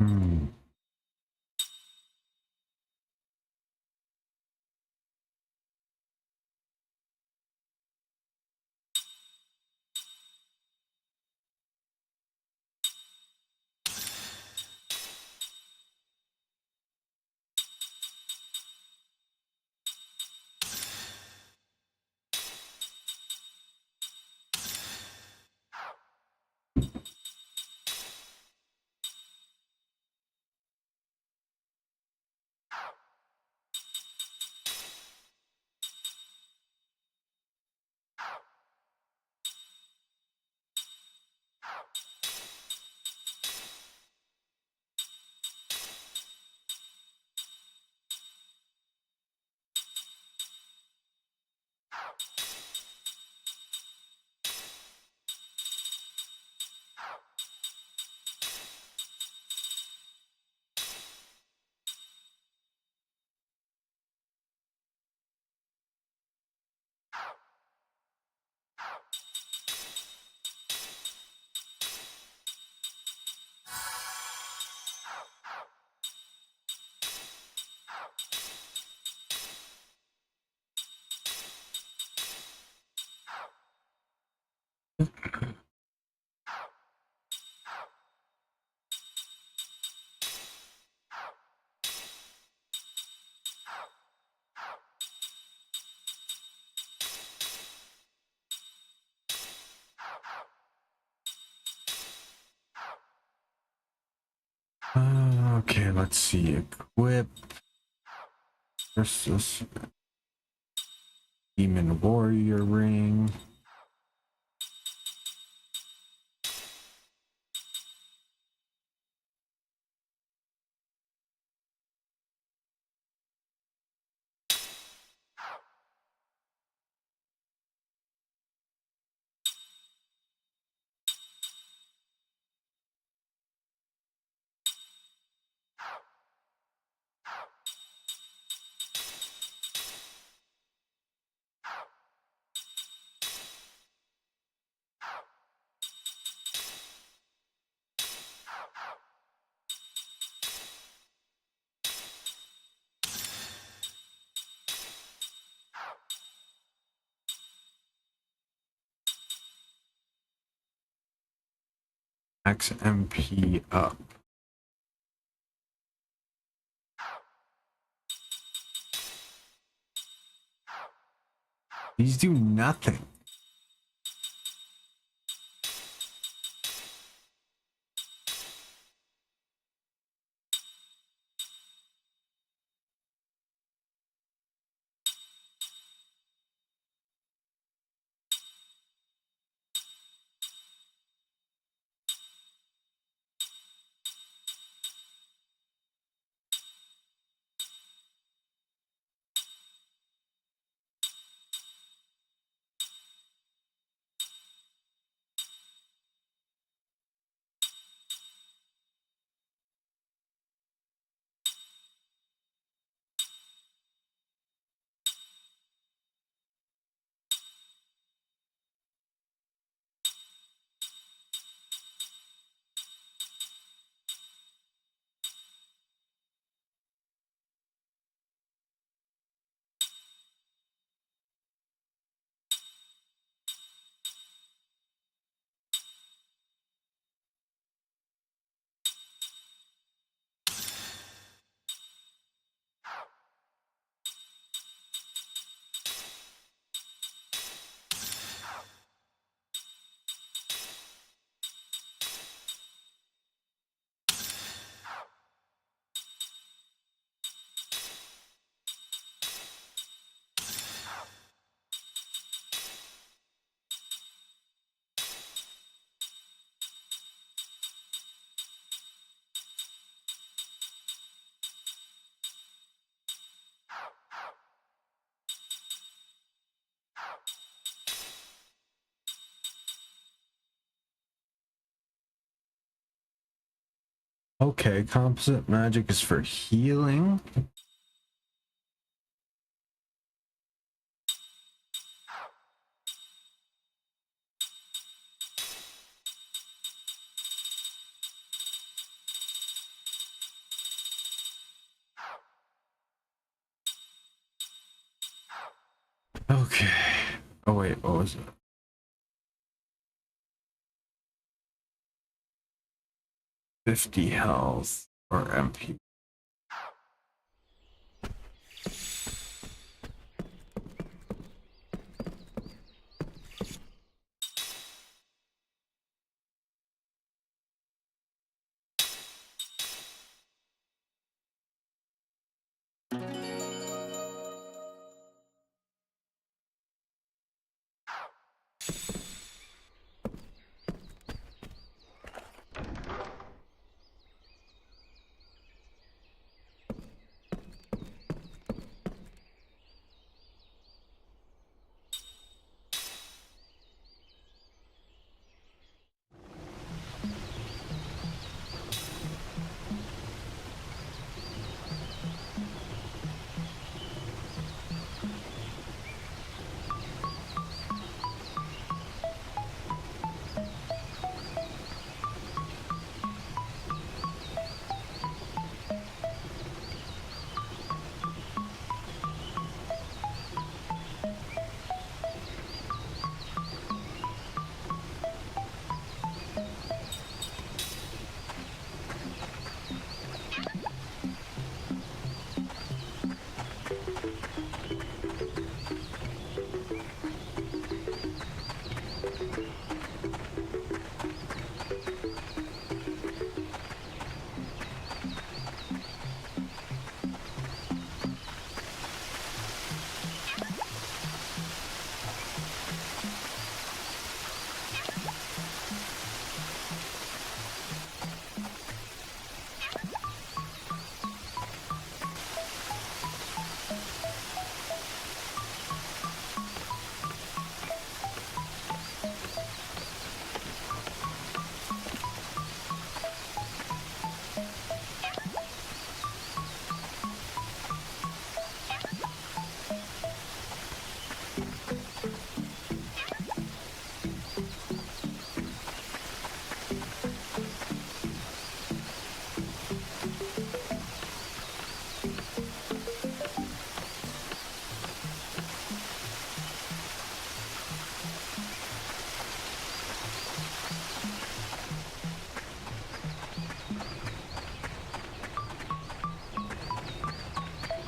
[SPEAKER 3] Hmm. Okay, let's see. Equip versus Demon Warrior Ring. XMP up. These do nothing. Okay, composite magic is for healing. Okay. Oh wait, what was it? 50 health or MP.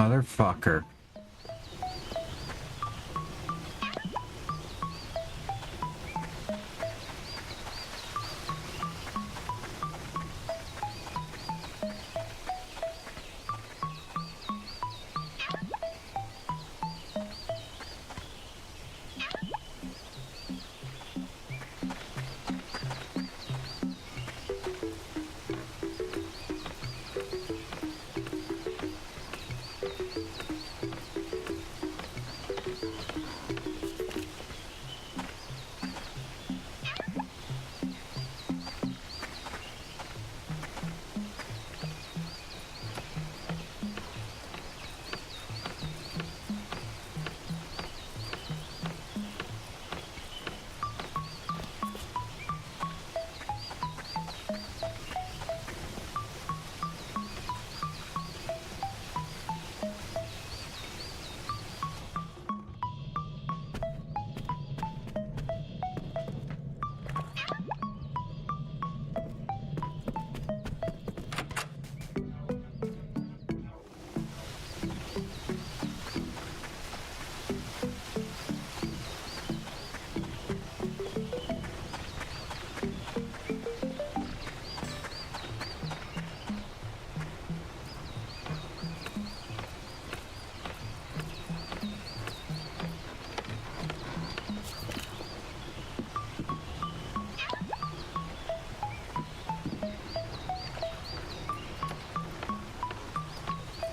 [SPEAKER 3] Motherfucker.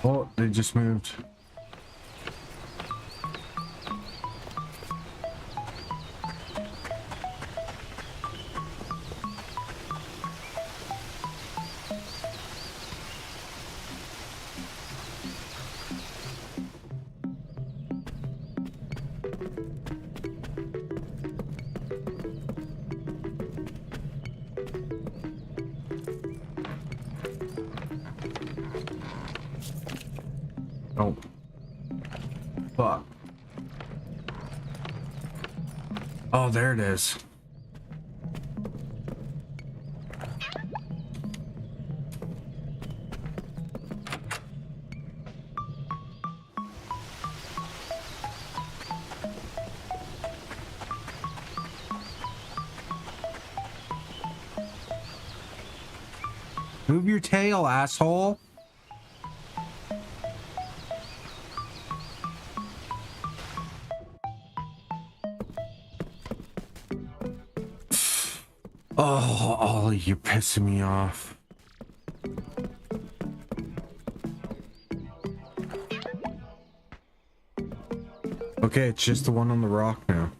[SPEAKER 3] Oh, they just moved. Oh. Fuck. Oh, there it is. Move your tail, asshole. Oh, Ollie, you're pissing me off. Okay, it's just the one on the rock now.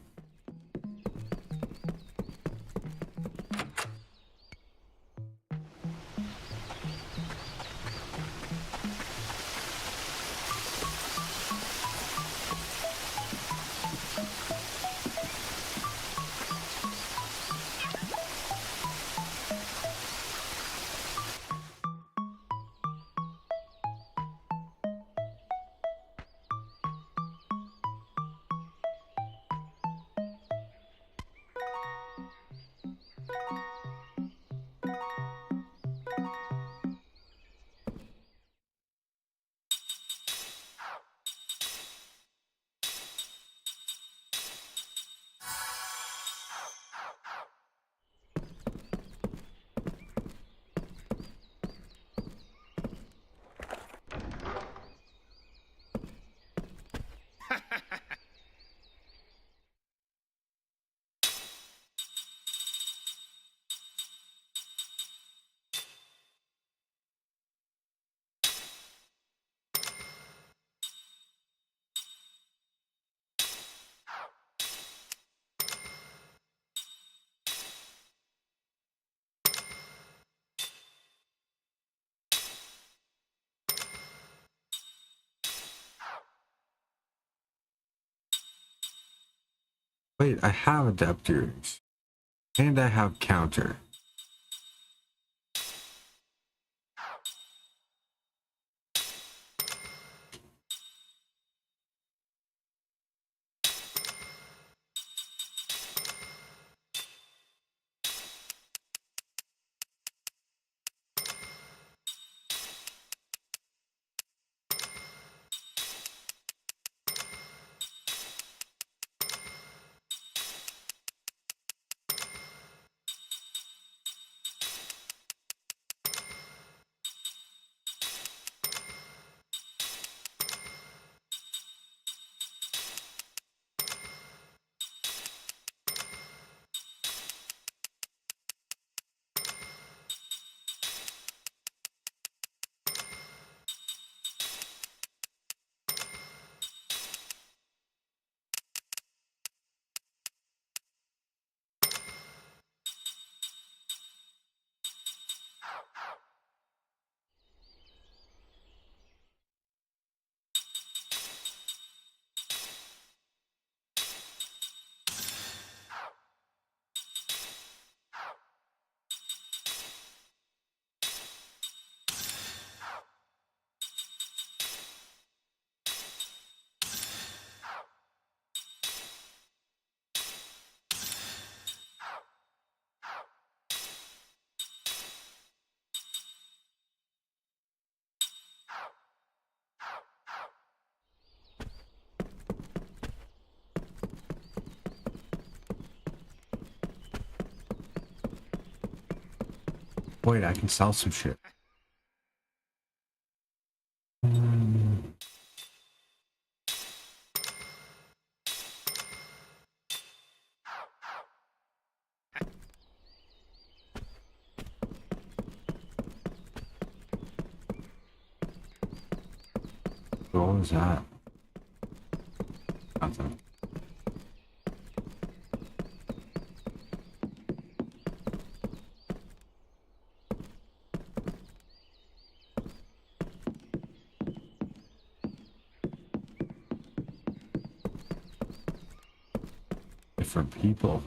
[SPEAKER 3] Wait, I have adapters. And I have counter. Wait, I can sell some shit. What was that? Nothing. Different people.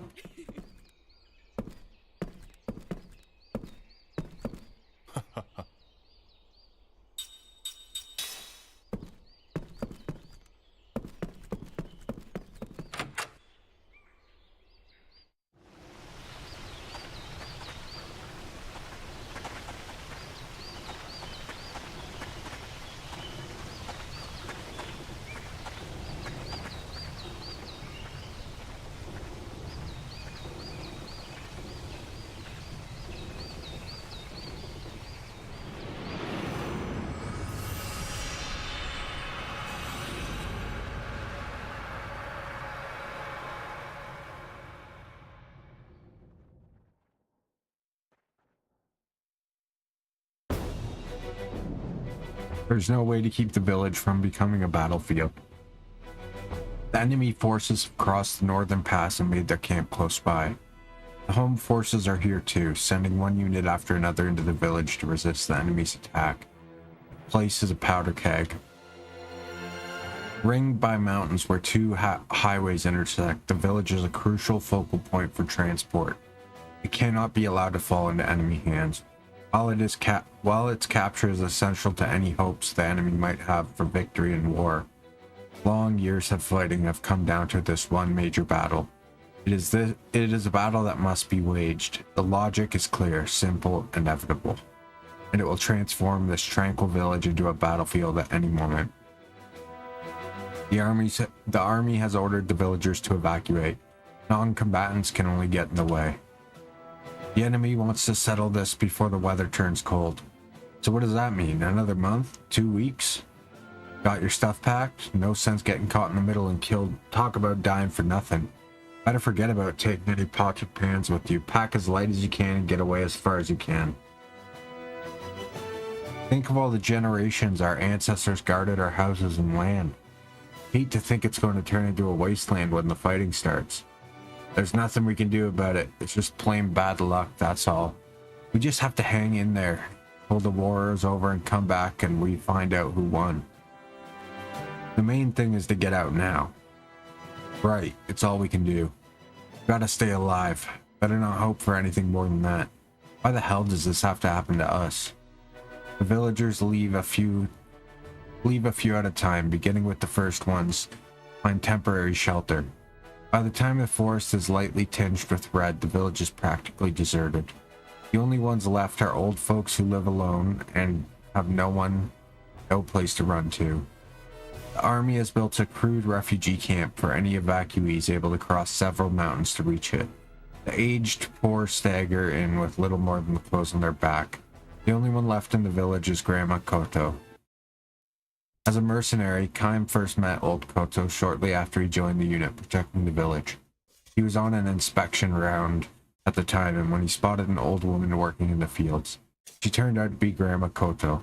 [SPEAKER 3] There's no way to keep the village from becoming a battlefield. The enemy forces crossed the northern pass and made their camp close by. The home forces are here too, sending one unit after another into the village to resist the enemy's attack. The place is a powder keg. Ringed by mountains where two highways intersect, the village is a crucial focal point for transport. It cannot be allowed to fall into enemy hands. While its capture is essential to any hopes the enemy might have for victory in war, long years of fighting have come down to this one major battle. It is a battle that must be waged. The logic is clear, simple, inevitable, and it will transform this tranquil village into a battlefield at any moment. The army has ordered the villagers to evacuate. Non-combatants can only get in the way. The enemy wants to settle this before the weather turns cold. So what does that mean? Another month? 2 weeks? Got your stuff packed? No sense getting caught in the middle and killed. Talk about dying for nothing. Better forget about taking any pots and pans with you. Pack as light as you can and get away as far as you can. Think of all the generations our ancestors guarded our houses and land. Hate to think it's going to turn into a wasteland when the fighting starts. There's nothing we can do about it. It's just plain bad luck, that's all. We just have to hang in there, pull the war is over and come back and we find out who won. The main thing is to get out now. Right, it's all we can do. Gotta stay alive. Better not hope for anything more than that. Why the hell does this have to happen to us? The villagers leave a few at a time, beginning with the first ones, find temporary shelter. By the time the forest is lightly tinged with red, the village is practically deserted. The only ones left are old folks who live alone and have no place to run to. The army has built a crude refugee camp for any evacuees able to cross several mountains to reach it. The aged poor stagger in with little more than the clothes on their back. The only one left in the village is Grandma Koto. As a mercenary, Kaim first met old Koto shortly after he joined the unit protecting the village. He was on an inspection round at the time, and when he spotted an old woman working in the fields, she turned out to be Grandma Koto.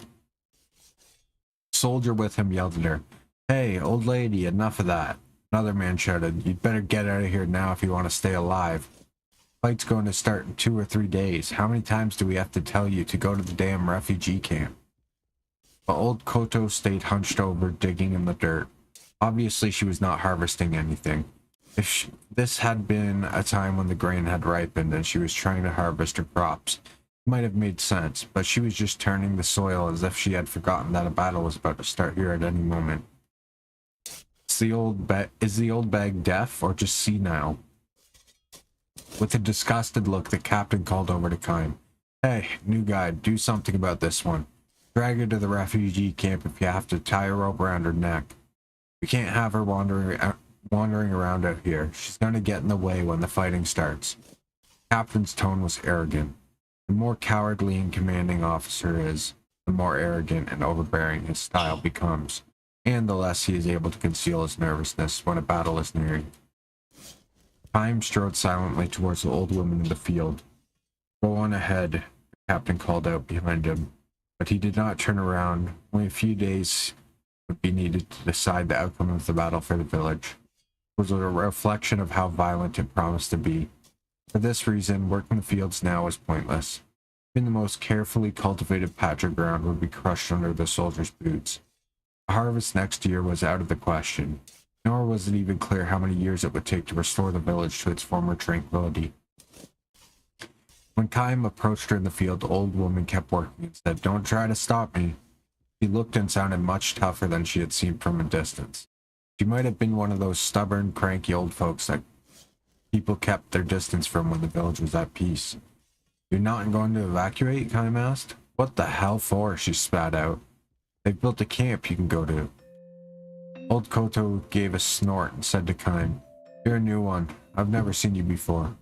[SPEAKER 3] A soldier with him yelled at her, "Hey, old lady, enough of that." Another man shouted, "You'd better get out of here now if you want to stay alive. The fight's going to start in 2 or 3 days. How many times do we have to tell you to go to the damn refugee camp?" But old Koto stayed hunched over, digging in the dirt. Obviously, she was not harvesting anything. If this had been a time when the grain had ripened and she was trying to harvest her crops, it might have made sense, but she was just turning the soil as if she had forgotten that a battle was about to start here at any moment. Is the old bag deaf or just senile? With a disgusted look, the captain called over to Kaim. "Hey, new guy, do something about this one. Drag her to the refugee camp if you have to, tie a rope around her neck. We can't have her wandering around out here. She's going to get in the way when the fighting starts." The captain's tone was arrogant. The more cowardly and commanding officer is, the more arrogant and overbearing his style becomes, and the less he is able to conceal his nervousness when a battle is nearing. Time strode silently towards the old woman in the field. "Go on ahead," the captain called out behind him, but he did not turn around. Only a few days would be needed to decide the outcome of the battle for the village. It was a reflection of how violent it promised to be. For this reason, working the fields now was pointless. Even the most carefully cultivated patch of ground would be crushed under the soldiers' boots. A harvest next year was out of the question, nor was it even clear how many years it would take to restore the village to its former tranquility. When Kaim approached her in the field, the old woman kept working and said, "Don't try to stop me." She looked and sounded much tougher than she had seemed from a distance. She might have been one of those stubborn, cranky old folks that people kept their distance from when the village was at peace. "You're not going to evacuate?" Kaim asked. "What the hell for?" she spat out. "They've built a camp you can go to." Old Koto gave a snort and said to Kaim, "You're a new one. I've never seen you before."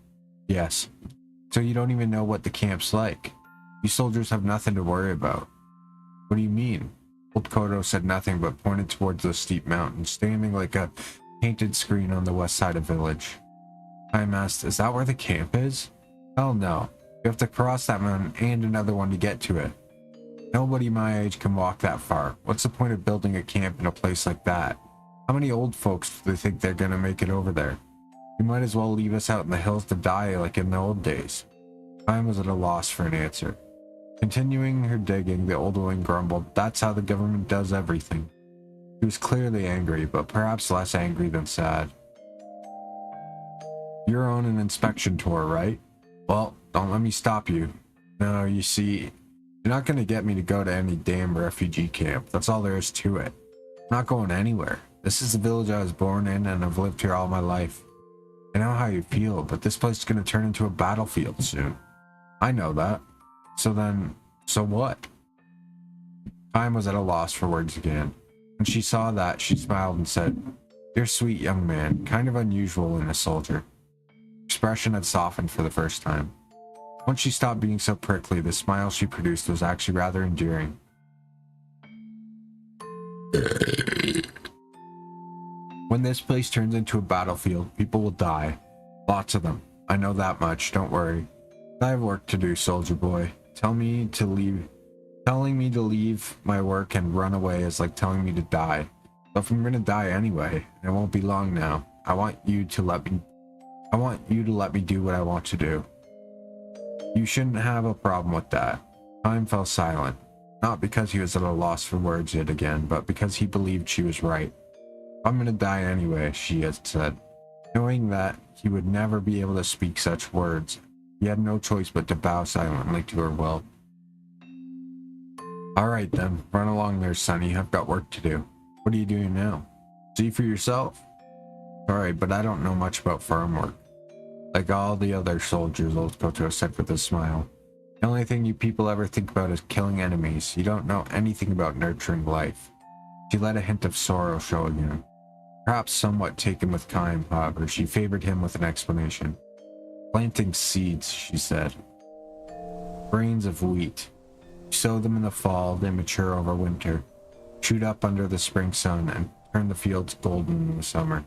[SPEAKER 3] "Yes. So you don't even know what the camp's like? You soldiers have nothing to worry about." "What do you mean?" Old Koto said nothing but pointed towards the steep mountain, standing like a painted screen on the west side of the village. Kaim asked, "Is that where the camp is?" "Hell no. You have to cross that mountain and another one to get to it. Nobody my age can walk that far. What's the point of building a camp in a place like that? How many old folks do they think they're gonna make it over there? You might as well leave us out in the hills to die like in the old days." Kaim was at a loss for an answer. Continuing her digging, the old woman grumbled, "That's how the government does everything." She was clearly angry, but perhaps less angry than sad. "You're on an inspection tour, right? Well, don't let me stop you. No, you see, you're not going to get me to go to any damn refugee camp. That's all there is to it. I'm not going anywhere. This is the village I was born in, and I've lived here all my life. I know how you feel, but this place is going to turn into a battlefield soon." "I know that. So what?" Kaim was at a loss for words again. When she saw that, she smiled and said, "You're a sweet young man, kind of unusual in a soldier." Her expression had softened for the first time. Once she stopped being so prickly, the smile she produced was actually rather endearing. "When this place turns into a battlefield, people will die. Lots of them. I know that much, don't worry. I have work to do, soldier boy. Telling me to leave my work and run away is like telling me to die. But if I'm gonna die anyway, and it won't be long now, I want you to let me do what I want to do. You shouldn't have a problem with that." Kaim fell silent, not because he was at a loss for words yet again, but because he believed she was right. "I'm gonna die anyway," she had said. Knowing that he would never be able to speak such words, he had no choice but to bow silently to her will. "All right then, run along there, Sonny. I've got work to do." "What are you doing now?" "See for yourself." "Sorry, but I don't know much about farm work." "Like all the other soldiers," old Koto said with a smile. "The only thing you people ever think about is killing enemies. You don't know anything about nurturing life." She let a hint of sorrow show again. Perhaps somewhat taken with Kaim, however, she favored him with an explanation. "Planting seeds," she said. "Grains of wheat. You sow them in the fall, they mature over winter, shoot up under the spring sun, and turn the fields golden in the summer.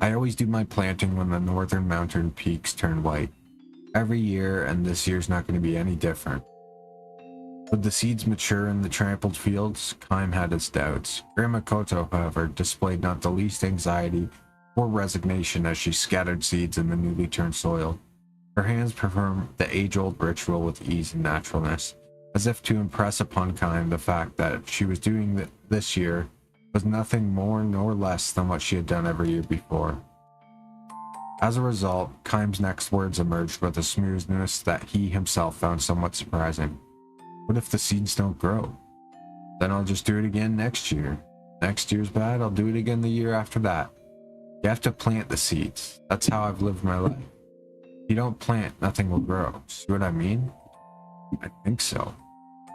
[SPEAKER 3] I always do my planting when the northern mountain peaks turn white. Every year, and this year's not going to be any different." Would the seeds mature in the trampled fields? Kaim had his doubts. Grandma Koto, however, displayed not the least anxiety or resignation as she scattered seeds in the newly turned soil. Her hands performed the age-old ritual with ease and naturalness, as if to impress upon Kaim the fact that she was doing this year was nothing more nor less than what she had done every year before. As a result, Kaim's next words emerged with a smoothness that he himself found somewhat surprising. "What if the seeds don't grow?" "Then I'll just do it again next year. Next year's bad, I'll do it again the year after that. You have to plant the seeds. That's how I've lived my life. If you don't plant, nothing will grow. See what I mean?" "I think so.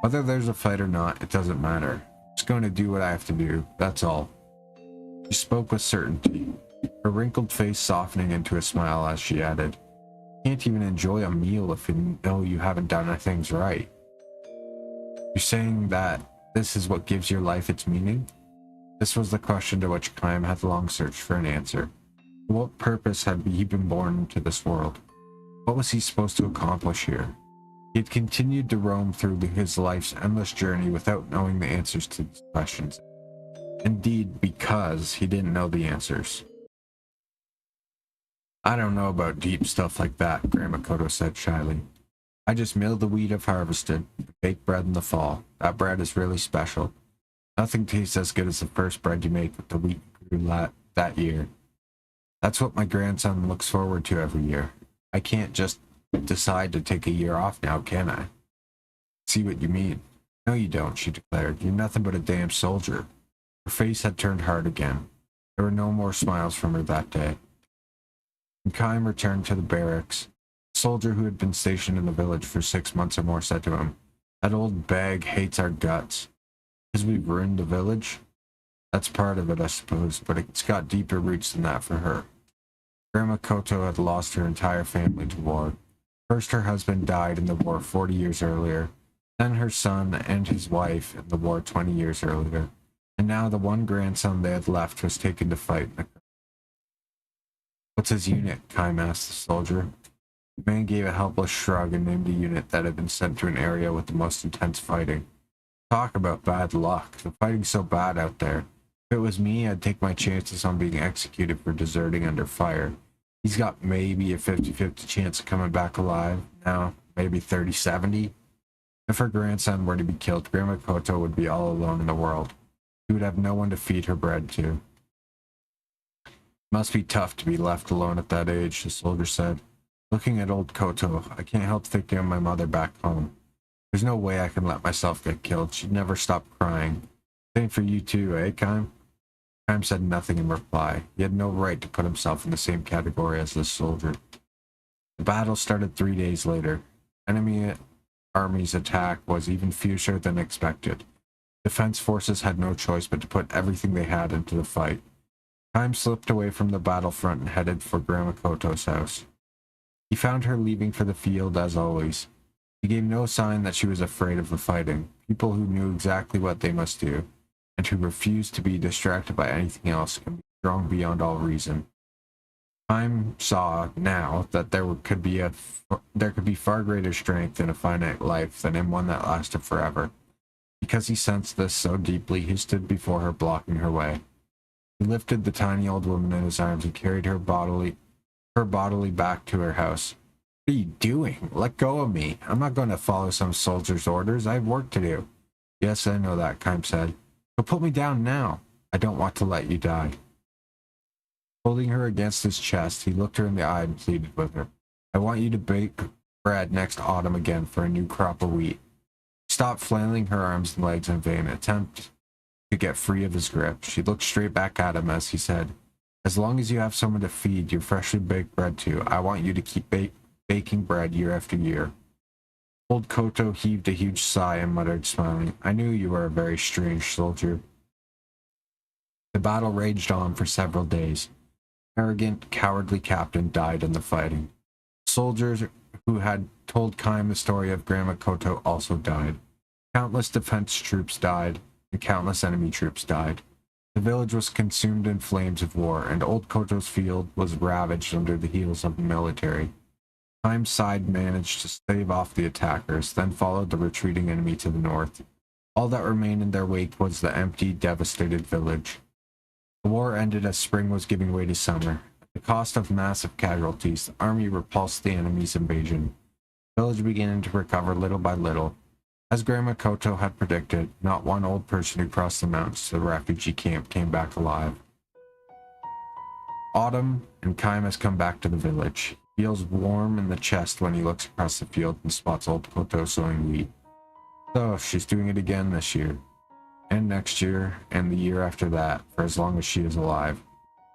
[SPEAKER 3] Whether there's a fight or not, it doesn't matter. I'm just going to do what I have to do, that's all." She spoke with certainty, her wrinkled face softening into a smile as she added, can't even enjoy a meal if you know you haven't done things right. You're saying that this is what gives your life its meaning? This was the question to which Kaim had long searched for an answer. For what purpose had he been born into this world? What was he supposed to accomplish here? He had continued to roam through his life's endless journey without knowing the answers to these questions. Indeed, because he didn't know the answers. I don't know about deep stuff like that, Grandma Koto said shyly. I just mill the wheat I've harvested, bake bread in the fall. That bread is really special. Nothing tastes as good as the first bread you make with the wheat you grew that year. That's what my grandson looks forward to every year. I can't just decide to take a year off now, can I? See what you mean. No, you don't, she declared. You're nothing but a damn soldier. Her face had turned hard again. There were no more smiles from her that day. When Kaim returned to the barracks, the soldier who had been stationed in the village for 6 months or more said to him, "That old bag hates our guts. Because we've ruined the village? That's part of it, I suppose, but it's got deeper roots than that for her." Grandma Koto had lost her entire family to war. First, her husband died in the war 40 years earlier, then her son and his wife in the war 20 years earlier, and now the one grandson they had left was taken to fight. What's his unit? Kaim asked the soldier. The man gave a helpless shrug and named a unit that had been sent to an area with the most intense fighting. Talk about bad luck. The fighting's so bad out there. If it was me, I'd take my chances on being executed for deserting under fire. He's got maybe a 50-50 chance of coming back alive. Now, maybe 30-70. If her grandson were to be killed, Grandma Koto would be all alone in the world. She would have no one to feed her bread to. Must be tough to be left alone at that age, the soldier said. Looking at old Koto, I can't help thinking of my mother back home. There's no way I can let myself get killed. She'd never stop crying. Same for you too, eh, Kaim? Kaim said nothing in reply. He had no right to put himself in the same category as this soldier. The battle started 3 days later. Enemy army's attack was even fiercer than expected. Defense forces had no choice but to put everything they had into the fight. Kaim slipped away from the battlefront and headed for Grandma Koto's house. He found her leaving for the field as always. She gave no sign that she was afraid of the fighting. People who knew exactly what they must do, and who refused to be distracted by anything else, can be strong beyond all reason. Kaim saw now that there could be far greater strength in a finite life than in one that lasted forever. Because he sensed this so deeply, he stood before her, blocking her way. He lifted the tiny old woman in his arms and carried her bodily back to her house. What are you doing? Let go of me. I'm not going to follow some soldier's orders. I have work to do. Yes, I know that, Kaim said. But put me down now. I don't want to let you die. Holding her against his chest, he looked her in the eye and pleaded with her. I want you to bake bread next autumn again for a new crop of wheat. She stopped flailing her arms and legs in vain attempt to get free of his grip. She looked straight back at him as he said, as long as you have someone to feed your freshly baked bread to, I want you to keep baking bread year after year. Old Koto heaved a huge sigh and muttered, smiling, I knew you were a very strange soldier. The battle raged on for several days. Arrogant, cowardly captain died in the fighting. Soldiers who had told Kaim the story of Grandma Koto also died. Countless defense troops died, and countless enemy troops died. The village was consumed in flames of war, and old Koto's field was ravaged under the heels of the military. Kaim's side managed to stave off the attackers, then followed the retreating enemy to the north. All that remained in their wake was the empty, devastated village. The war ended as spring was giving way to summer. At the cost of massive casualties, the army repulsed the enemy's invasion. The village began to recover little by little. As Grandma Koto had predicted, not one old person who crossed the mountains to the refugee camp came back alive. Autumn, and Kaim has come back to the village. He feels warm in the chest when he looks across the field and spots old Koto sowing wheat. So, she's doing it again this year, and next year, and the year after that, for as long as she is alive.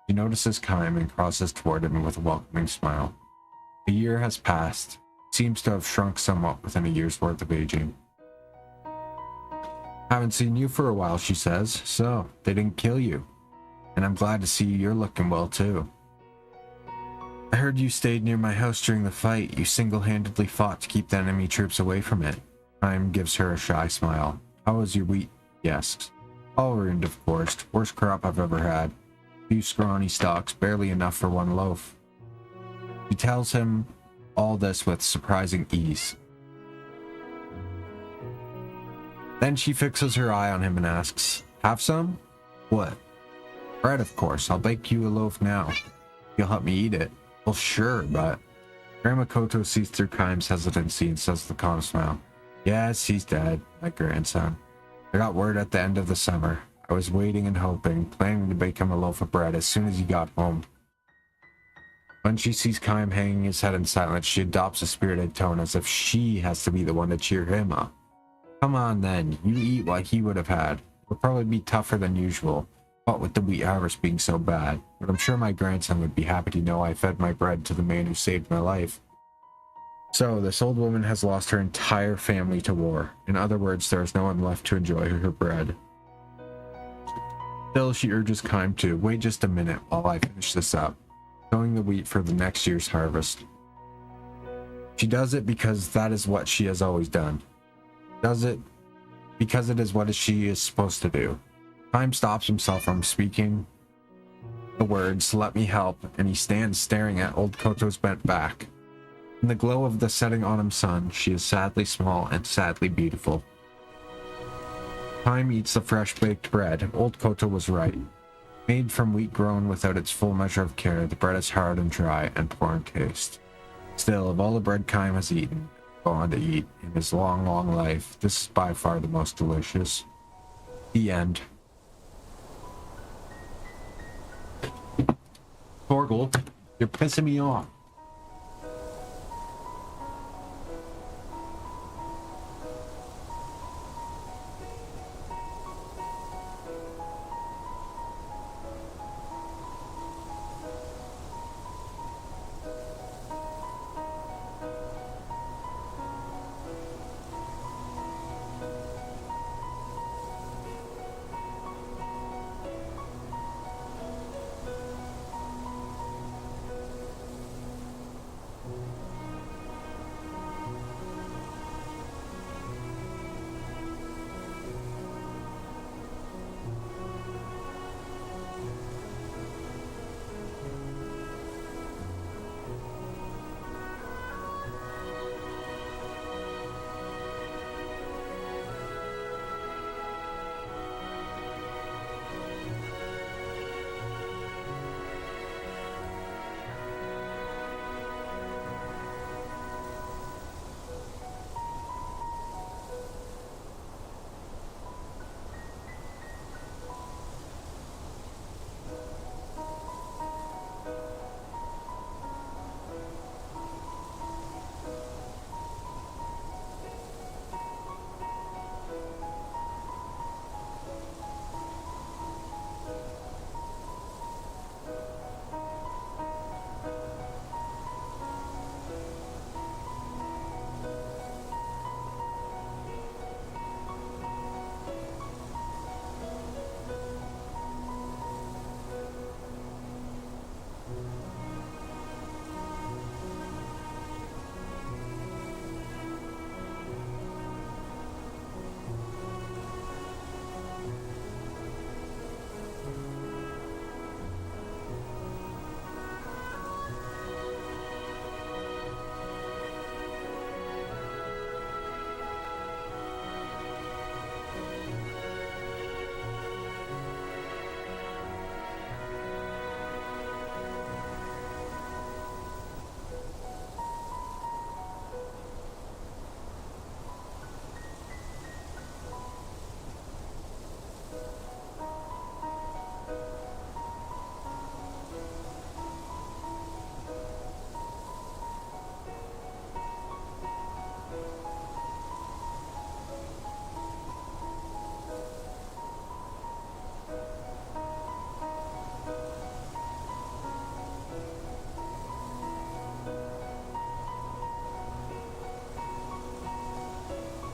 [SPEAKER 3] He notices Kaim and crosses toward him with a welcoming smile. A year has passed. Seems to have shrunk somewhat within a year's worth of aging. Haven't seen you for a while, she says. So, they didn't kill you. And I'm glad to see you're looking well, too. I heard you stayed near my house during the fight. You single-handedly fought to keep the enemy troops away from it. Time gives her a shy smile. How was your wheat? He asks. All ruined, of course. Worst crop I've ever had. Few scrawny stalks, barely enough for one loaf. She tells him all this with surprising ease. Then she fixes her eye on him and asks, have some? What? Bread, of course. I'll bake you a loaf now. You'll help me eat it. Well, sure, but... Grandma Koto sees through Kaim's hesitancy and says with a calm smile, yes, he's dead, my grandson. I got word at the end of the summer. I was waiting and hoping, planning to bake him a loaf of bread as soon as he got home. When she sees Kaim hanging his head in silence, she adopts a spirited tone as if she has to be the one to cheer him up. Come on then, you eat what he would have had. It'll probably be tougher than usual, what with the wheat harvest being so bad, but I'm sure my grandson would be happy to know I fed my bread to the man who saved my life. So, this old woman has lost her entire family to war. In other words, there is no one left to enjoy her bread. Still, she urges Kaim to wait just a minute while I finish this up, sowing the wheat for the next year's harvest. She does it because that is what she has always done. Does it because it is what she is supposed to do. Kaim stops himself from speaking the words, let me help, and he stands staring at old Koto's bent back. In the glow of the setting autumn sun, she is sadly small and sadly beautiful. Kaim eats the fresh baked bread. Old Koto was right. Made from wheat grown without its full measure of care, the bread is hard and dry and poor in taste. Still, of all the bread Kaim has eaten, gone to eat in his long, long life, this is by far the most delicious. The end. Torgal, you're pissing me off.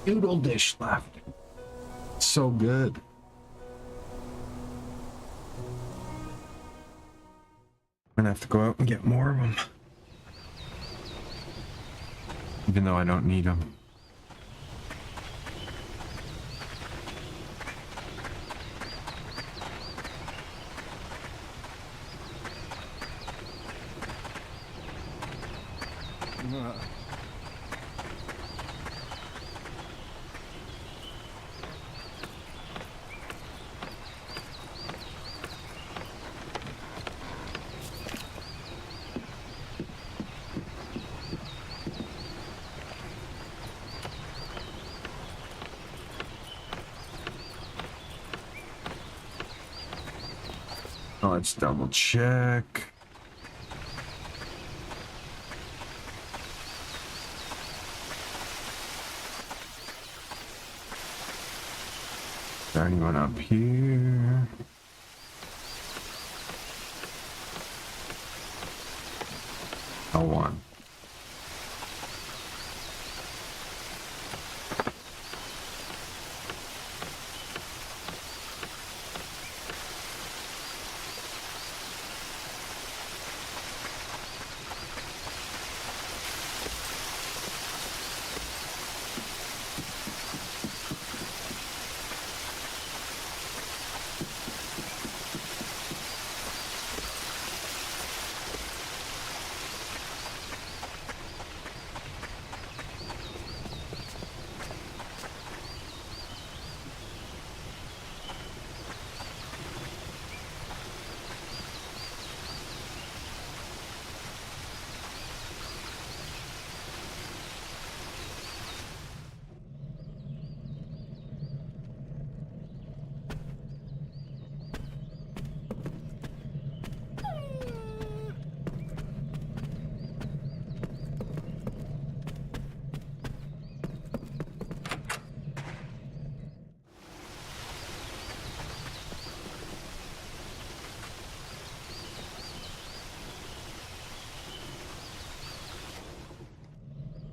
[SPEAKER 3] Noodle dish left. So good. I'm gonna have to go out and get more of them. Even though I don't need them. Let's double check. Is there anyone up here? No one.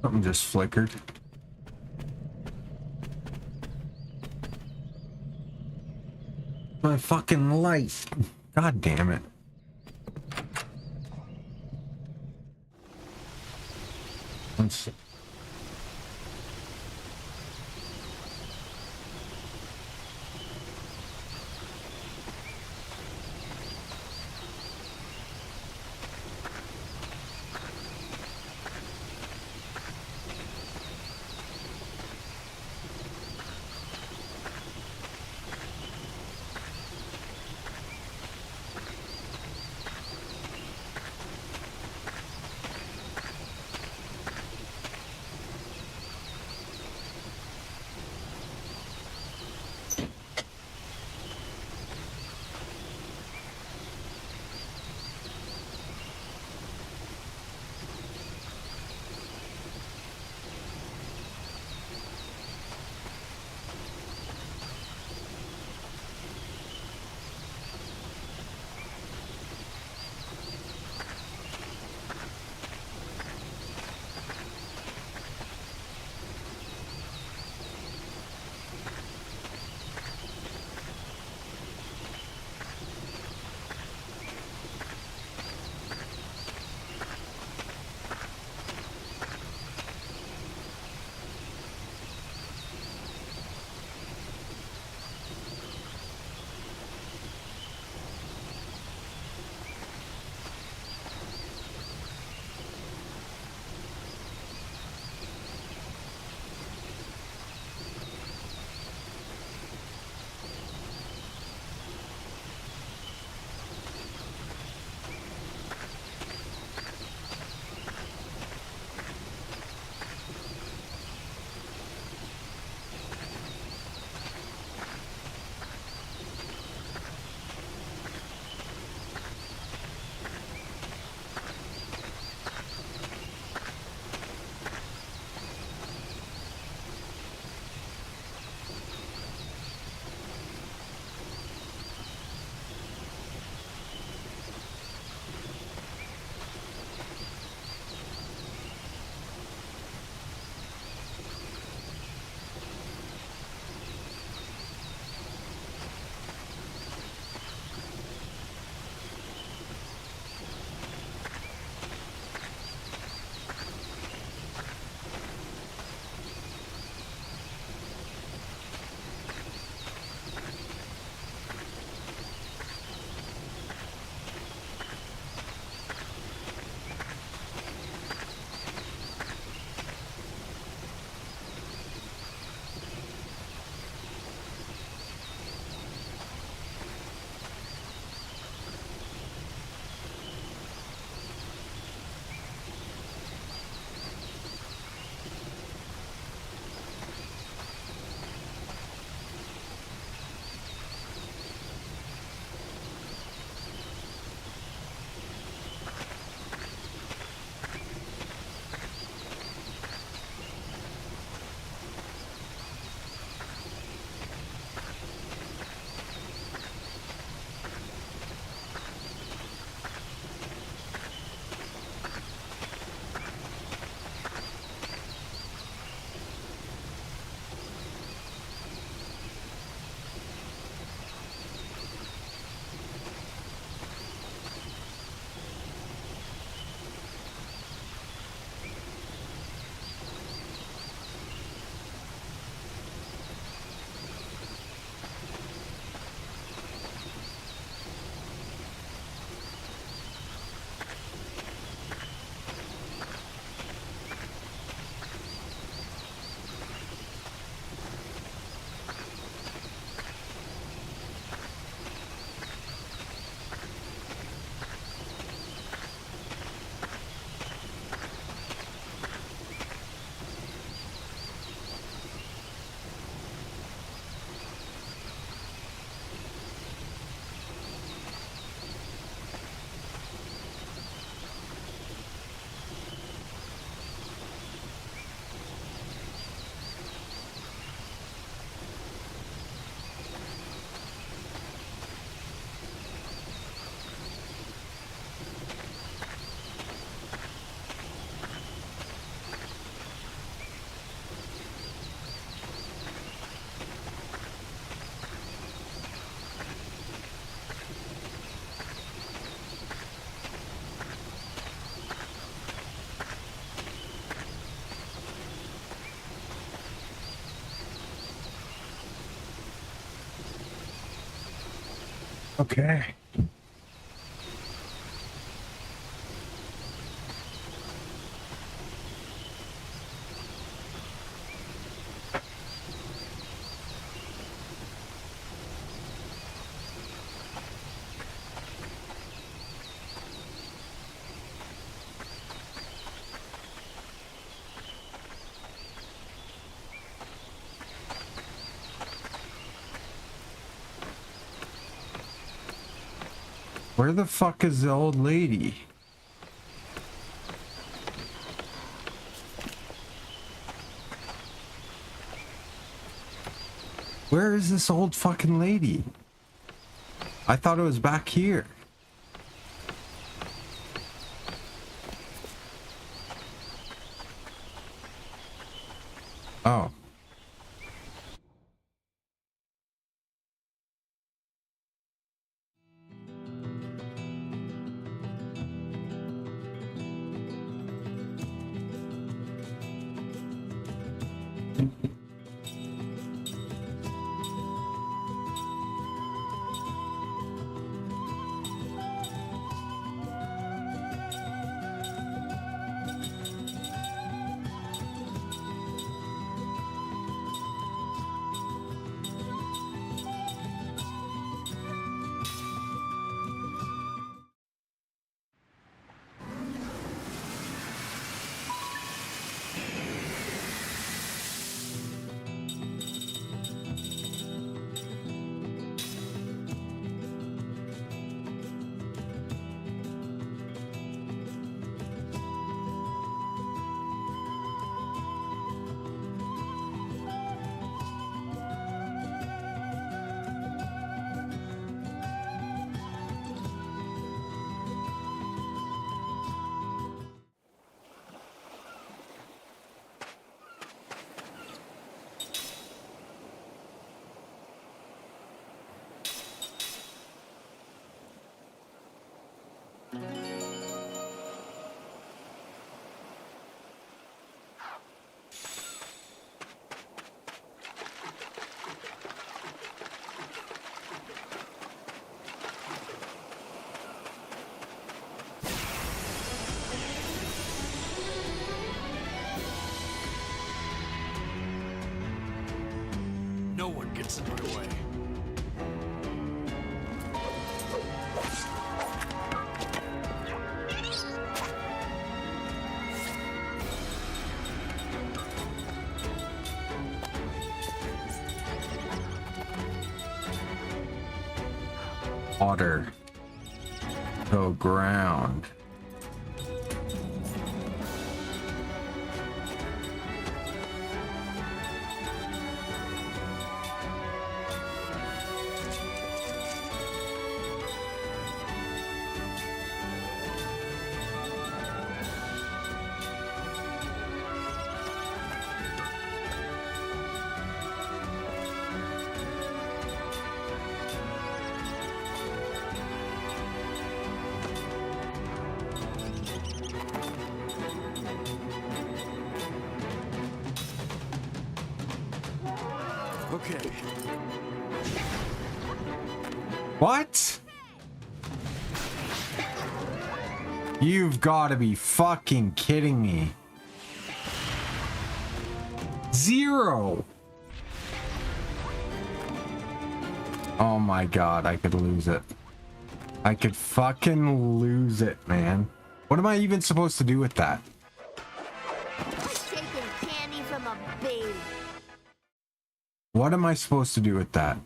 [SPEAKER 3] Something just flickered. My fucking light. God damn it. Let's... Okay. Where the fuck is the old lady? Where is this old fucking lady? I thought it was back here. Oh.
[SPEAKER 1] No one gets in my way.
[SPEAKER 3] Water. So ground.
[SPEAKER 2] Okay.
[SPEAKER 3] What? You've got to be fucking kidding me. 0. Oh my god, I could lose it. I could fucking lose it, man. What am I even supposed to do with that?
[SPEAKER 5] Taking candy from a baby.
[SPEAKER 3] What am I supposed to do with that?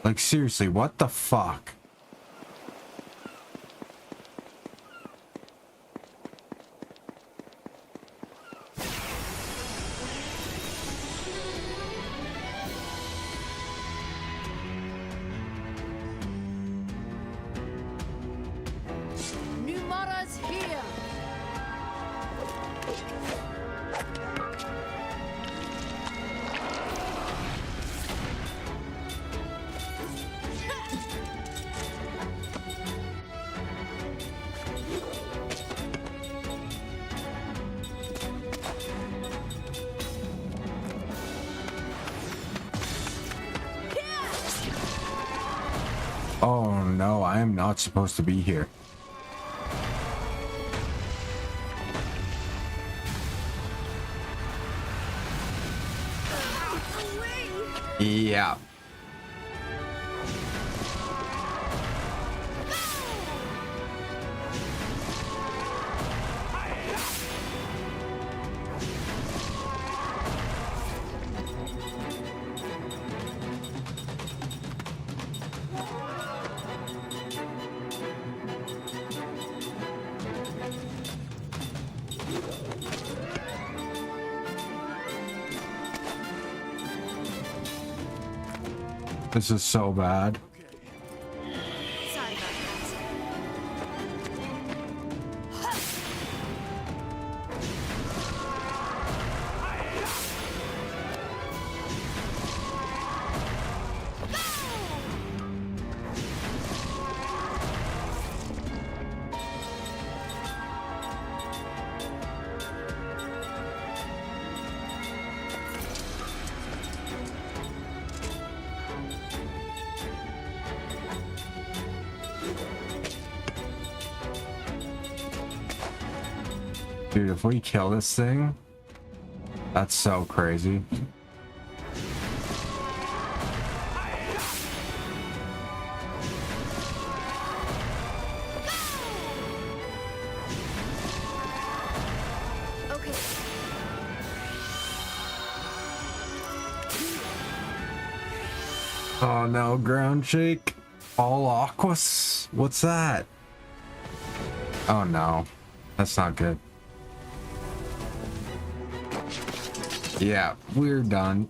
[SPEAKER 3] Like, seriously, what the fuck?
[SPEAKER 5] Numara's here.
[SPEAKER 3] Oh no, I am not supposed to be here. Yeah. This is so bad.
[SPEAKER 7] Sorry about
[SPEAKER 3] Dude, if we kill this thing, that's so crazy.
[SPEAKER 7] Okay.
[SPEAKER 3] Oh no, ground shake. All aquas? What's that? Oh no, that's not good. Yeah, we're done.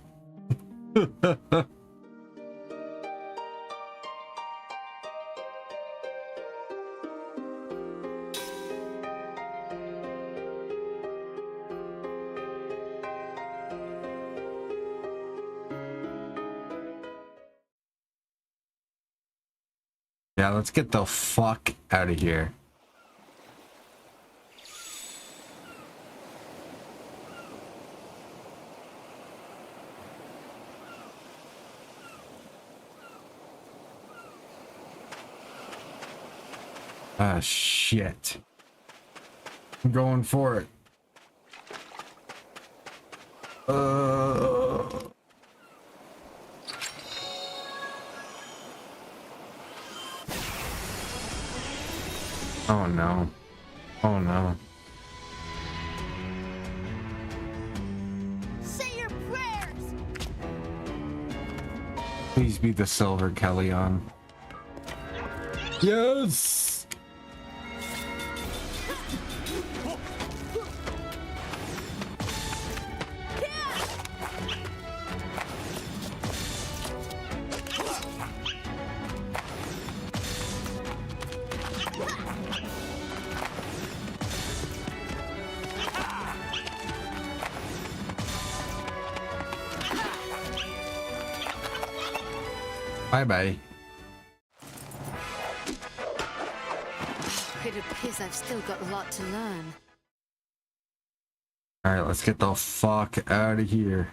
[SPEAKER 3] Yeah, let's get the fuck out of here. Ah, shit. I'm going for it. Oh no. Oh no.
[SPEAKER 5] Say your prayers!
[SPEAKER 3] Please be the silver Kellyon. Yes! Bye-bye.
[SPEAKER 6] It appears I've still got a lot to learn.
[SPEAKER 3] Alright, let's get the fuck out of here.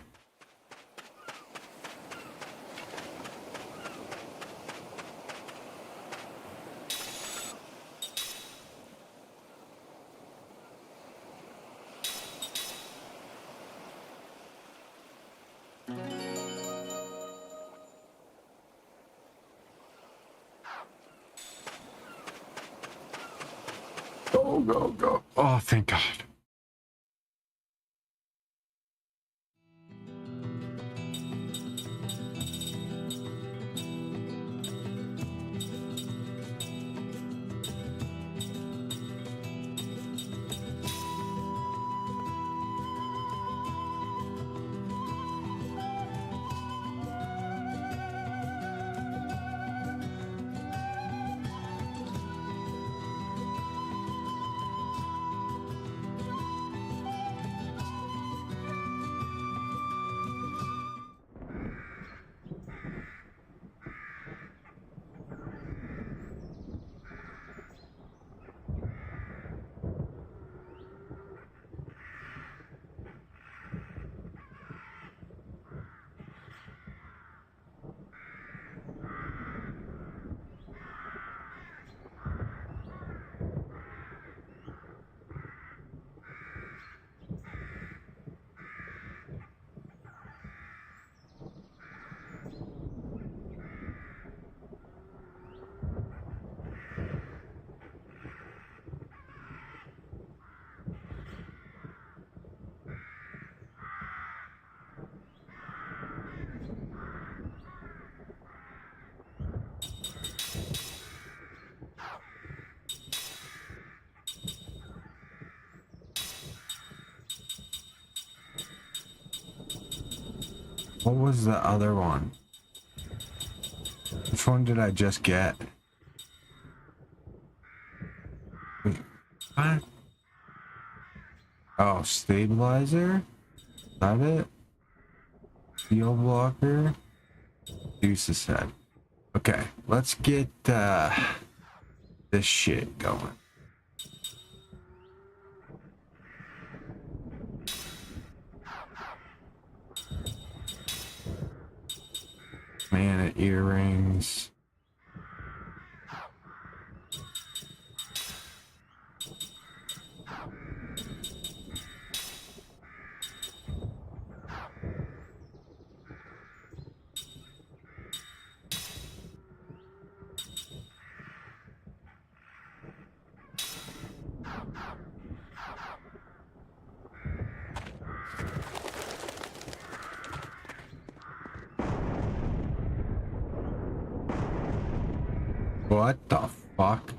[SPEAKER 3] Go, go, go. Oh, thank God. What was the other one? Which one did I just get? Wait, what? Oh, stabilizer? Is that it? Steel blocker? Deuce's head. Okay, let's get this shit going. Man, earrings. What the fuck?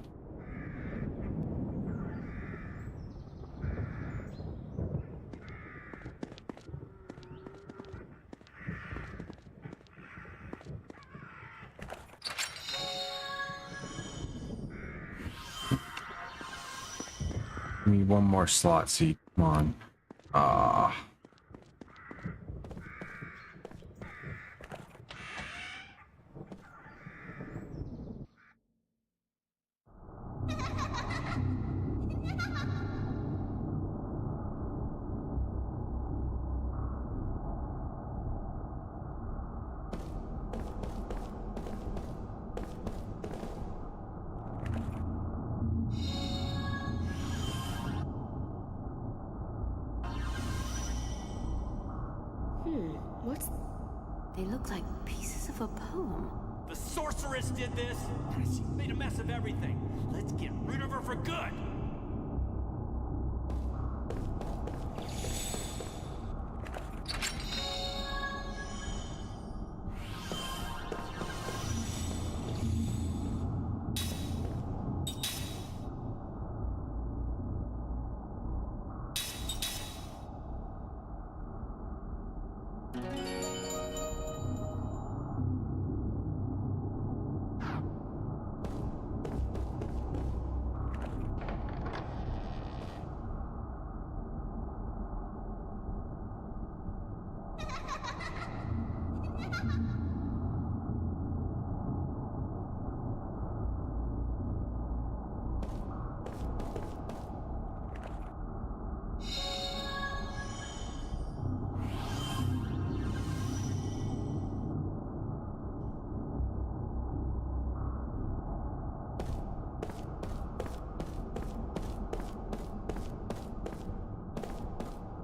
[SPEAKER 3] Give me one more slot seat. Come on.
[SPEAKER 6] What's... They look like pieces of a poem.
[SPEAKER 4] The sorceress did this. She made a mess of everything. Let's get rid of her for good.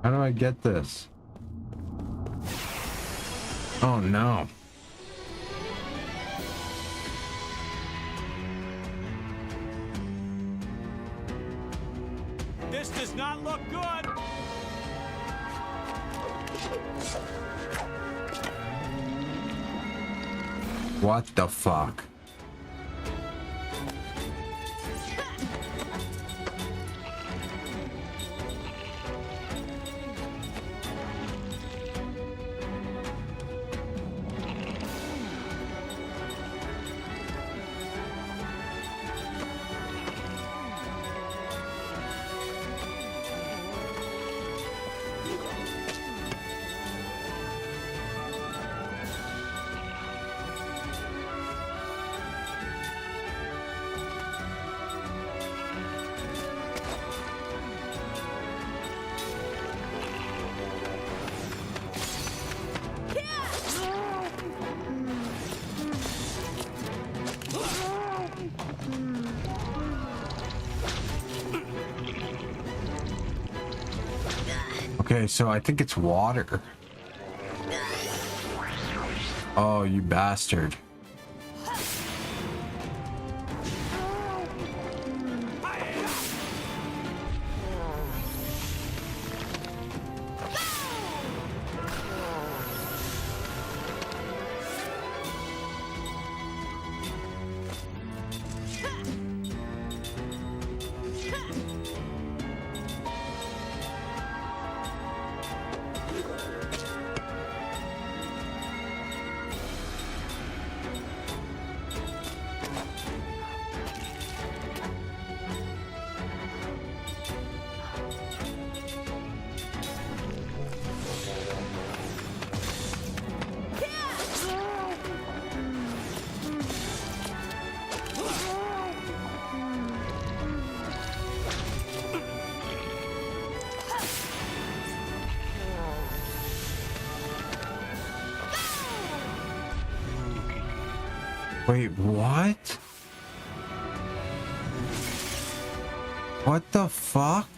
[SPEAKER 4] How do I get this? Oh no. This does not look good.
[SPEAKER 3] What the fuck? Okay, so I think it's water. Oh, you bastard. Wait, what? What the fuck?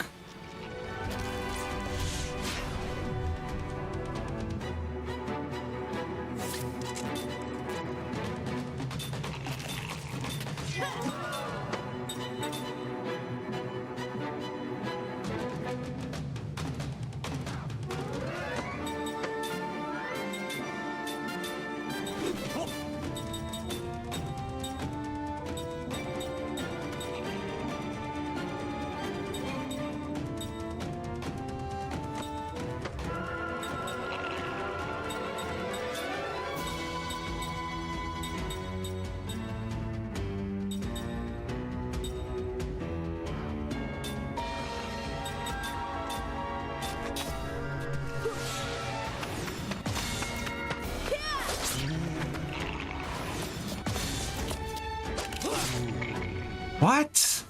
[SPEAKER 3] What?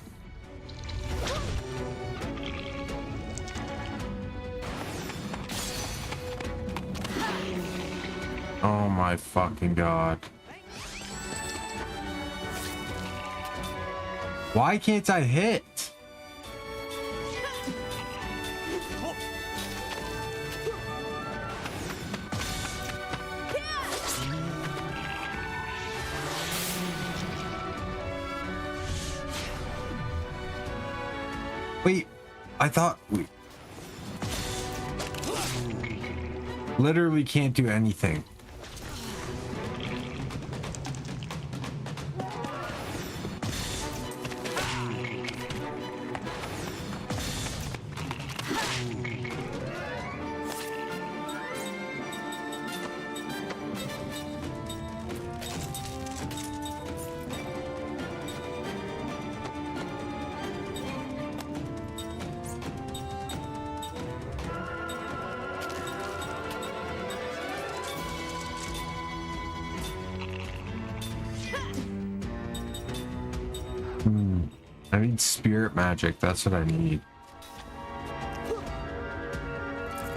[SPEAKER 3] Oh my fucking god. Why can't I hit? Wait, I thought we literally can't do anything. I need spirit magic. That's what I need.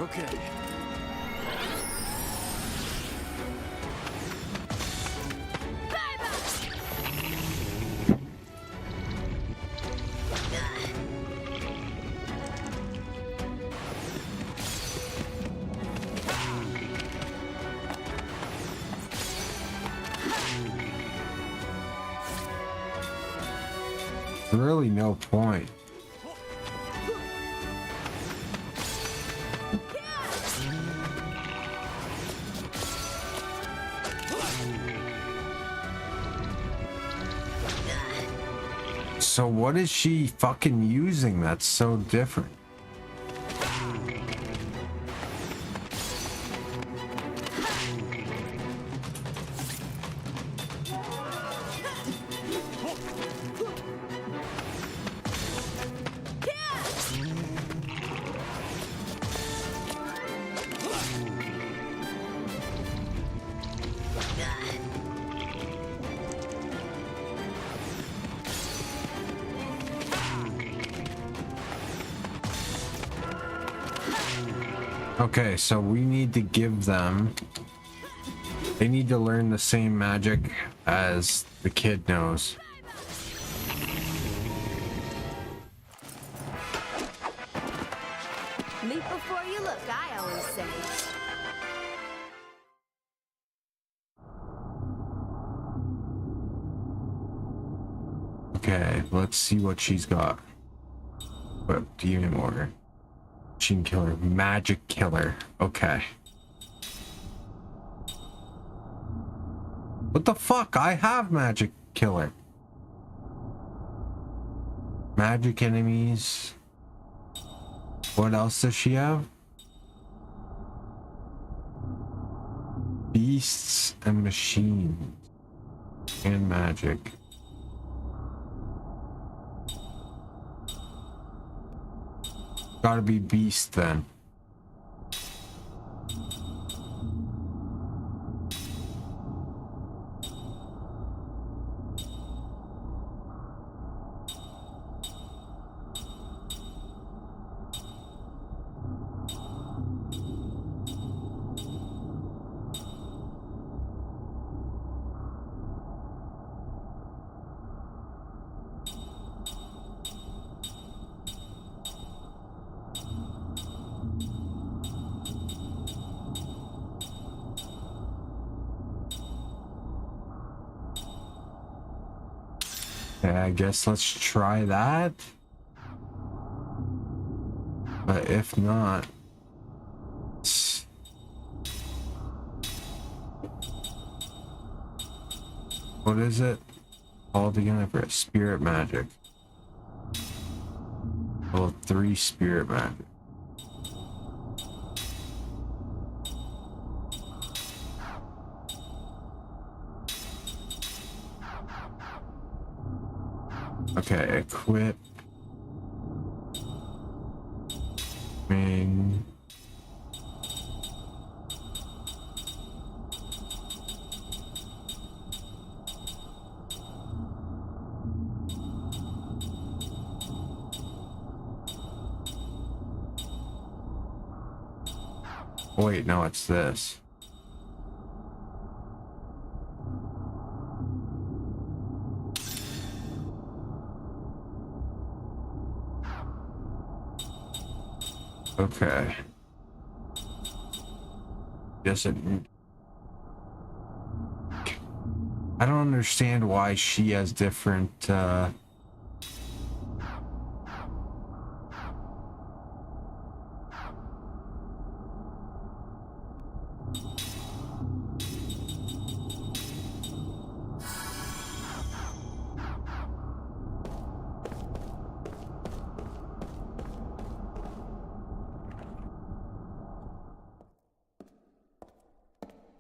[SPEAKER 2] Okay.
[SPEAKER 3] Really no point. So what is she fucking using that's so different? Okay, so we need to give them... They need to learn the same magic as the kid knows.
[SPEAKER 5] Leap before you look, I always say.
[SPEAKER 3] Okay, let's see what she's got. But demon order. Machine killer, magic killer. Okay. What the fuck? I have magic killer. Magic enemies. What else does she have? Beasts and machines. And magic. Gotta be beast then. Yeah, I guess let's try that. But if not... What is it? All together for spirit magic. Well, 3 spirit magic. Okay, equip. Main. Wait, no, it's this. Okay. Guess it... I don't understand why she has different,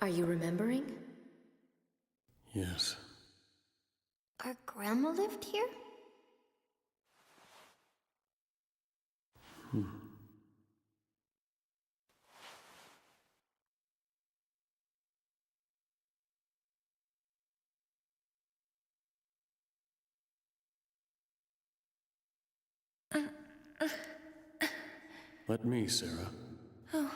[SPEAKER 7] Are you remembering?
[SPEAKER 2] Yes.
[SPEAKER 10] Our grandma lived here?
[SPEAKER 2] Let me, Sarah.
[SPEAKER 10] Oh.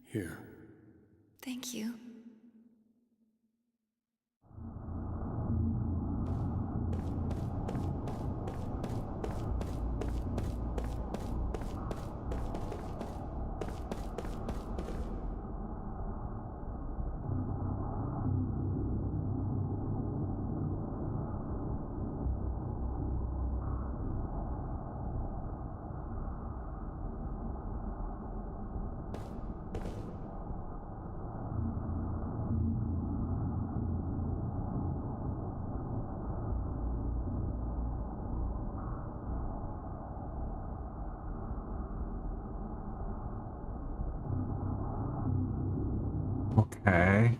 [SPEAKER 2] Here.
[SPEAKER 10] Thank you.
[SPEAKER 3] okay.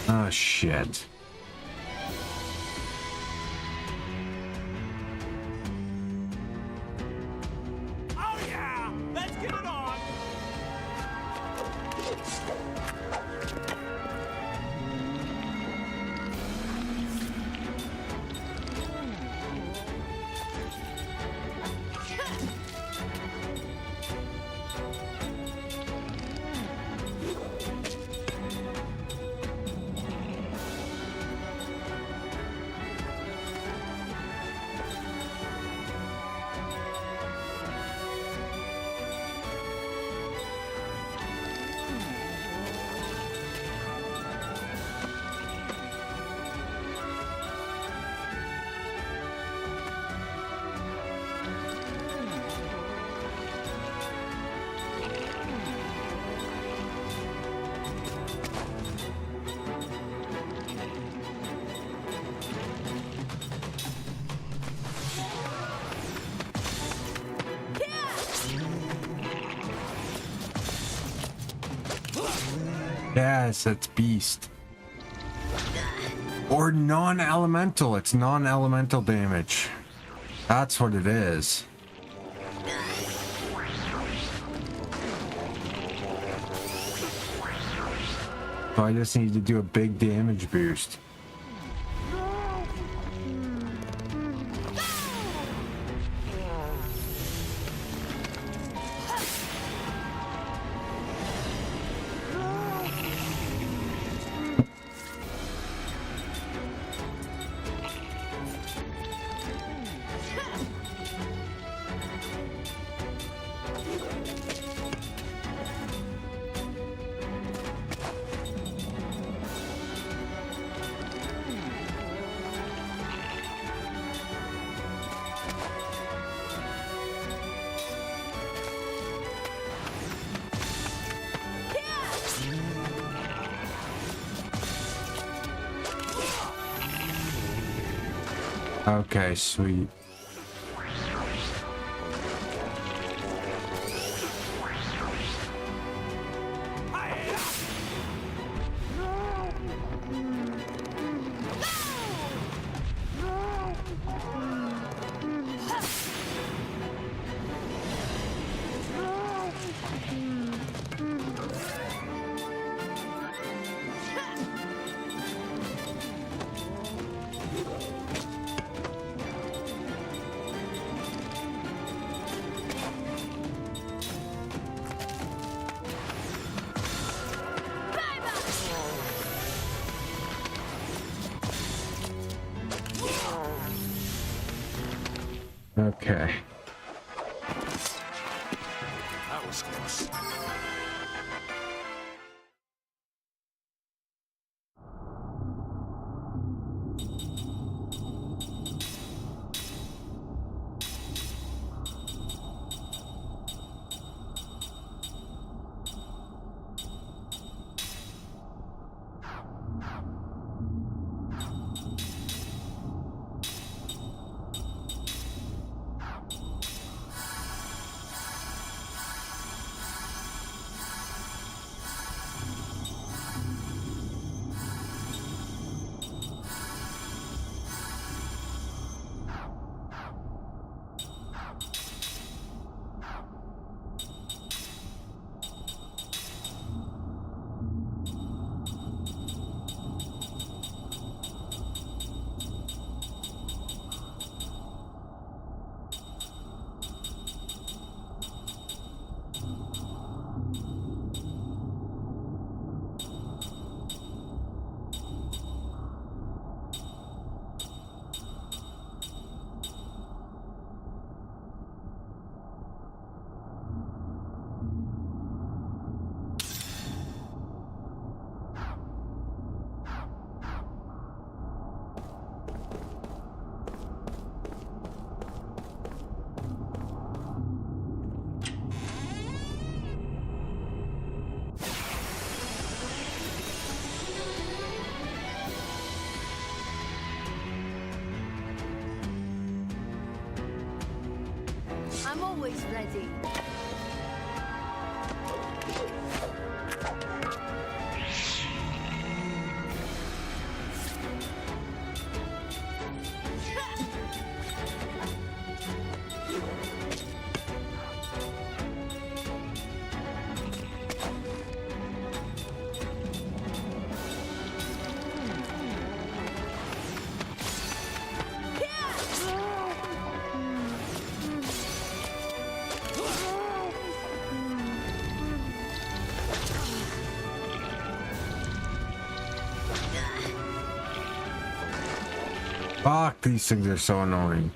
[SPEAKER 3] Oh, shit.
[SPEAKER 4] Oh yeah! Let's get it on!
[SPEAKER 3] Yes, it's beast. Or non-elemental. It's non-elemental damage. That's what it is. So I just need to do a big damage boost. Okay, sweet. Okay.
[SPEAKER 1] That was close.
[SPEAKER 5] I'm always ready.
[SPEAKER 3] Fuck, these things are so annoying.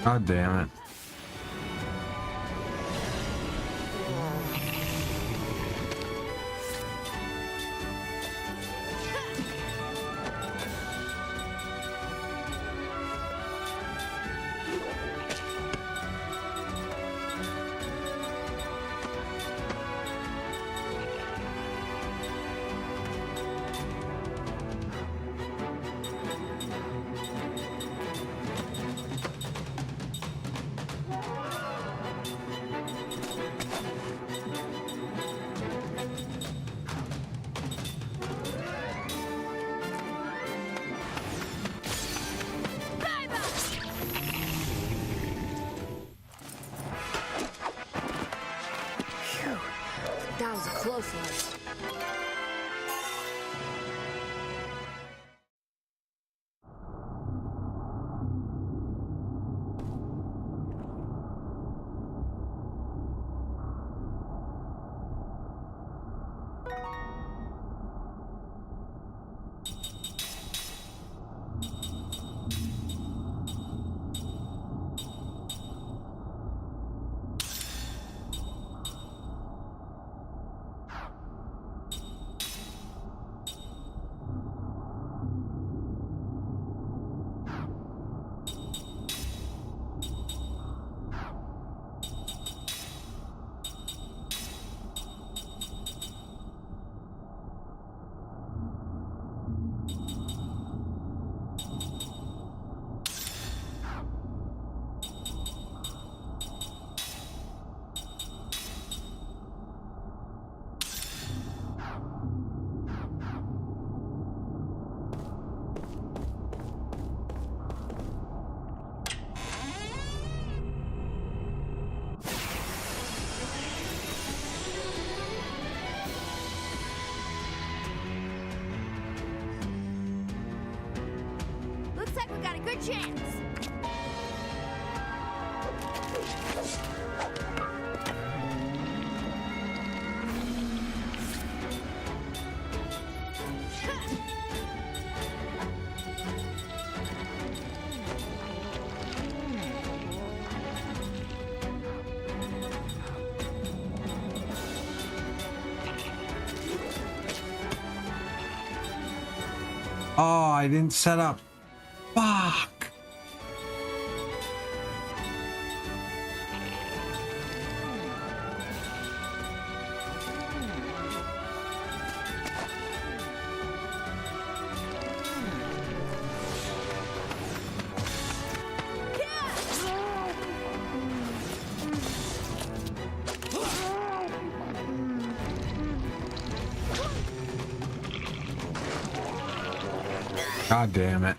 [SPEAKER 3] God damn it.
[SPEAKER 6] That was a close one.
[SPEAKER 5] Looks like we got a good chance.
[SPEAKER 3] Oh, I didn't set up. Fuck. God damn it.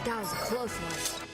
[SPEAKER 6] That was a close one.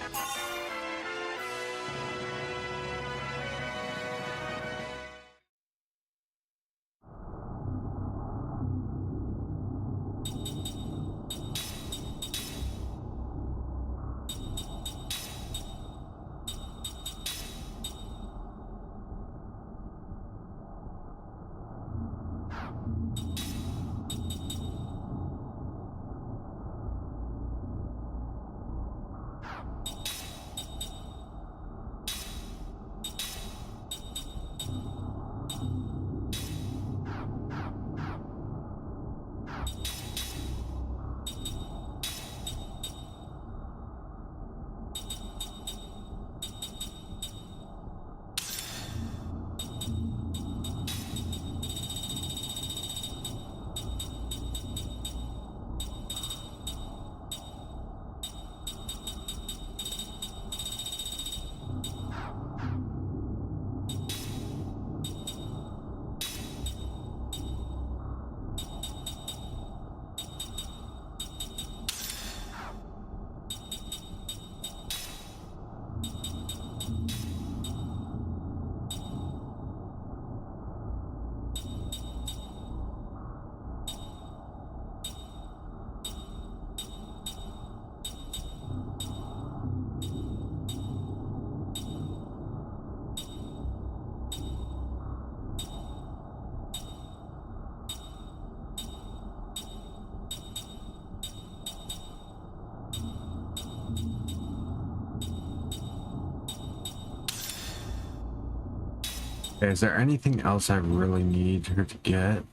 [SPEAKER 3] Okay, is there anything else I really need her to get?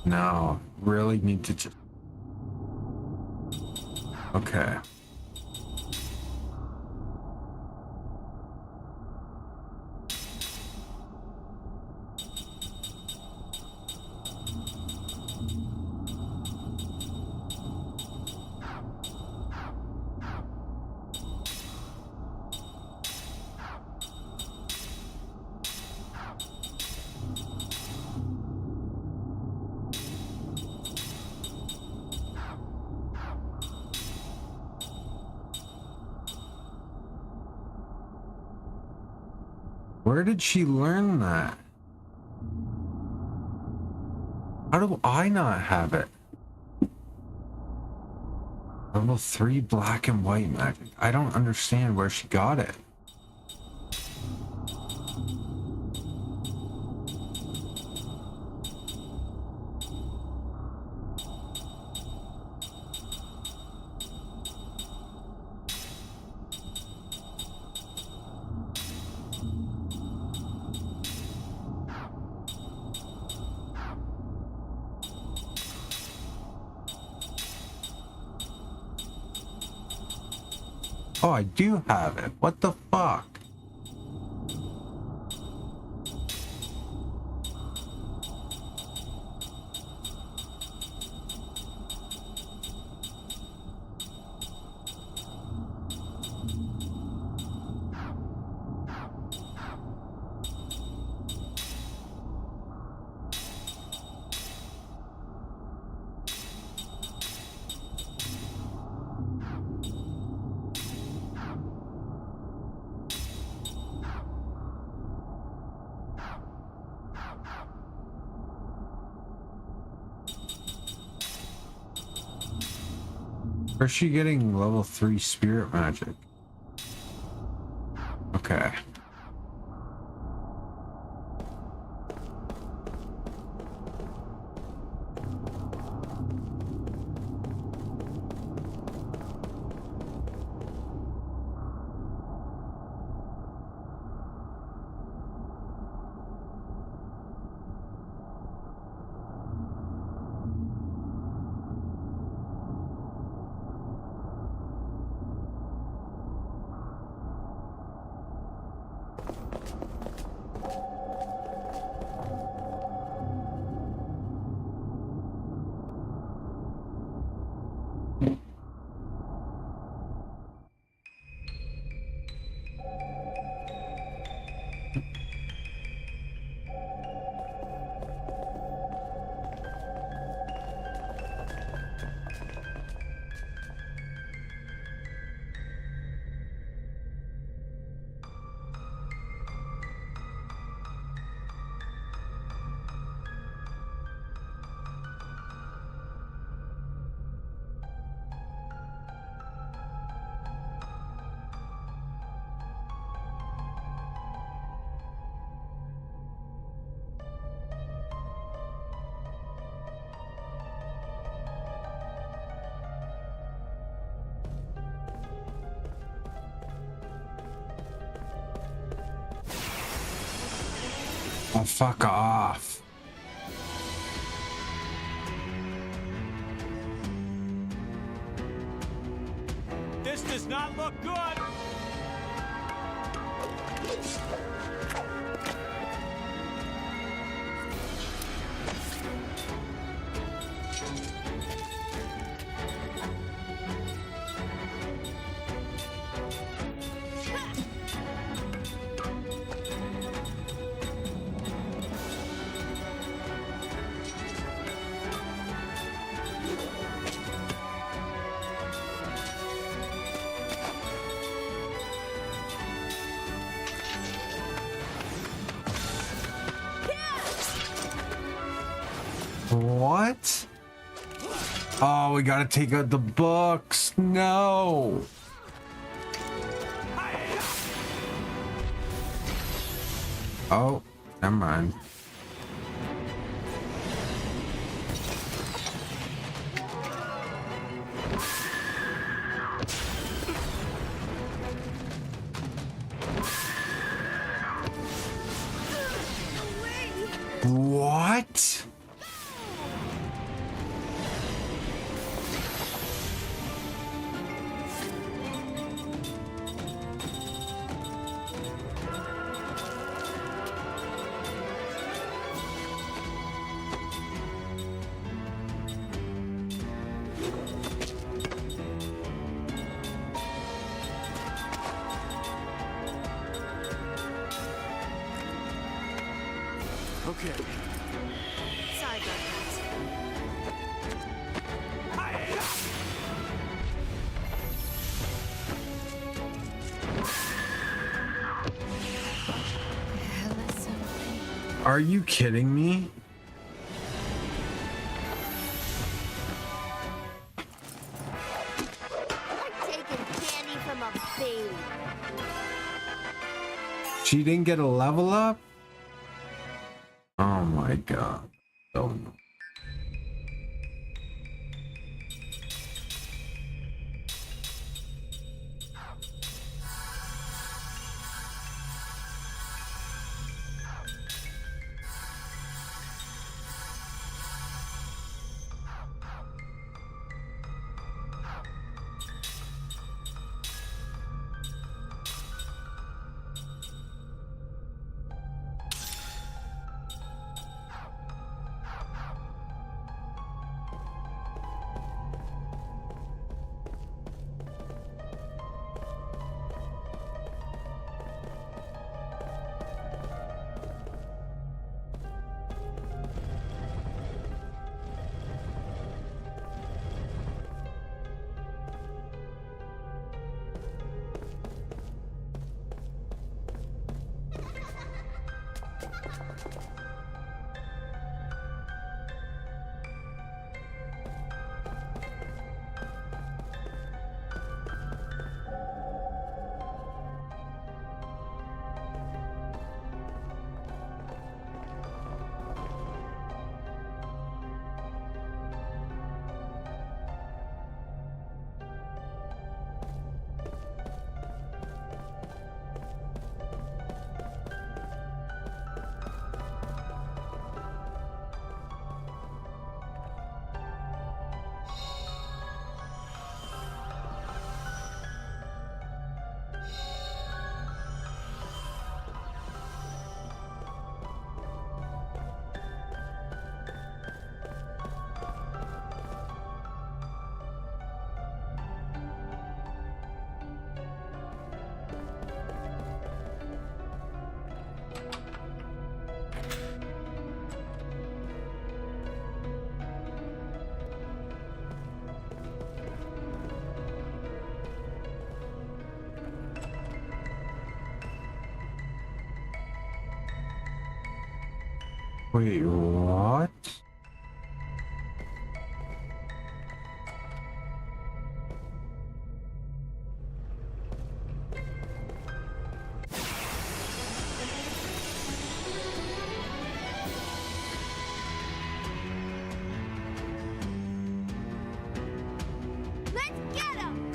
[SPEAKER 3] No, really need to just... Okay. Where did she learn that? How do I not have it? Level 3 black and white magic. I don't understand where she got it. Oh, I do have it. What the fuck? Where's she getting level 3 spirit magic? Okay. Oh, fuck off.
[SPEAKER 4] This does not look good.
[SPEAKER 3] What? Oh, we gotta take out the books. No. Oh, never mind.
[SPEAKER 4] Okay.
[SPEAKER 7] Sorry about
[SPEAKER 3] Are you kidding me?
[SPEAKER 5] Like taking candy from a baby.
[SPEAKER 3] She didn't get a level up? Oh my god. Oh. Wait, what?
[SPEAKER 5] Let's get him!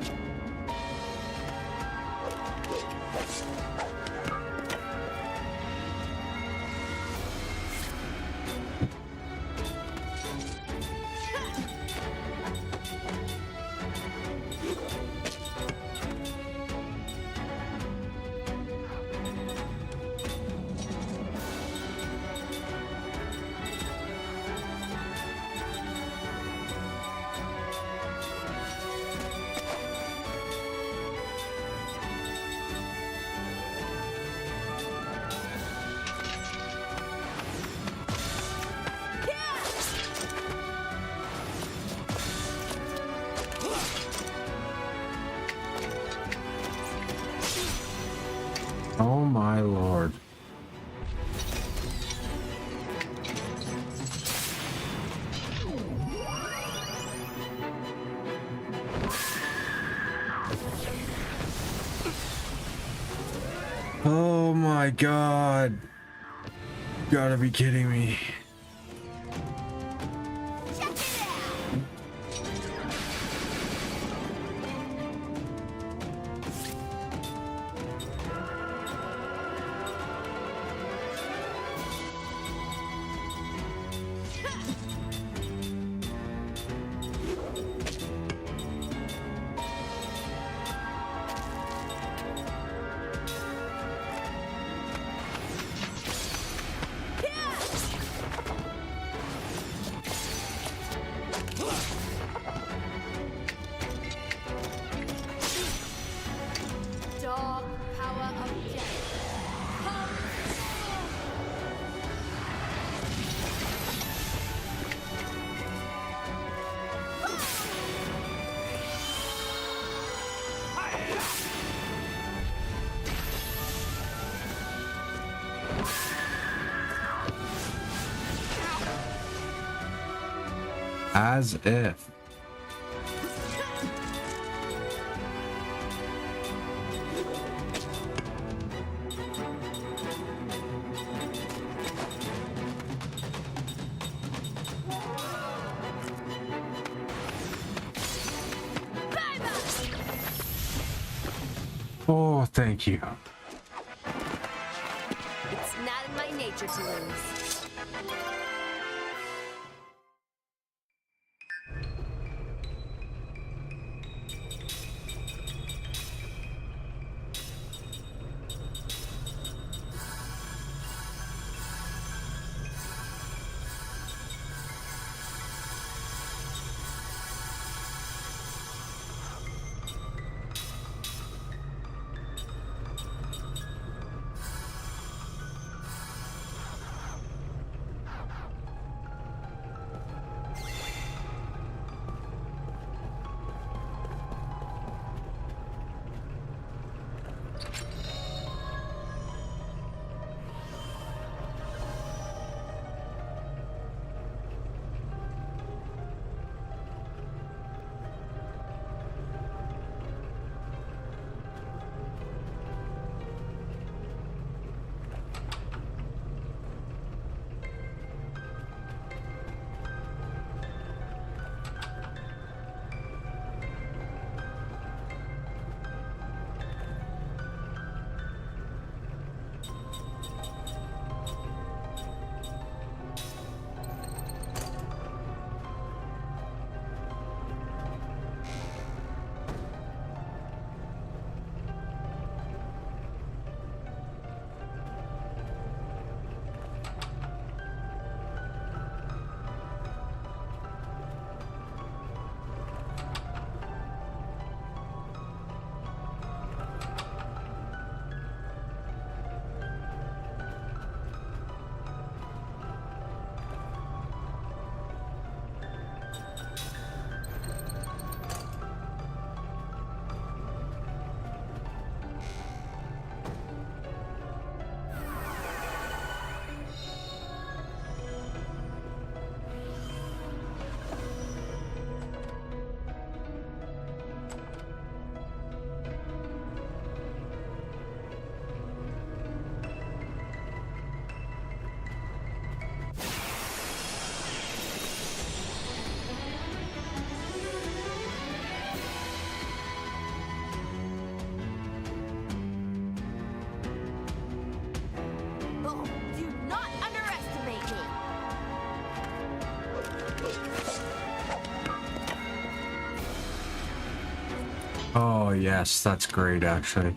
[SPEAKER 3] Oh my lord. Oh my god. You gotta be kidding me.
[SPEAKER 5] Check it out!
[SPEAKER 3] As if. Oh, thank you.
[SPEAKER 7] It's not in my nature to lose.
[SPEAKER 3] Oh, yes, that's great, actually.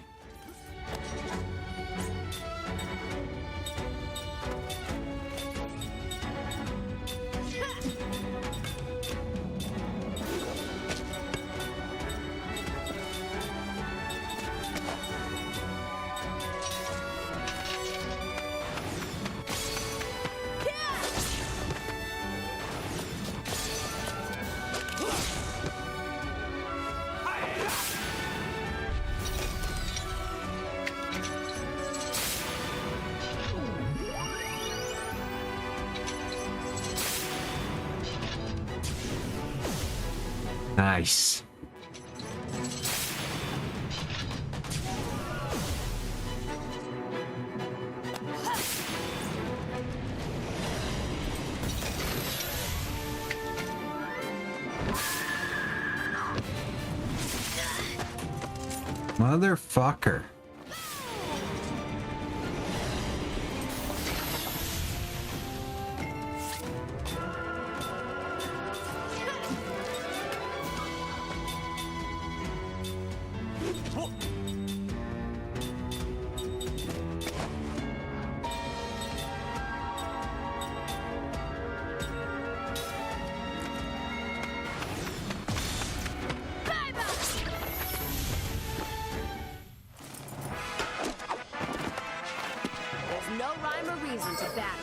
[SPEAKER 3] Nice. Motherfucker.
[SPEAKER 7] No rhyme or reason to that.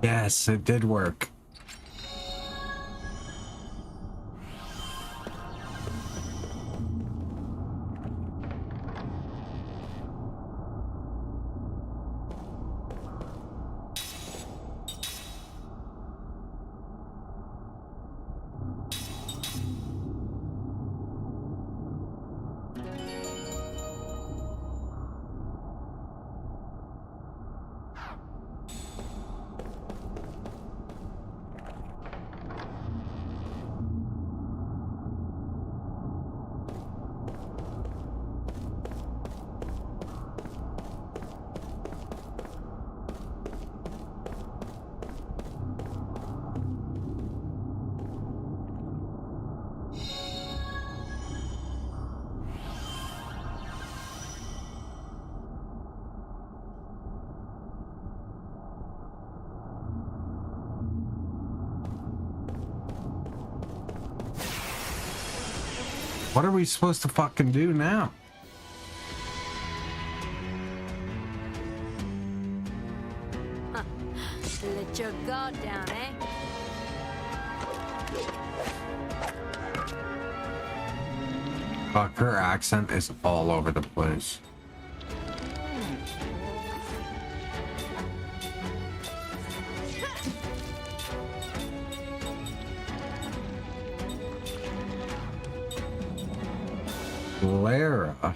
[SPEAKER 3] Yes, it did work. What are we supposed to fucking do now?
[SPEAKER 11] Let your guard down, eh?
[SPEAKER 3] Fuck, her accent is all over the place. Lara.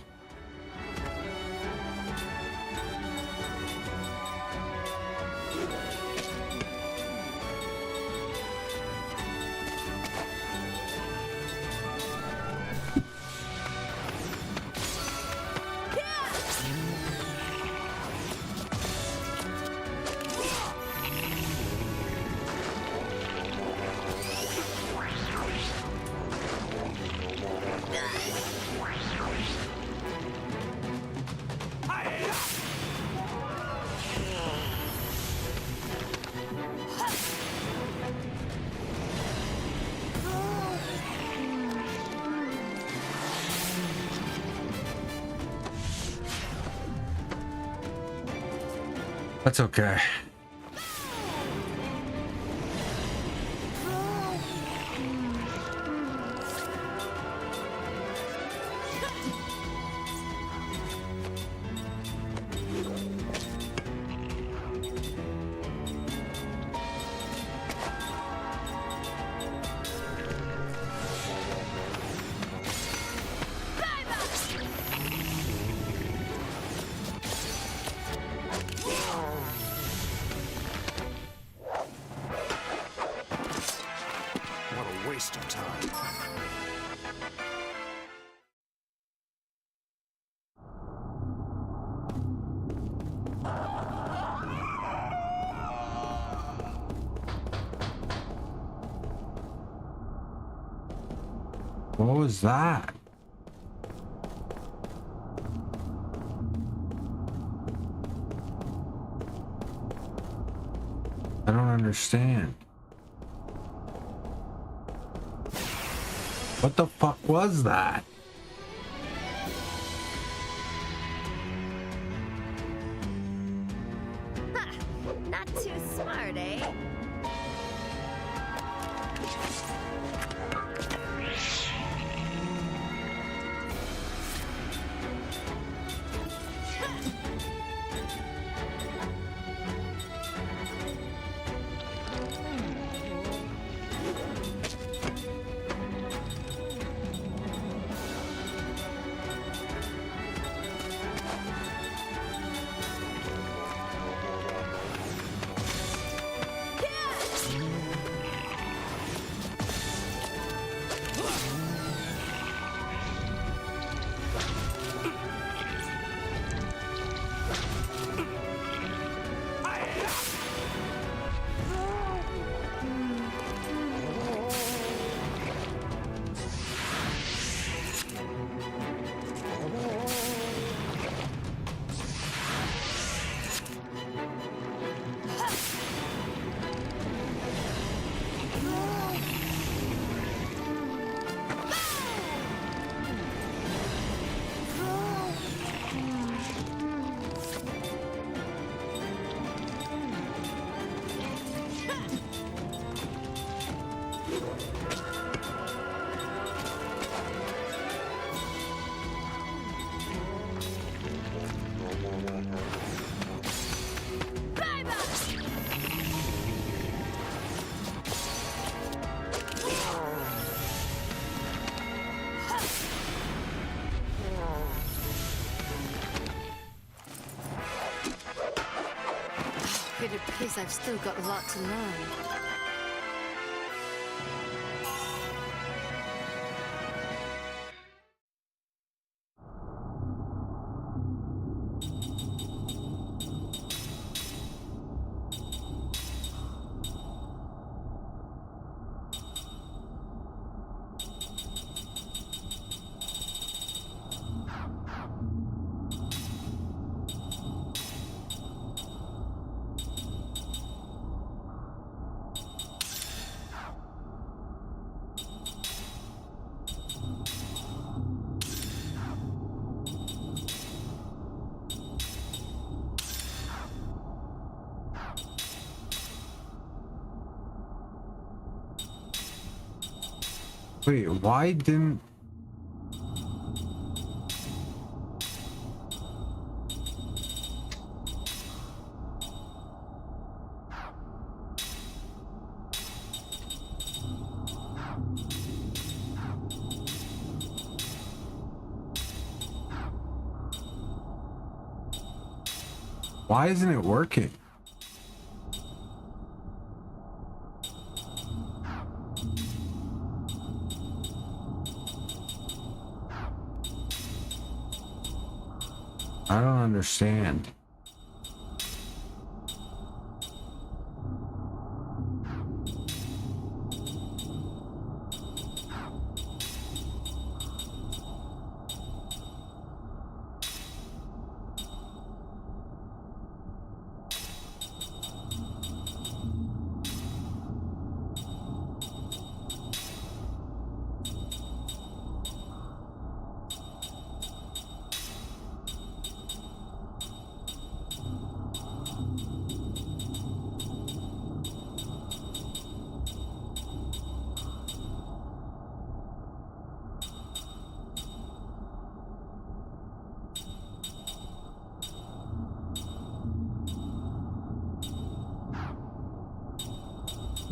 [SPEAKER 3] That's okay.
[SPEAKER 1] Waste of time.
[SPEAKER 3] What was that? I don't understand. What the fuck was that?
[SPEAKER 11] Not too smart, eh?
[SPEAKER 6] It appears I've still got a lot to learn.
[SPEAKER 3] Wait, why didn't... Why isn't it working? I don't understand.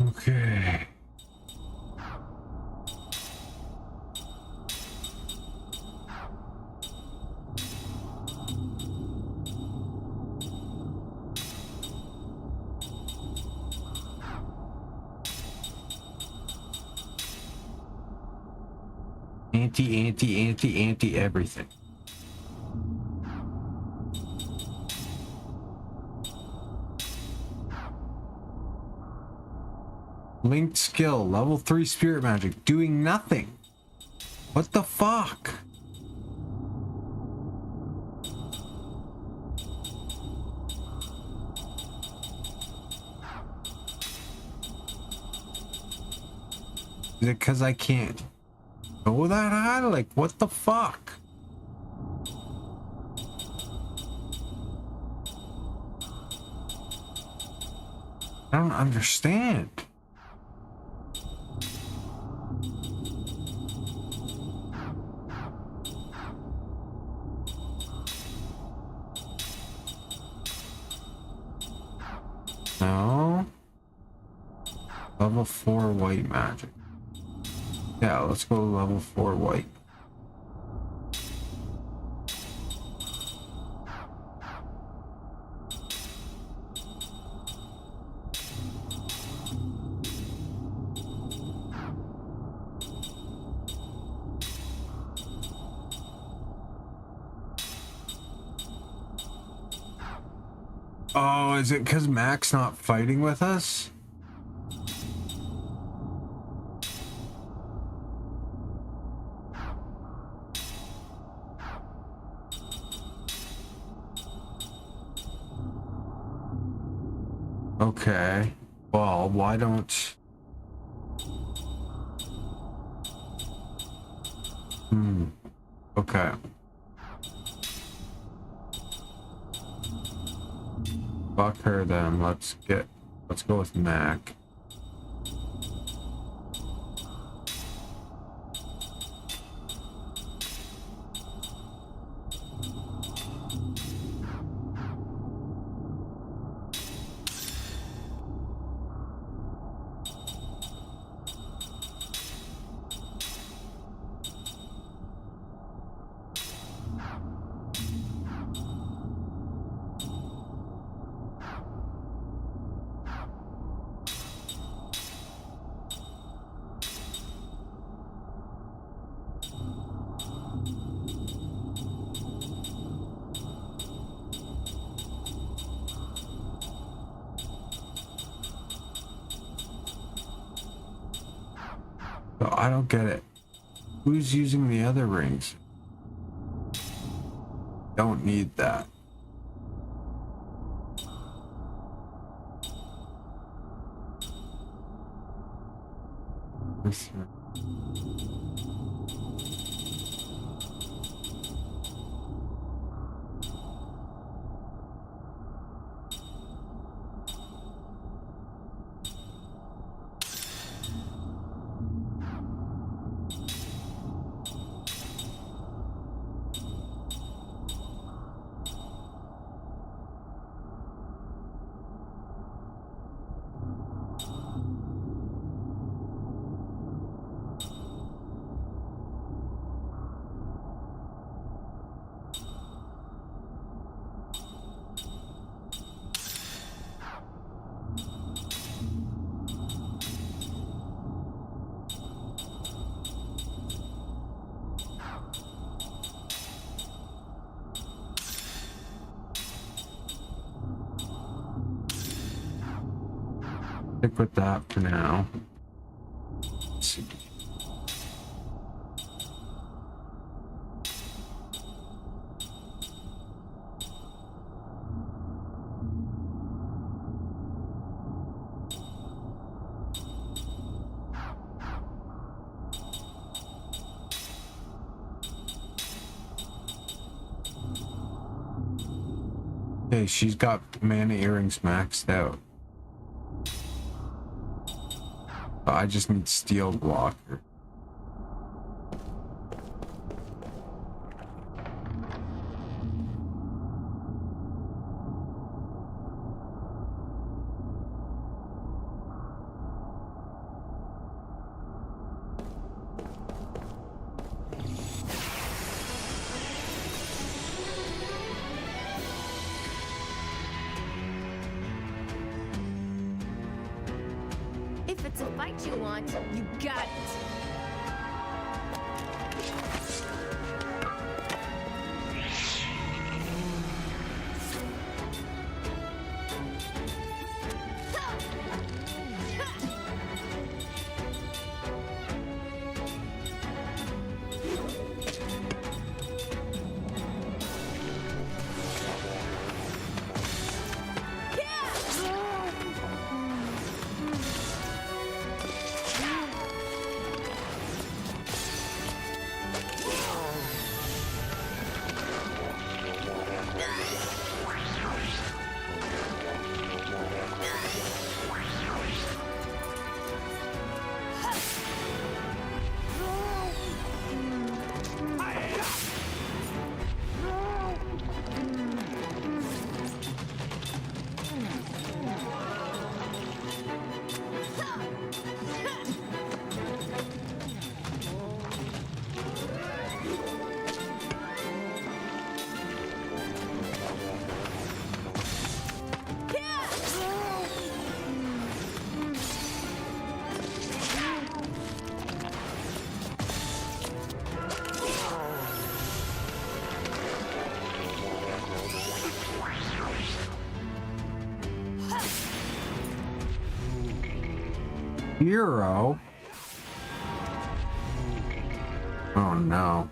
[SPEAKER 3] Okay. Anti everything. Linked skill, level 3 spirit magic, doing nothing. What the fuck? Is it because I can't go that high? Like, what the fuck? I don't understand. No. Level 4 white magic. Yeah, let's go level 4 white. Oh, is it because Mac's not fighting with us? Okay. Well, why don't... Okay. Fuck her then. Let's go with Mac. So I don't get it. Who's using the other rings? Don't need that. Stick with that for now. Let's see. Okay, she's got mana earrings maxed out. I just need steel blocker.
[SPEAKER 11] If it's a fight you want, you got it.
[SPEAKER 3] Hero? Oh no.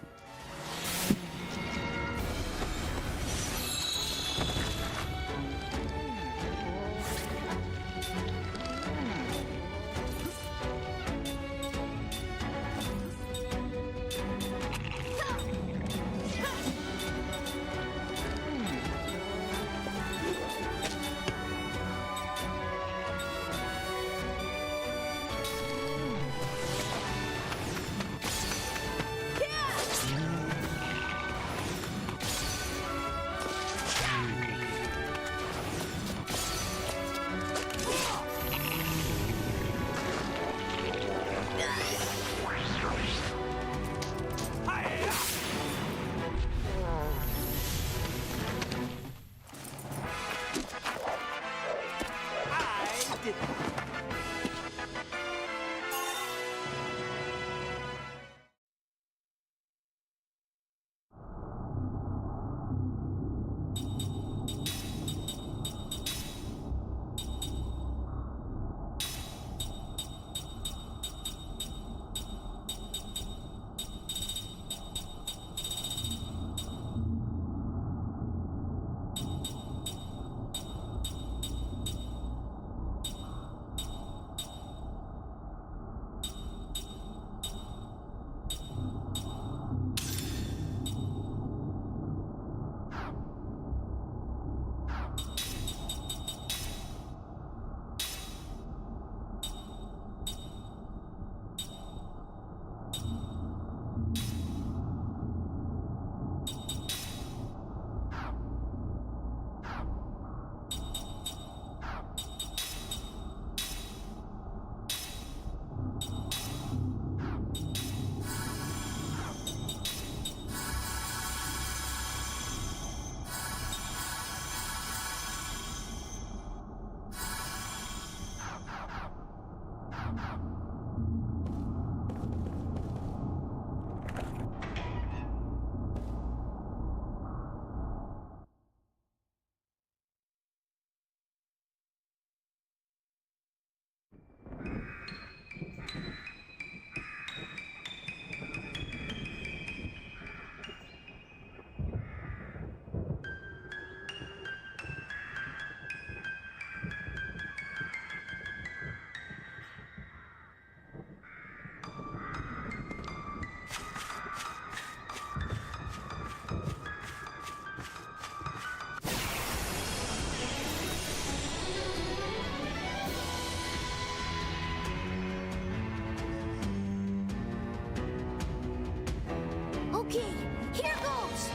[SPEAKER 5] Okay, here goes!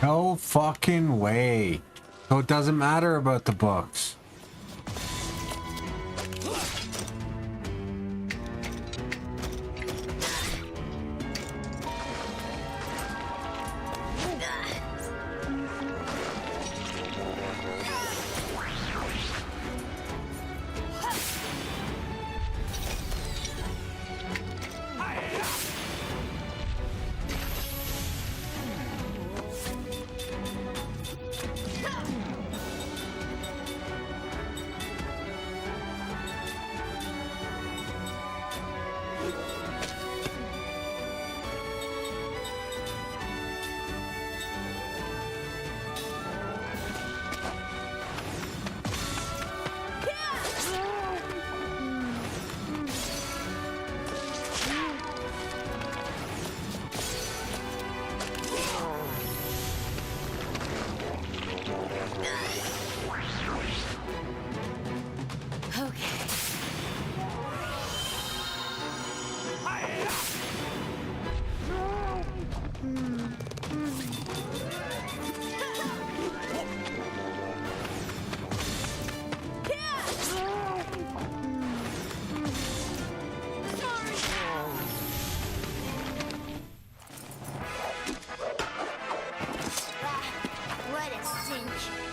[SPEAKER 3] No fucking way. So it doesn't matter about the books.
[SPEAKER 5] What a cinch.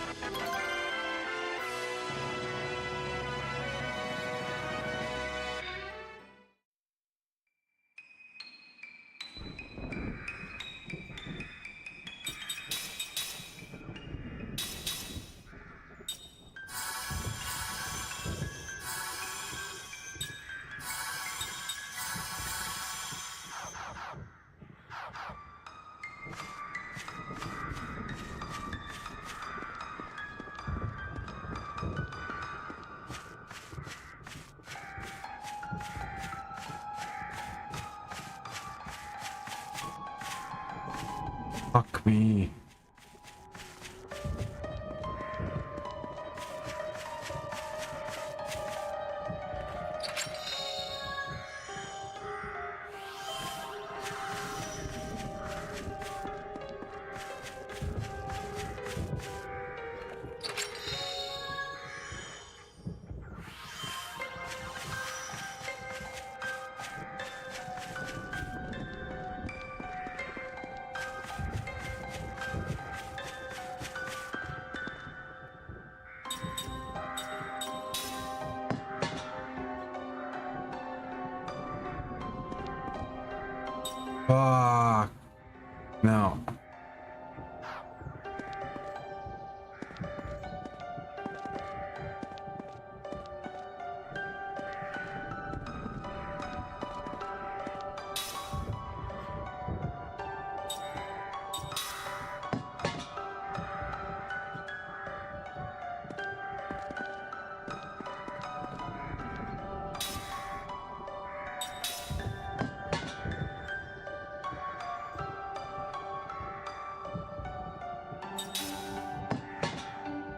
[SPEAKER 3] Fuck me. Fuck. No.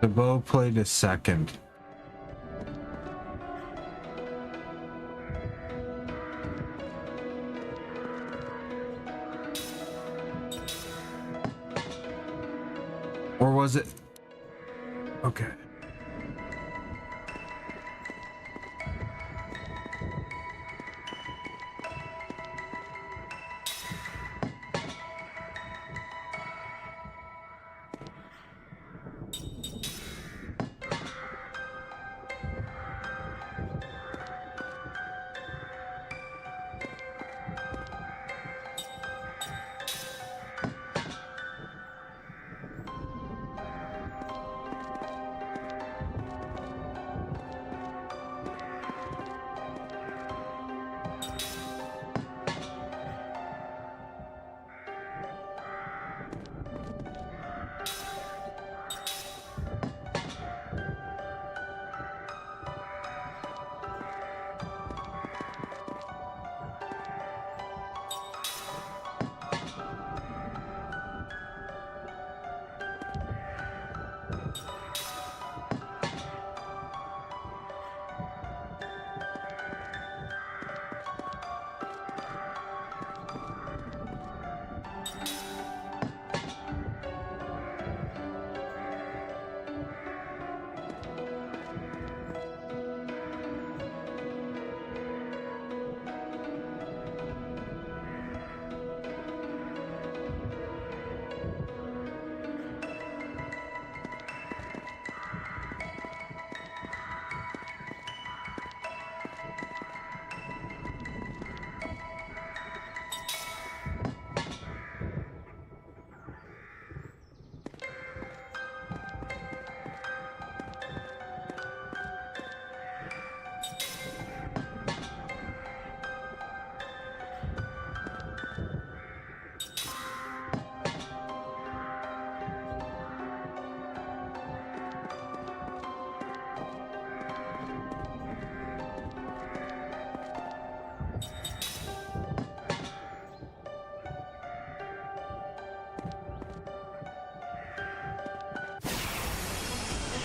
[SPEAKER 3] The bow played a second. Or was it? Okay.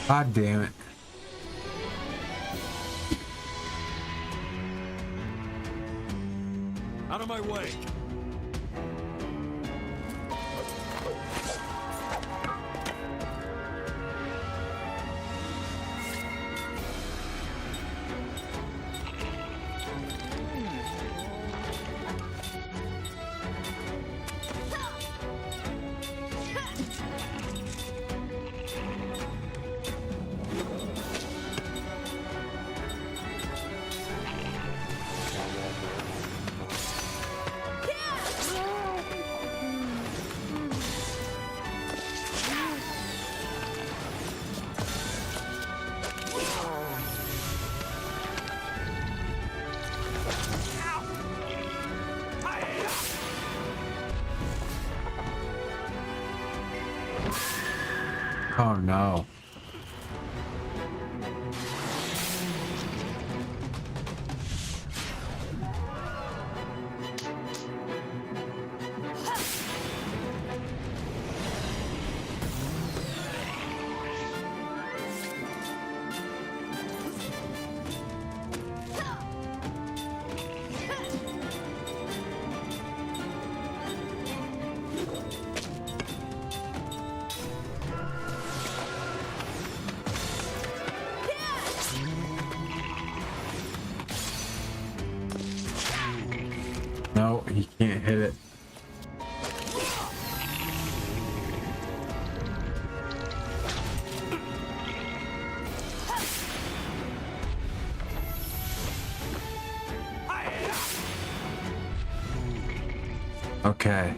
[SPEAKER 3] God damn it.
[SPEAKER 1] Out of my way.
[SPEAKER 3] Oh no. No, he can't hit it. Okay.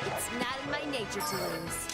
[SPEAKER 11] It's not in my nature to lose.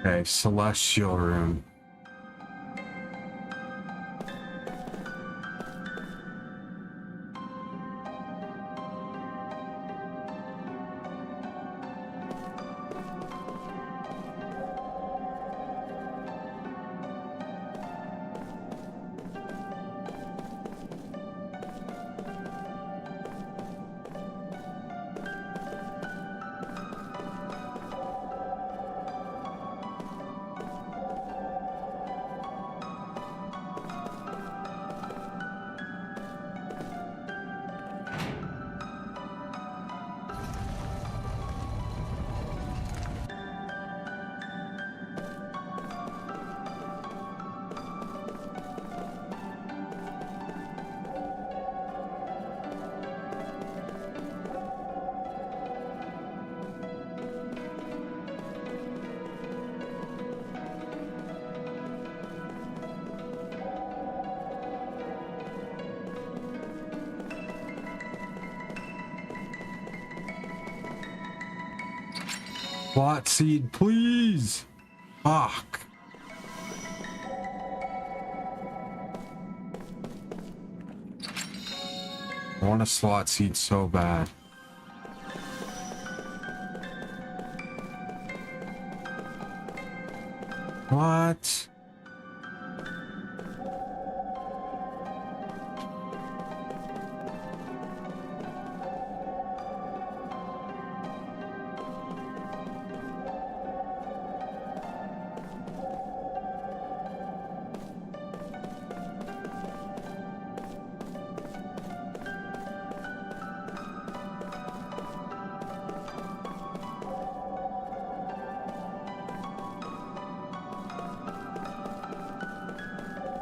[SPEAKER 3] Okay, celestial room. Plot seed, please. Fuck. I want a slot seed so bad. What?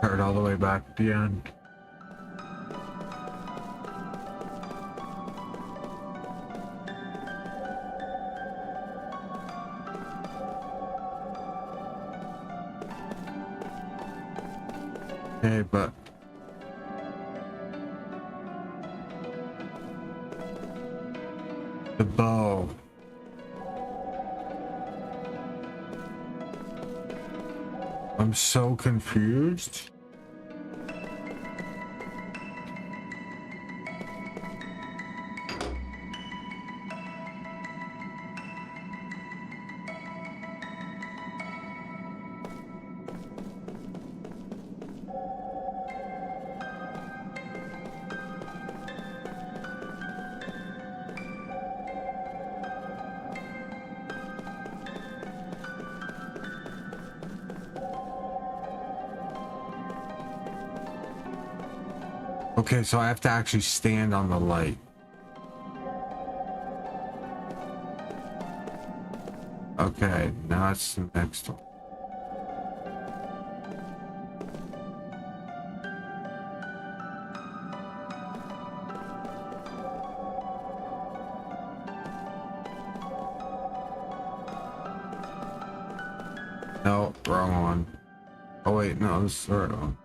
[SPEAKER 3] Heard all the way back at the end. Hey, but the bow. I'm so confused. Okay, so I have to actually stand on the light. Okay, now it's the next one. No, wrong one. Oh wait, no, this is the right one.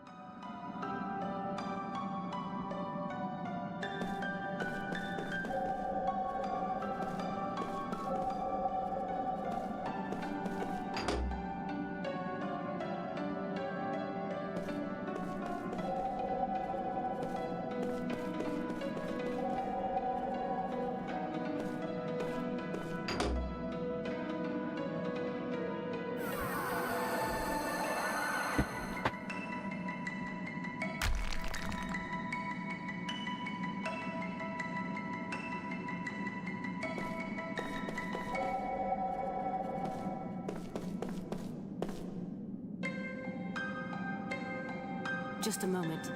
[SPEAKER 6] Just a moment.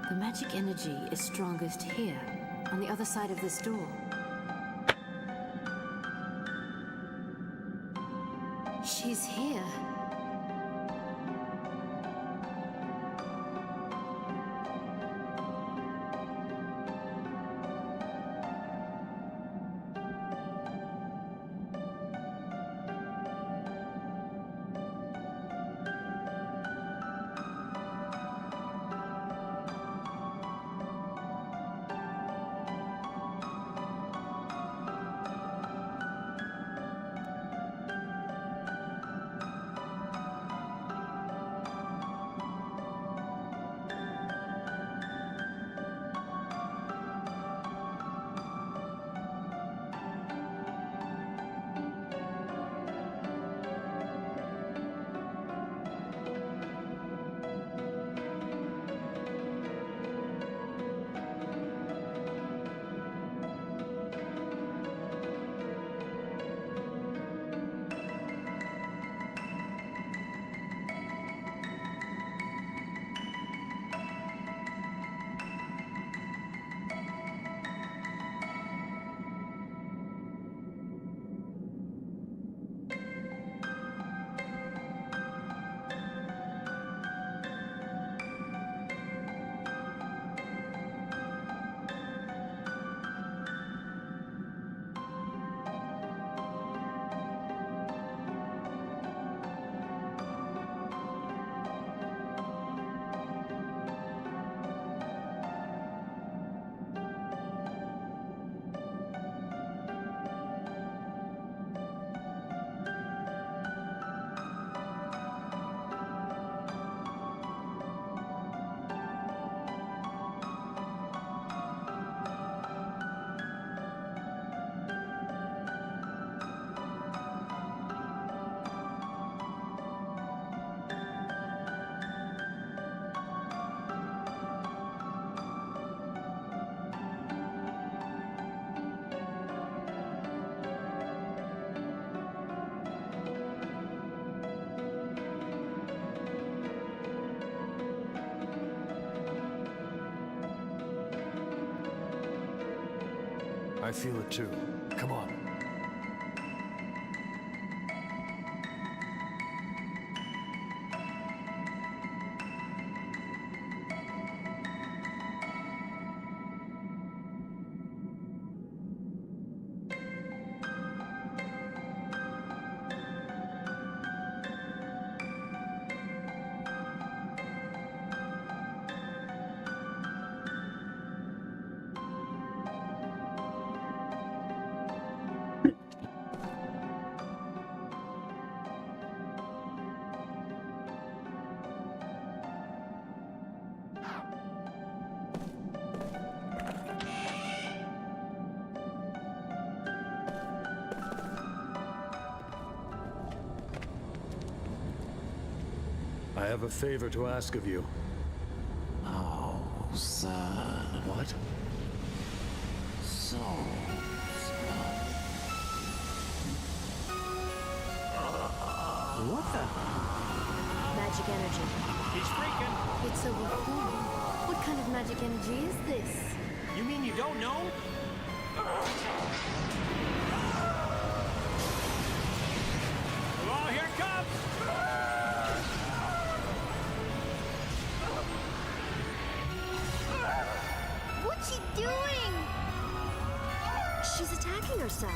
[SPEAKER 6] The magic energy is strongest here, on the other side of this door. She's here.
[SPEAKER 2] I feel it too. Come on. I have a favor to ask of you.
[SPEAKER 12] Oh, son.
[SPEAKER 2] What?
[SPEAKER 12] So,
[SPEAKER 4] What the?
[SPEAKER 5] Magic energy.
[SPEAKER 4] He's freaking.
[SPEAKER 5] It's overwhelming. What kind of magic energy is this?
[SPEAKER 4] You mean you don't know? Oh, here it comes!
[SPEAKER 5] What's she doing? She's attacking herself.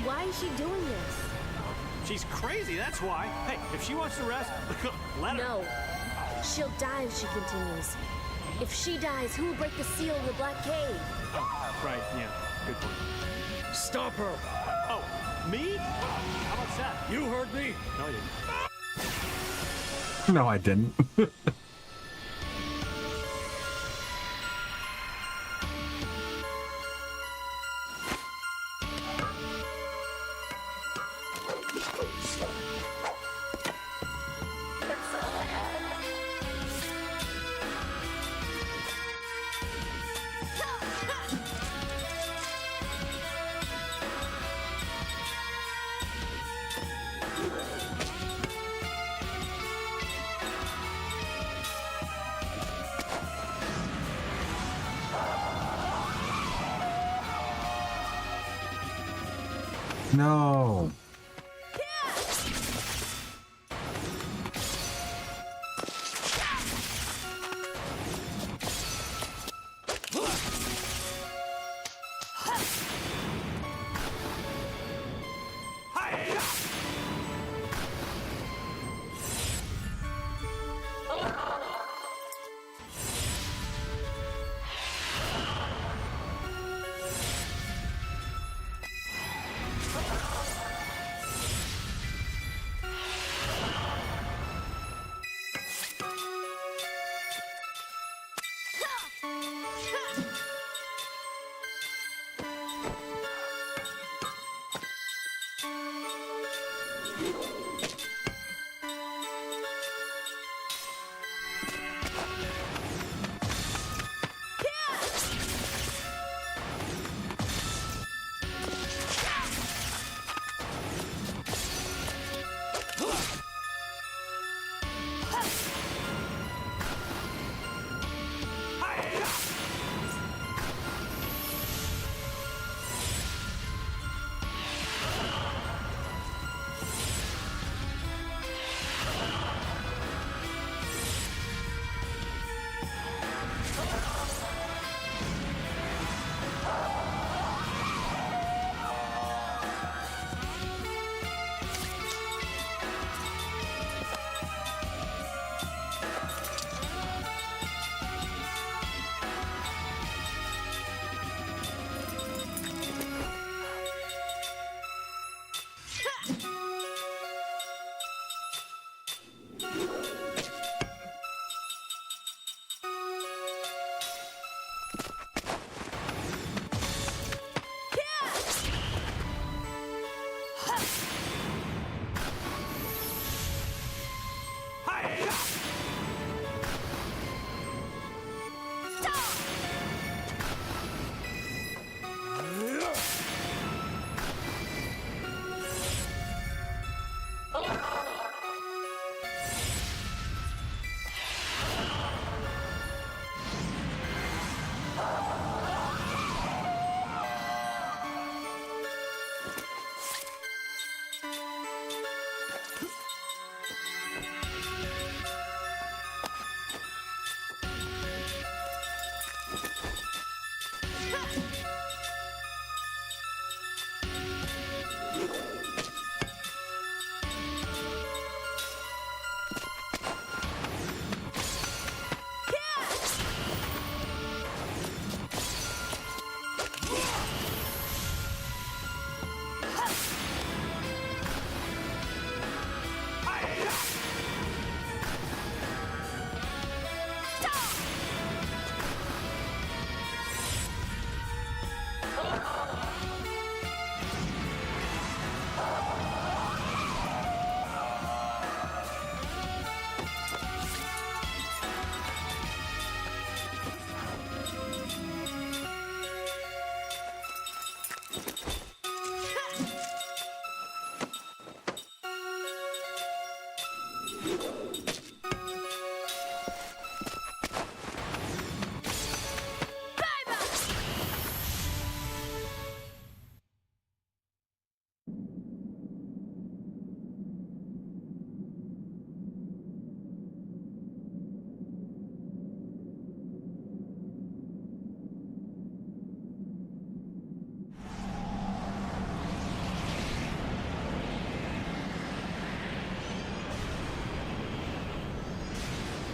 [SPEAKER 5] Why is she doing this?
[SPEAKER 4] She's crazy, that's why. Hey, if she wants to rest, let her.
[SPEAKER 5] No. She'll die if she continues. If she dies, who will break the seal of the Black Cave?
[SPEAKER 4] Oh, right, yeah. Good point.
[SPEAKER 2] Stop her!
[SPEAKER 4] Oh, me? How about that?
[SPEAKER 2] You heard me!
[SPEAKER 4] No, I didn't.
[SPEAKER 3] No, I didn't. No.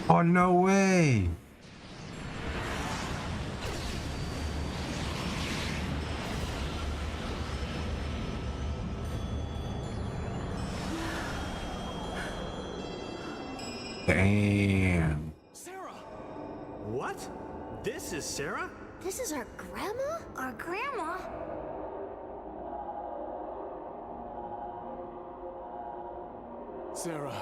[SPEAKER 3] Oh, no way. Damn.
[SPEAKER 4] Sarah! What? This is Sarah?
[SPEAKER 5] This is our grandma?
[SPEAKER 10] Our grandma?
[SPEAKER 4] Sarah.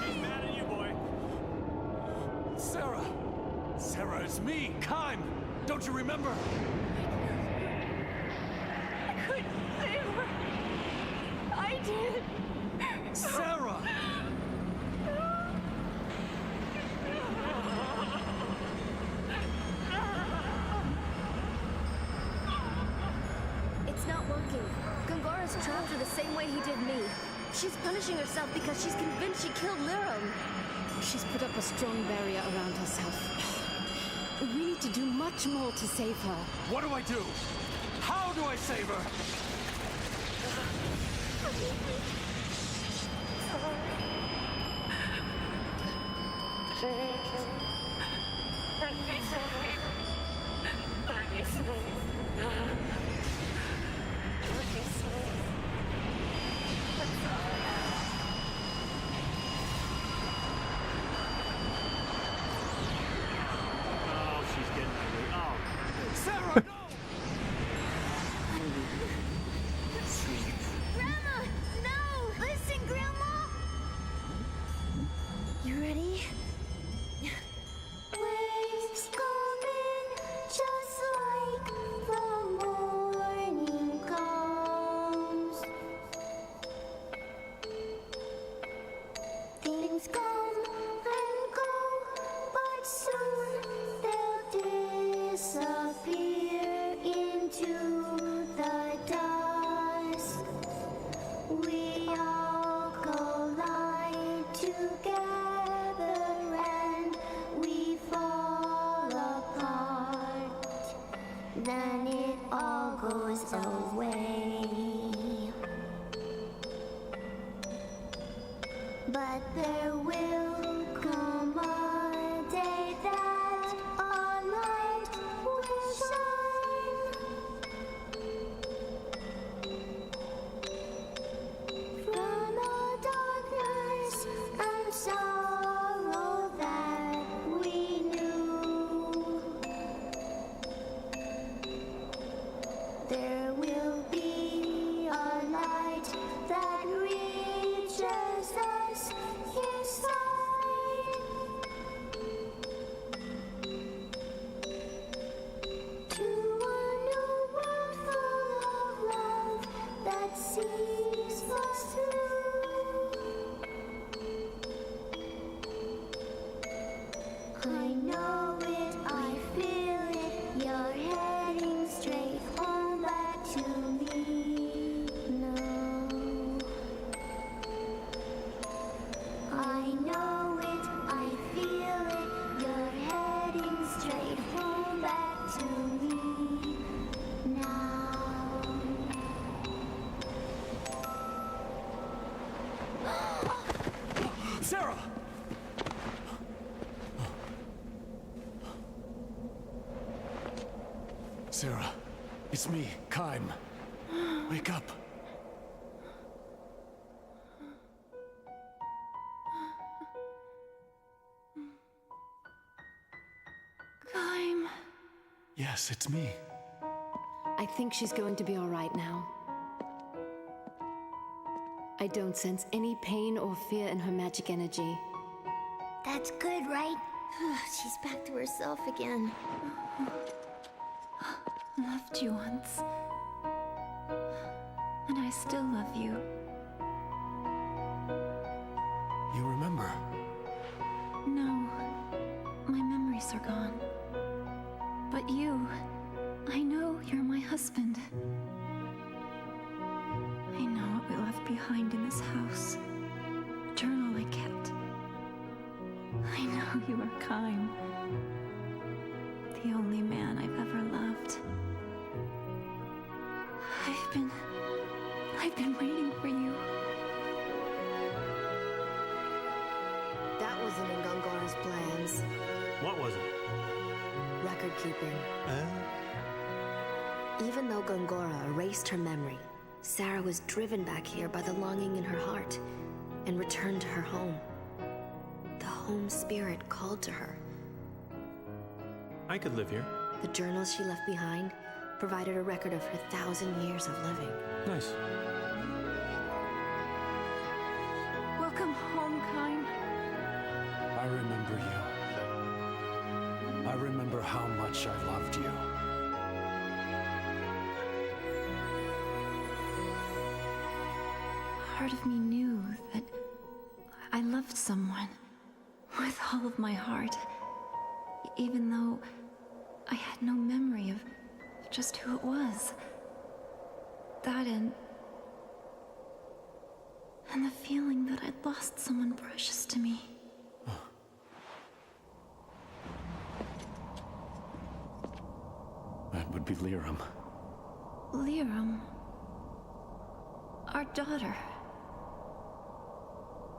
[SPEAKER 4] He's mad at you, boy. Sarah! Sarah, it's me, Kime! Don't you remember?
[SPEAKER 10] I couldn't save her. I did.
[SPEAKER 4] Sarah!
[SPEAKER 11] It's not working. Gungora's trapped her the same way he did me. She's punishing herself because she's convinced she killed Lirum.
[SPEAKER 6] She's put up a strong barrier around herself. We need to do much more to save her.
[SPEAKER 4] What do I do? How do I save her? Oh, she's getting ugly. Oh, Sarah, no!
[SPEAKER 5] Grandma! No! Listen, Grandma! You ready?
[SPEAKER 10] Waves coming just like the morning comes. Things come and go, but soon they'll disappear into the dust. We all collide together and we fall apart. Then it all goes away. But there will come a day that our light will shine. From the darkness and sorrow that we knew, there will be a light that reaches us inside. To a new world full of love that sees us through. I know it, I feel it, you're heading straight home back to me. No. I know it, I feel it, you're heading straight home back to me now.
[SPEAKER 4] Sarah! Sarah, it's me, Kime. Wake up.
[SPEAKER 10] Kime.
[SPEAKER 4] Yes, it's me.
[SPEAKER 6] I think she's going to be all right now. I don't sense any pain or fear in her magic energy.
[SPEAKER 5] That's good, right? She's back to herself again.
[SPEAKER 10] Loved you once. And I still love you.
[SPEAKER 4] You remember?
[SPEAKER 10] No, my memories are gone. But you, I know you're my husband. I know what we left behind in this house. A journal I kept. I know you are Kime. The only man I've ever loved. I've been waiting for you.
[SPEAKER 7] was plans.
[SPEAKER 4] What was it?
[SPEAKER 7] Record keeping. Even though Gongora erased her memory, Sarah was driven back here by the longing in her heart and returned to her home. The home spirit called to her.
[SPEAKER 4] I could live here.
[SPEAKER 7] The journals she left behind provided a record of her 1,000 years of living.
[SPEAKER 4] Nice.
[SPEAKER 10] Welcome home, Kine.
[SPEAKER 2] I remember you. I remember how much I loved you.
[SPEAKER 10] Part of me knew that I loved someone with all of my heart, even though I had no memory of just who it was. That and the feeling that I'd lost someone precious to me.
[SPEAKER 2] That would be Liram.
[SPEAKER 10] Liram. Our daughter.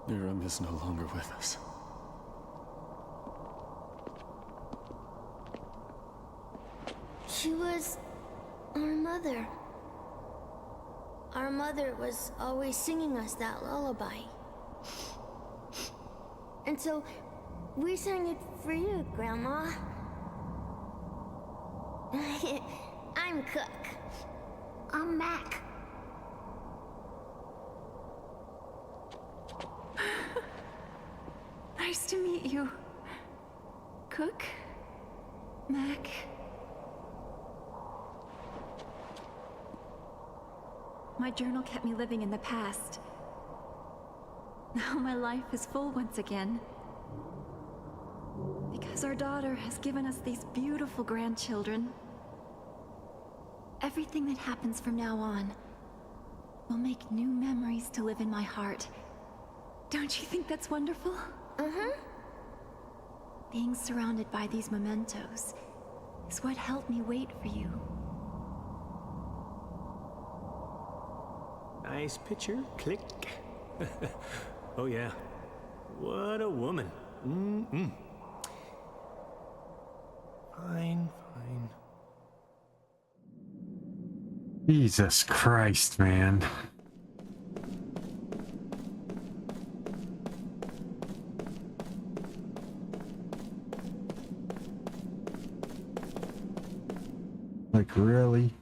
[SPEAKER 2] Liram is no longer with us.
[SPEAKER 5] She was our mother. Our mother was always singing us that lullaby. And so we sang it for you, Grandma. I'm Cook. I'm Mac.
[SPEAKER 10] Nice to meet you. Cook? Mac? My journal kept me living in the past. Now my life is full once again. Because our daughter has given us these beautiful grandchildren. Everything that happens from now on will make new memories to live in my heart. Don't you think that's wonderful?
[SPEAKER 5] Uh-huh.
[SPEAKER 10] Being surrounded by these mementos is what helped me wait for you.
[SPEAKER 4] Nice picture. Click. Oh yeah. What a woman. Mm-mm. Fine, fine.
[SPEAKER 3] Jesus Christ, man. Like, really?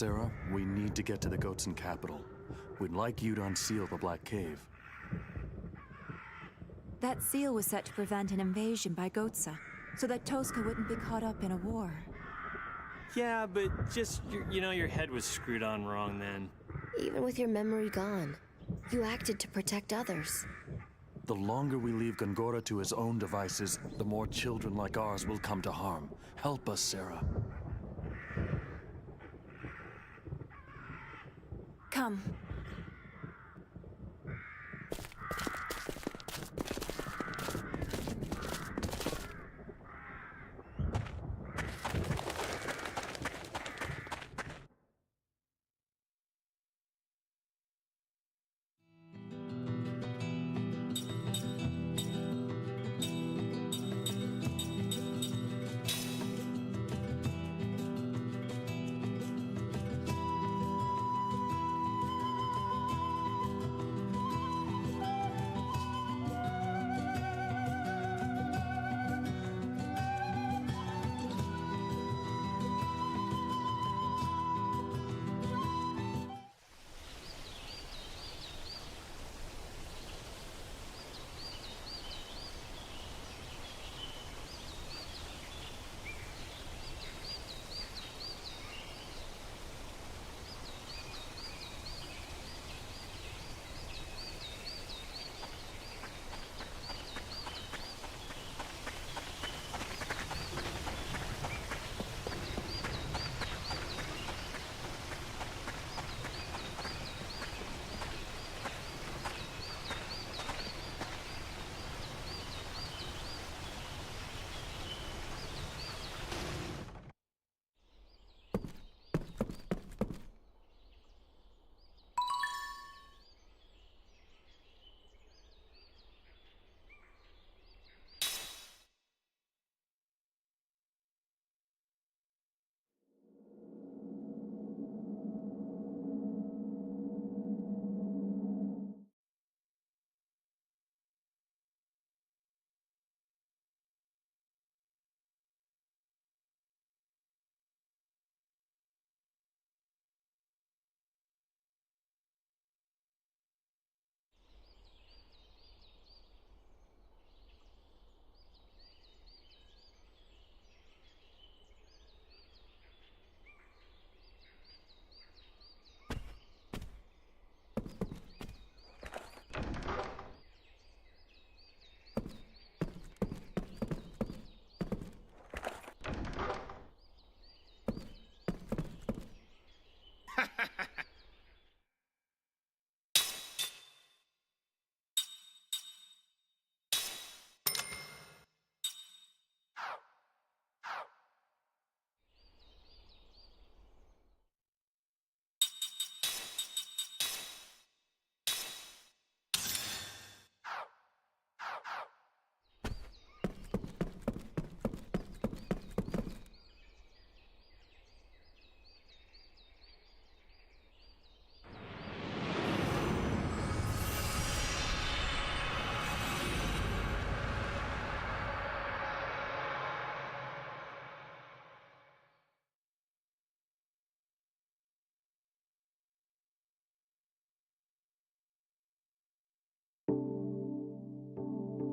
[SPEAKER 2] Sarah, we need to get to the Goatson capital. We'd like you to unseal the Black Cave.
[SPEAKER 10] That seal was set to prevent an invasion by Gotsa, so that Tosca wouldn't be caught up in a war.
[SPEAKER 4] Yeah, but just, your head was screwed on wrong then.
[SPEAKER 7] Even with your memory gone, you acted to protect others.
[SPEAKER 2] The longer we leave Gongora to his own devices, the more children like ours will come to harm. Help us, Sarah.
[SPEAKER 10] Come.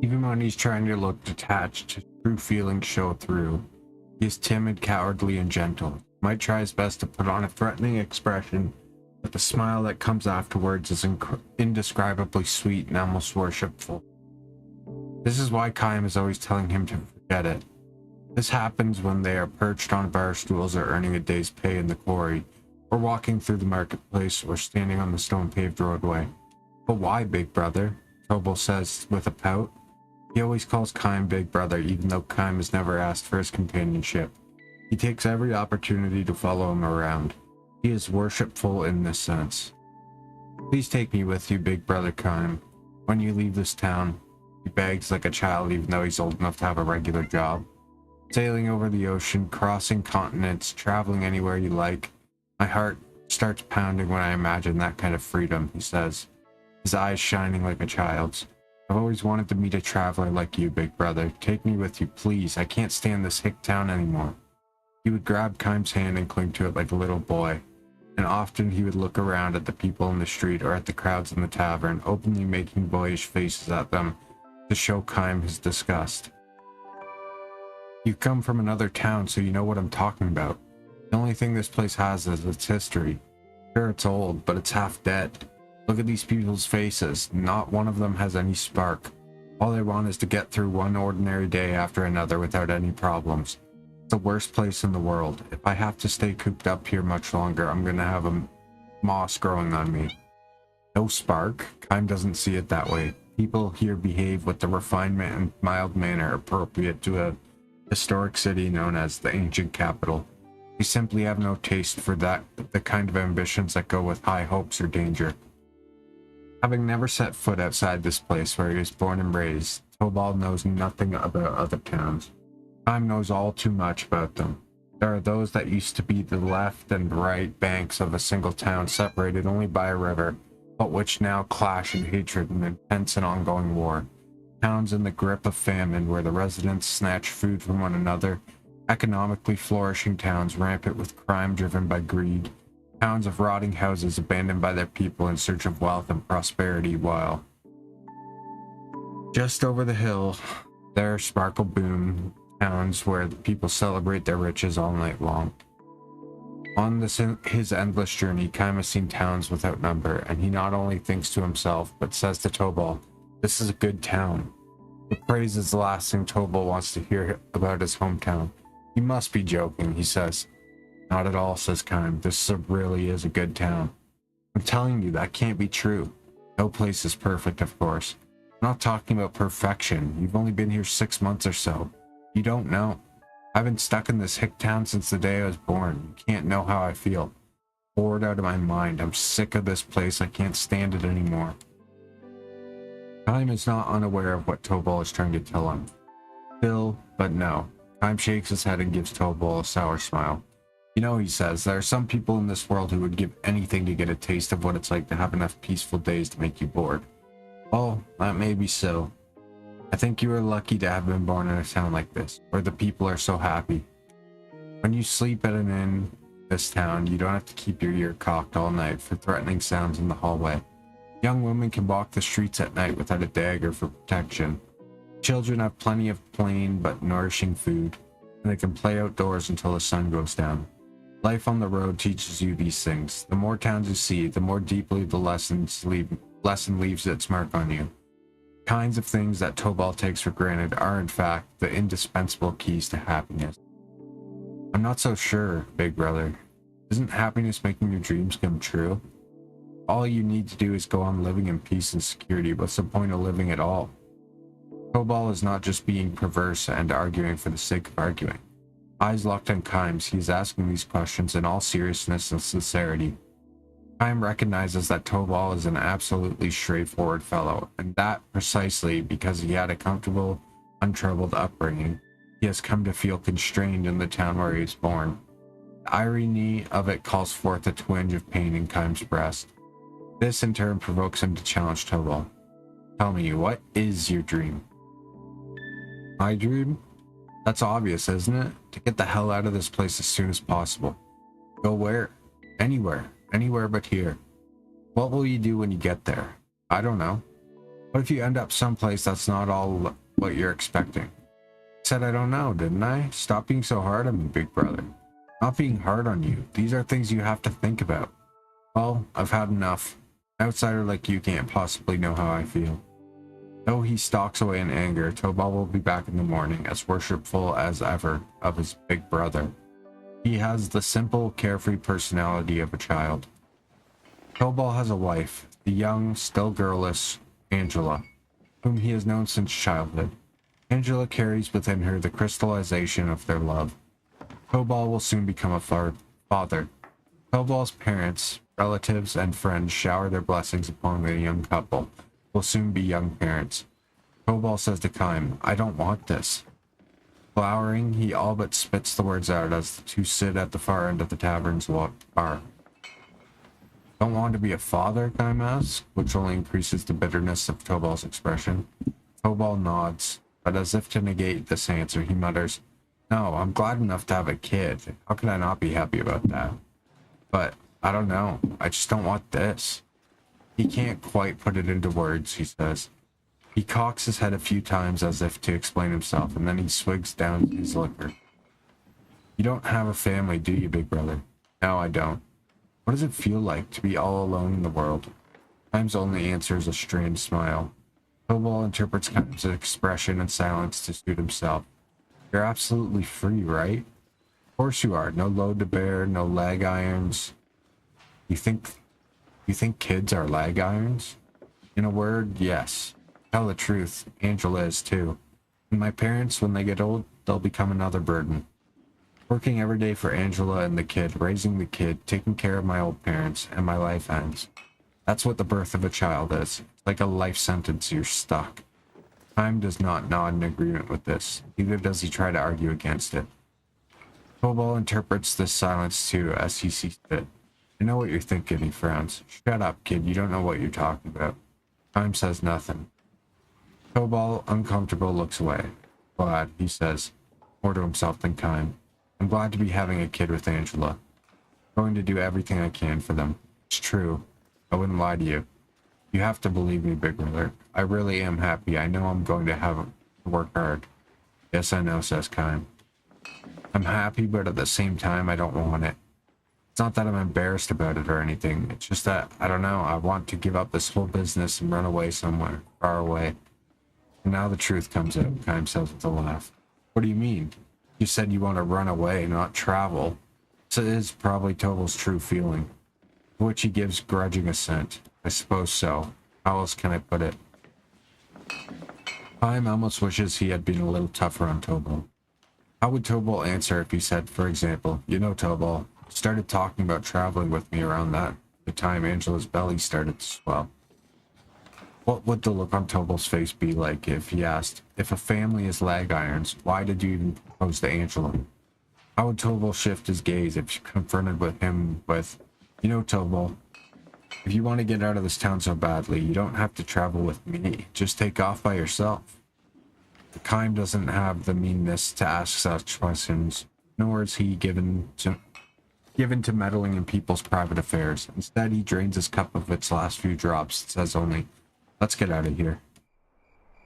[SPEAKER 3] Even when he's trying to look detached, his true feelings show through. He is timid, cowardly, and gentle. He might try his best to put on a threatening expression, but the smile that comes afterwards is indescribably sweet and almost worshipful. This is why Kaim is always telling him to forget it. This happens when they are perched on bar stools or earning a day's pay in the quarry, or walking through the marketplace, or standing on the stone-paved roadway. But why, Big Brother? Tobal says with a pout. He always calls Kaim Big Brother, even though Kaim has never asked for his companionship. He takes every opportunity to follow him around. He is worshipful in this sense. Please take me with you, Big Brother Kaim. When you leave this town, he begs like a child even though he's old enough to have a regular job. Sailing over the ocean, crossing continents, traveling anywhere you like. My heart starts pounding when I imagine that kind of freedom, he says, his eyes shining like a child's. I've always wanted to meet a traveler like you, Big Brother. Take me with you, please. I can't stand this hick town anymore. He would grab Kaim's hand and cling to it like a little boy. and often he would look around at the people in the street or at the crowds in the tavern, openly making boyish faces at them to show Kym his disgust. You come from another town, so you know what I'm talking about. The only thing this place has is its history. Sure, it's old, but it's half dead. Look at these people's faces. Not one of them has any spark. All they want is to get through one ordinary day after another without any problems. It's the worst place in the world. If I have to stay cooped up here much longer, I'm gonna have a moss growing on me. No spark? Kym doesn't see it that way. People here behave with the refinement and mild manner appropriate to a historic city known as the ancient capital. They simply have no taste for the kind of ambitions that go with high hopes or danger. Having never set foot outside this place where he was born and raised, Tobal knows nothing about other towns. Kym knows all too much about them. There are those that used to be the left and right banks of a single town separated only by a river, but which now clash in hatred and intense and ongoing war. Towns in the grip of famine where the residents snatch food from one another, economically flourishing towns rampant with crime driven by greed, towns of rotting houses abandoned by their people in search of wealth and prosperity, while just over the hill there sparkle boom towns where the people celebrate their riches all night long. On his endless journey, Kym has seen towns without number, and he not only thinks to himself, but says to Tobal, "This is a good town." The praise is the last thing Tobal wants to hear about his hometown. "You must be joking," he says. "Not at all," says Kym. "This really is a good town." "I'm telling you, that can't be true. No place is perfect, of course. I'm not talking about perfection. You've only been here 6 months or so. You don't know. I've been stuck in this hick town since the day I was born. You can't know how I feel. Bored out of my mind. I'm sick of this place. I can't stand it anymore." Kym is not unaware of what Tobal is trying to tell him. Still, but no. Kym shakes his head and gives Tobal a sour smile. "You know," he says, "there are some people in this world who would give anything to get a taste of what it's like to have enough peaceful days to make you bored. Oh, that may be so. I think you are lucky to have been born in a town like this, where the people are so happy. When you sleep at an inn in this town, you don't have to keep your ear cocked all night for threatening sounds in the hallway. Young women can walk the streets at night without a dagger for protection. Children have plenty of plain but nourishing food, and they can play outdoors until the sun goes down. Life on the road teaches you these things. The more towns you see, the more deeply the lesson leaves its mark on you. Kinds of things that Tobal takes for granted are in fact the indispensable keys to happiness." "I'm not so sure, big brother. Isn't happiness making your dreams come true? All you need to do is go on living in peace and security. What's the point of living at all?" Tobal is not just being perverse and arguing for the sake of arguing. Eyes locked on Kym's, he is asking these questions in all seriousness and sincerity. Kym recognizes that Tobal is an absolutely straightforward fellow, and that precisely because he had a comfortable, untroubled upbringing, he has come to feel constrained in the town where he was born. The irony of it calls forth a twinge of pain in Kym's breast. This in turn provokes him to challenge Tobal. "Tell me, what is your dream?" "My dream? That's obvious, isn't it? To get the hell out of this place as soon as possible." "Go where?" "Anywhere. Anywhere but here." "What will you do when you get there?" "I don't know." "What if you end up someplace that's not all what you're expecting?" "I said I don't know, didn't I? Stop being so hard on me, big brother." "Not being hard on you. These are things you have to think about." "Well, I've had enough. An outsider like you can't possibly know how I feel." Though he stalks away in anger, Tobal will be back in the morning, as worshipful as ever of his big brother. He has the simple, carefree personality of a child. Tobal has a wife, the young, still girlish Angela, whom he has known since childhood. Angela carries within her the crystallization of their love. Tobal will soon become a father. Tobal's parents, relatives, and friends shower their blessings upon the young couple, will soon be young parents. Tobal says to Kym, "I don't want this." Glowering, he all but spits the words out as the two sit at the far end of the tavern's bar. "Don't want to be a father?" Kym asks, which only increases the bitterness of Tobal's expression. Tobal nods, but as if to negate this answer, he mutters, "No, I'm glad enough to have a kid. How can I not be happy about that? But I don't know. I just don't want this. He can't quite put it into words, he says. He cocks his head a few times as if to explain himself, and then he swigs down his liquor. You don't have a family, do you, big brother? No, I don't. What does it feel like to be all alone in the world? Kime's only answer is a strained smile. Tobal interprets Kime's expression and silence to suit himself. You're absolutely free, right? Of course you are. No load to bear, no lag irons. You think kids are lag irons? In a word, yes. Tell the truth, Angela is too. And my parents, when they get old, they'll become another burden. Working every day for Angela and the kid, raising the kid, taking care of my old parents, and my life ends. That's what the birth of a child is. It's like a life sentence, you're stuck. Time does not nod in agreement with this, neither does he try to argue against it. Tobal interprets this silence too, as he sees fit. I know what you're thinking, he frowns. Shut up, kid, you don't know what you're talking about. Time says nothing. Tobal, uncomfortable, looks away. Glad, he says, more to himself than kind. I'm glad to be having a kid with Angela. I'm going to do everything I can for them. It's true. I wouldn't lie to you. You have to believe me, big brother. I really am happy. I know I'm going to have to work hard. Yes, I know, says Kime. I'm happy, but at the same time, I don't want it. It's not that I'm embarrassed about it or anything. It's just that, I don't know, I want to give up this whole business and run away somewhere, far away. And now the truth comes out, Kime says with a laugh. What do you mean? You said you want to run away, not travel. This is probably Tobal's true feeling, to which he gives grudging assent. I suppose so. How else can I put it? Kime almost wishes he had been a little tougher on Tobal. How would Tobal answer if he said, for example, you know, Tobal, you started talking about traveling with me around the time Angela's belly started to swell? What would the look on Tobal's face be like if he asked, if a family is lag irons, why did you even propose to Angela? How would Tobal shift his gaze if she confronted with him with, you know, Tobal, if you want to get out of this town so badly, you don't have to travel with me. Just take off by yourself. Kime doesn't have the meanness to ask such questions, nor is he given to meddling in people's private affairs. Instead, he drains his cup of its last few drops and says only, let's get out of here.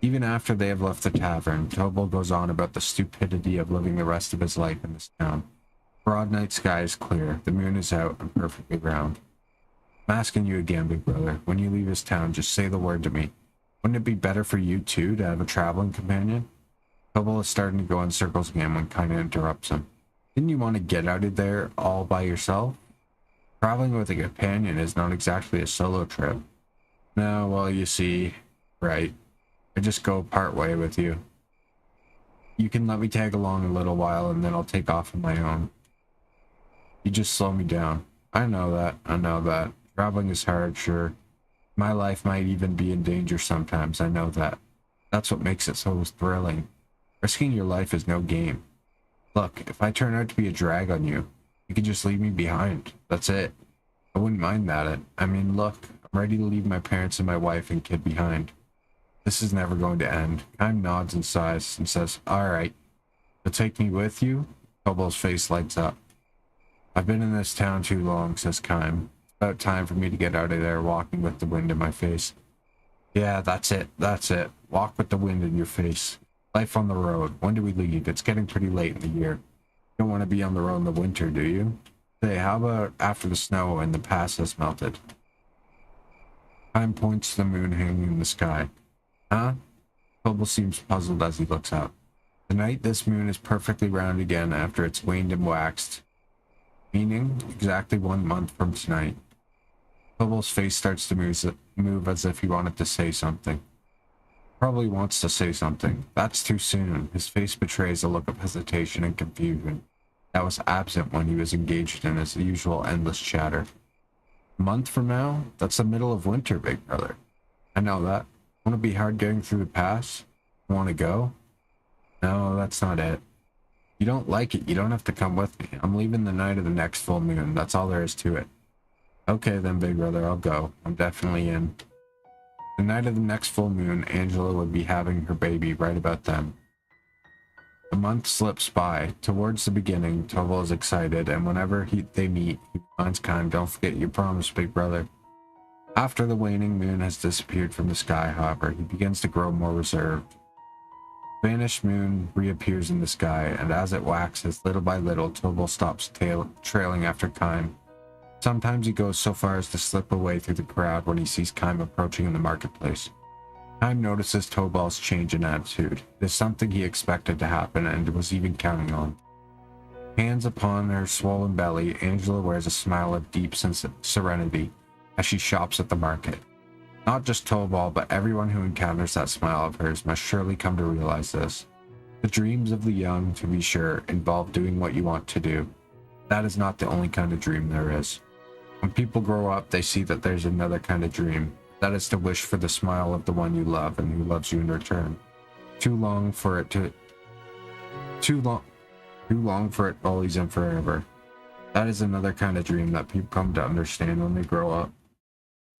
[SPEAKER 3] Even after they have left the tavern, Tobal goes on about the stupidity of living the rest of his life in this town. Broad night sky is clear, the moon is out and perfectly round. I'm asking you again, big brother, when you leave this town, just say the word to me. Wouldn't it be better for you, too, to have a traveling companion? Tobal is starting to go in circles again when Kine interrupts him. Didn't you want to get out of there all by yourself? Traveling with a companion is not exactly a solo trip. No, well, you see, right. I just go part way with you. You can let me tag along a little while and then I'll take off on my own. You just slow me down. I know that. Traveling is hard, sure. My life might even be in danger sometimes, I know that. That's what makes it so thrilling. Risking your life is no game. Look, if I turn out to be a drag on you, you can just leave me behind. That's it. I wouldn't mind that. I mean, look, I'm ready to leave my parents and my wife and kid behind. This is never going to end. Kime nods and sighs and says, alright. You'll take me with you? Tobal's face lights up. I've been in this town too long, says Kime. It's about time for me to get out of there walking with the wind in my face. Yeah, that's it. Walk with the wind in your face. Life on the road. When do we leave? It's getting pretty late in the year. You don't want to be on the road in the winter, do you? Say, how about after the snow and the pass has melted? Kime points to the moon hanging in the sky. Huh? Tobal seems puzzled as he looks up. Tonight, this moon is perfectly round again after it's waned and waxed. Meaning, exactly 1 month from tonight. Tobal's face starts to move as if he wanted to say something. Probably wants to say something. That's too soon. His face betrays a look of hesitation and confusion that was absent when he was engaged in his usual endless chatter. A month from now? That's the middle of winter, big brother. I know that. Want to be hard getting through the pass? Want to go? No, that's not it. You don't like it, you don't have to come with me. I'm leaving the night of the next full moon. That's all there is to it. Okay then, big brother, I'll go. I'm definitely in. The night of the next full moon, Angela would be having her baby right about then. A month slips by. Towards the beginning, Tobal is excited, and whenever they meet, he reminds Kime, don't forget your promise, big brother. After the waning moon has disappeared from the sky, however, he begins to grow more reserved. The vanished moon reappears in the sky, and as it waxes, little by little, Tobal stops trailing after Kime. Sometimes he goes so far as to slip away through the crowd when he sees Kime approaching in the marketplace. Kime notices Tobal's change in attitude. It is something he expected to happen and was even counting on. Hands upon her swollen belly, Angela wears a smile of deep serenity as she shops at the market. Not just Tobal, but everyone who encounters that smile of hers must surely come to realize this. The dreams of the young, to be sure, involve doing what you want to do. That is not the only kind of dream there is. When people grow up, they see that there's another kind of dream. That is to wish for the smile of the one you love and who loves you in return. Too long for it always and forever. That is another kind of dream that people come to understand when they grow up.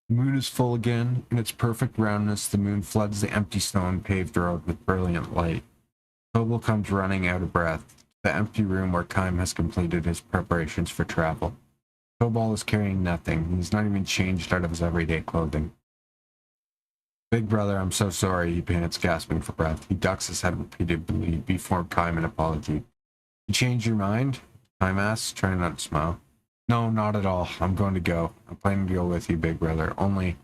[SPEAKER 3] The moon is full again. In its perfect roundness, the moon floods the empty stone-paved road with brilliant light. Tobal comes running out of breath to the empty room where Kime has completed his preparations for travel. Tobal is carrying nothing. He's not even changed out of his everyday clothing. Big brother, I'm so sorry, he pants, gasping for breath. He ducks his head repeatedly before Kime an apology. You changed your mind? Kime asks, trying not to smile. No, not at all. I'm going to go. I'm planning to go with you, big brother. Only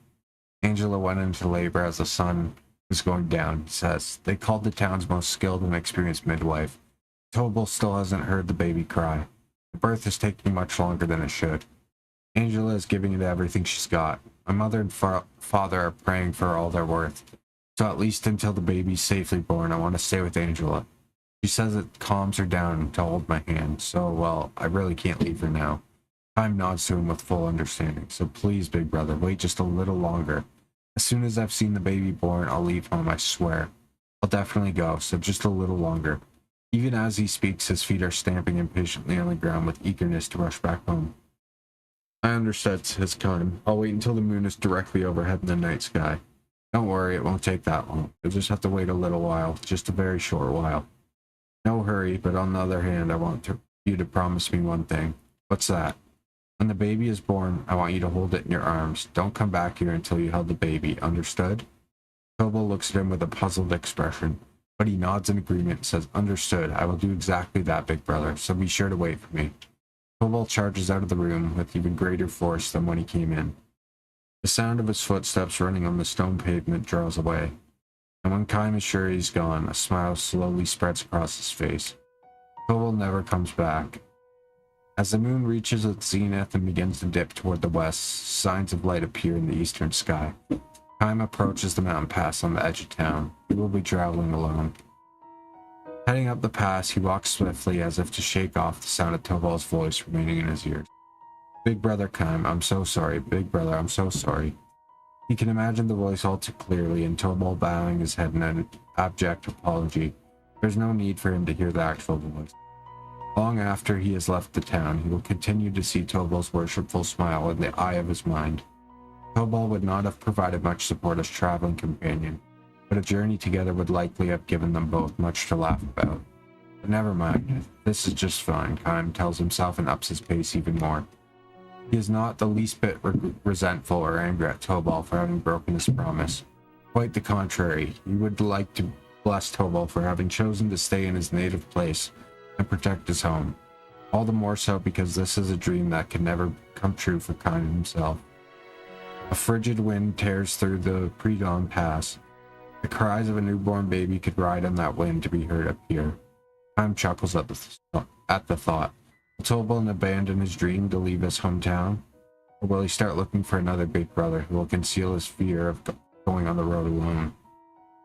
[SPEAKER 3] Angela went into labor as the sun was going down, he says. They called the town's most skilled and experienced midwife. Tobal still hasn't heard the baby cry. The birth is taking much longer than it should. Angela is giving it everything she's got. My mother and father are praying for all they're worth. So at least until the baby's safely born, I want to stay with Angela. She says it calms her down to hold my hand, so, well, I really can't leave her now. Kime nods to him with full understanding. So please, big brother, wait just a little longer. As soon as I've seen the baby born, I'll leave home, I swear. I'll definitely go, so just a little longer. Even as he speaks, his feet are stamping impatiently on the ground with eagerness to rush back home. I understood, says Kime. I'll wait until the moon is directly overhead in the night sky. Don't worry, it won't take that long. You'll just have to wait a little while, just a very short while. No hurry, but on the other hand, I want you to promise me one thing. What's that? When the baby is born, I want you to hold it in your arms. Don't come back here until you held the baby, understood? Tobal looks at him with a puzzled expression, but he nods in agreement and says, understood, I will do exactly that, big brother, so be sure to wait for me. Tobal charges out of the room with even greater force than when he came in. The sound of his footsteps running on the stone pavement draws away, and when Kime is sure he's gone, a smile slowly spreads across his face. Tobal never comes back. As the moon reaches its zenith and begins to dip toward the west, signs of light appear in the eastern sky. Kime approaches the mountain pass on the edge of town. He will be traveling alone. Heading up the pass, he walks swiftly as if to shake off the sound of Tobal's voice remaining in his ears. Big brother Kime, I'm so sorry. Big brother, I'm so sorry. He can imagine the voice all too clearly, and Tobal bowing his head in an abject apology. There's no need for him to hear the actual voice. Long after he has left the town, he will continue to see Tobal's worshipful smile in the eye of his mind. Tobal would not have provided much support as traveling companion, but a journey together would likely have given them both much to laugh about. But never mind, this is just fine, Kime tells himself and ups his pace even more. He is not the least bit resentful or angry at Tobal for having broken his promise. Quite the contrary, he would like to bless Tobal for having chosen to stay in his native place and protect his home. All the more so because this is a dream that can never come true for Kime himself. A frigid wind tears through the pre-dawn pass. The cries of a newborn baby could ride on that wind to be heard up here. Kime chuckles at the thought. Will Tobal abandon his dream to leave his hometown? Or will he start looking for another big brother who will conceal his fear of going on the road alone?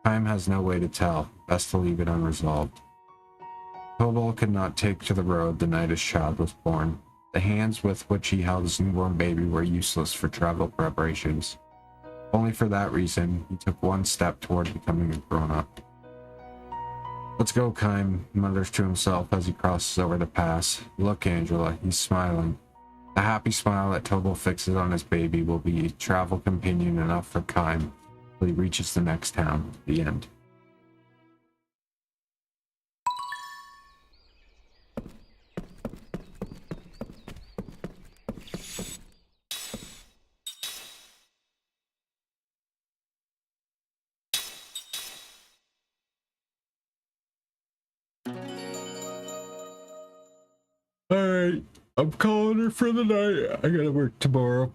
[SPEAKER 3] Kime has no way to tell. Best to leave it unresolved. Tobal could not take to the road the night his child was born. The hands with which he held his newborn baby were useless for travel preparations. Only for that reason, he took one step toward becoming a grown-up. Let's go, Kime mutters to himself as he crosses over the pass. Look, Angela, he's smiling. The happy smile that Tobal fixes on his baby will be travel companion enough for Kime till he reaches the next town. The end. Alright, I'm calling her for the night. I gotta work tomorrow.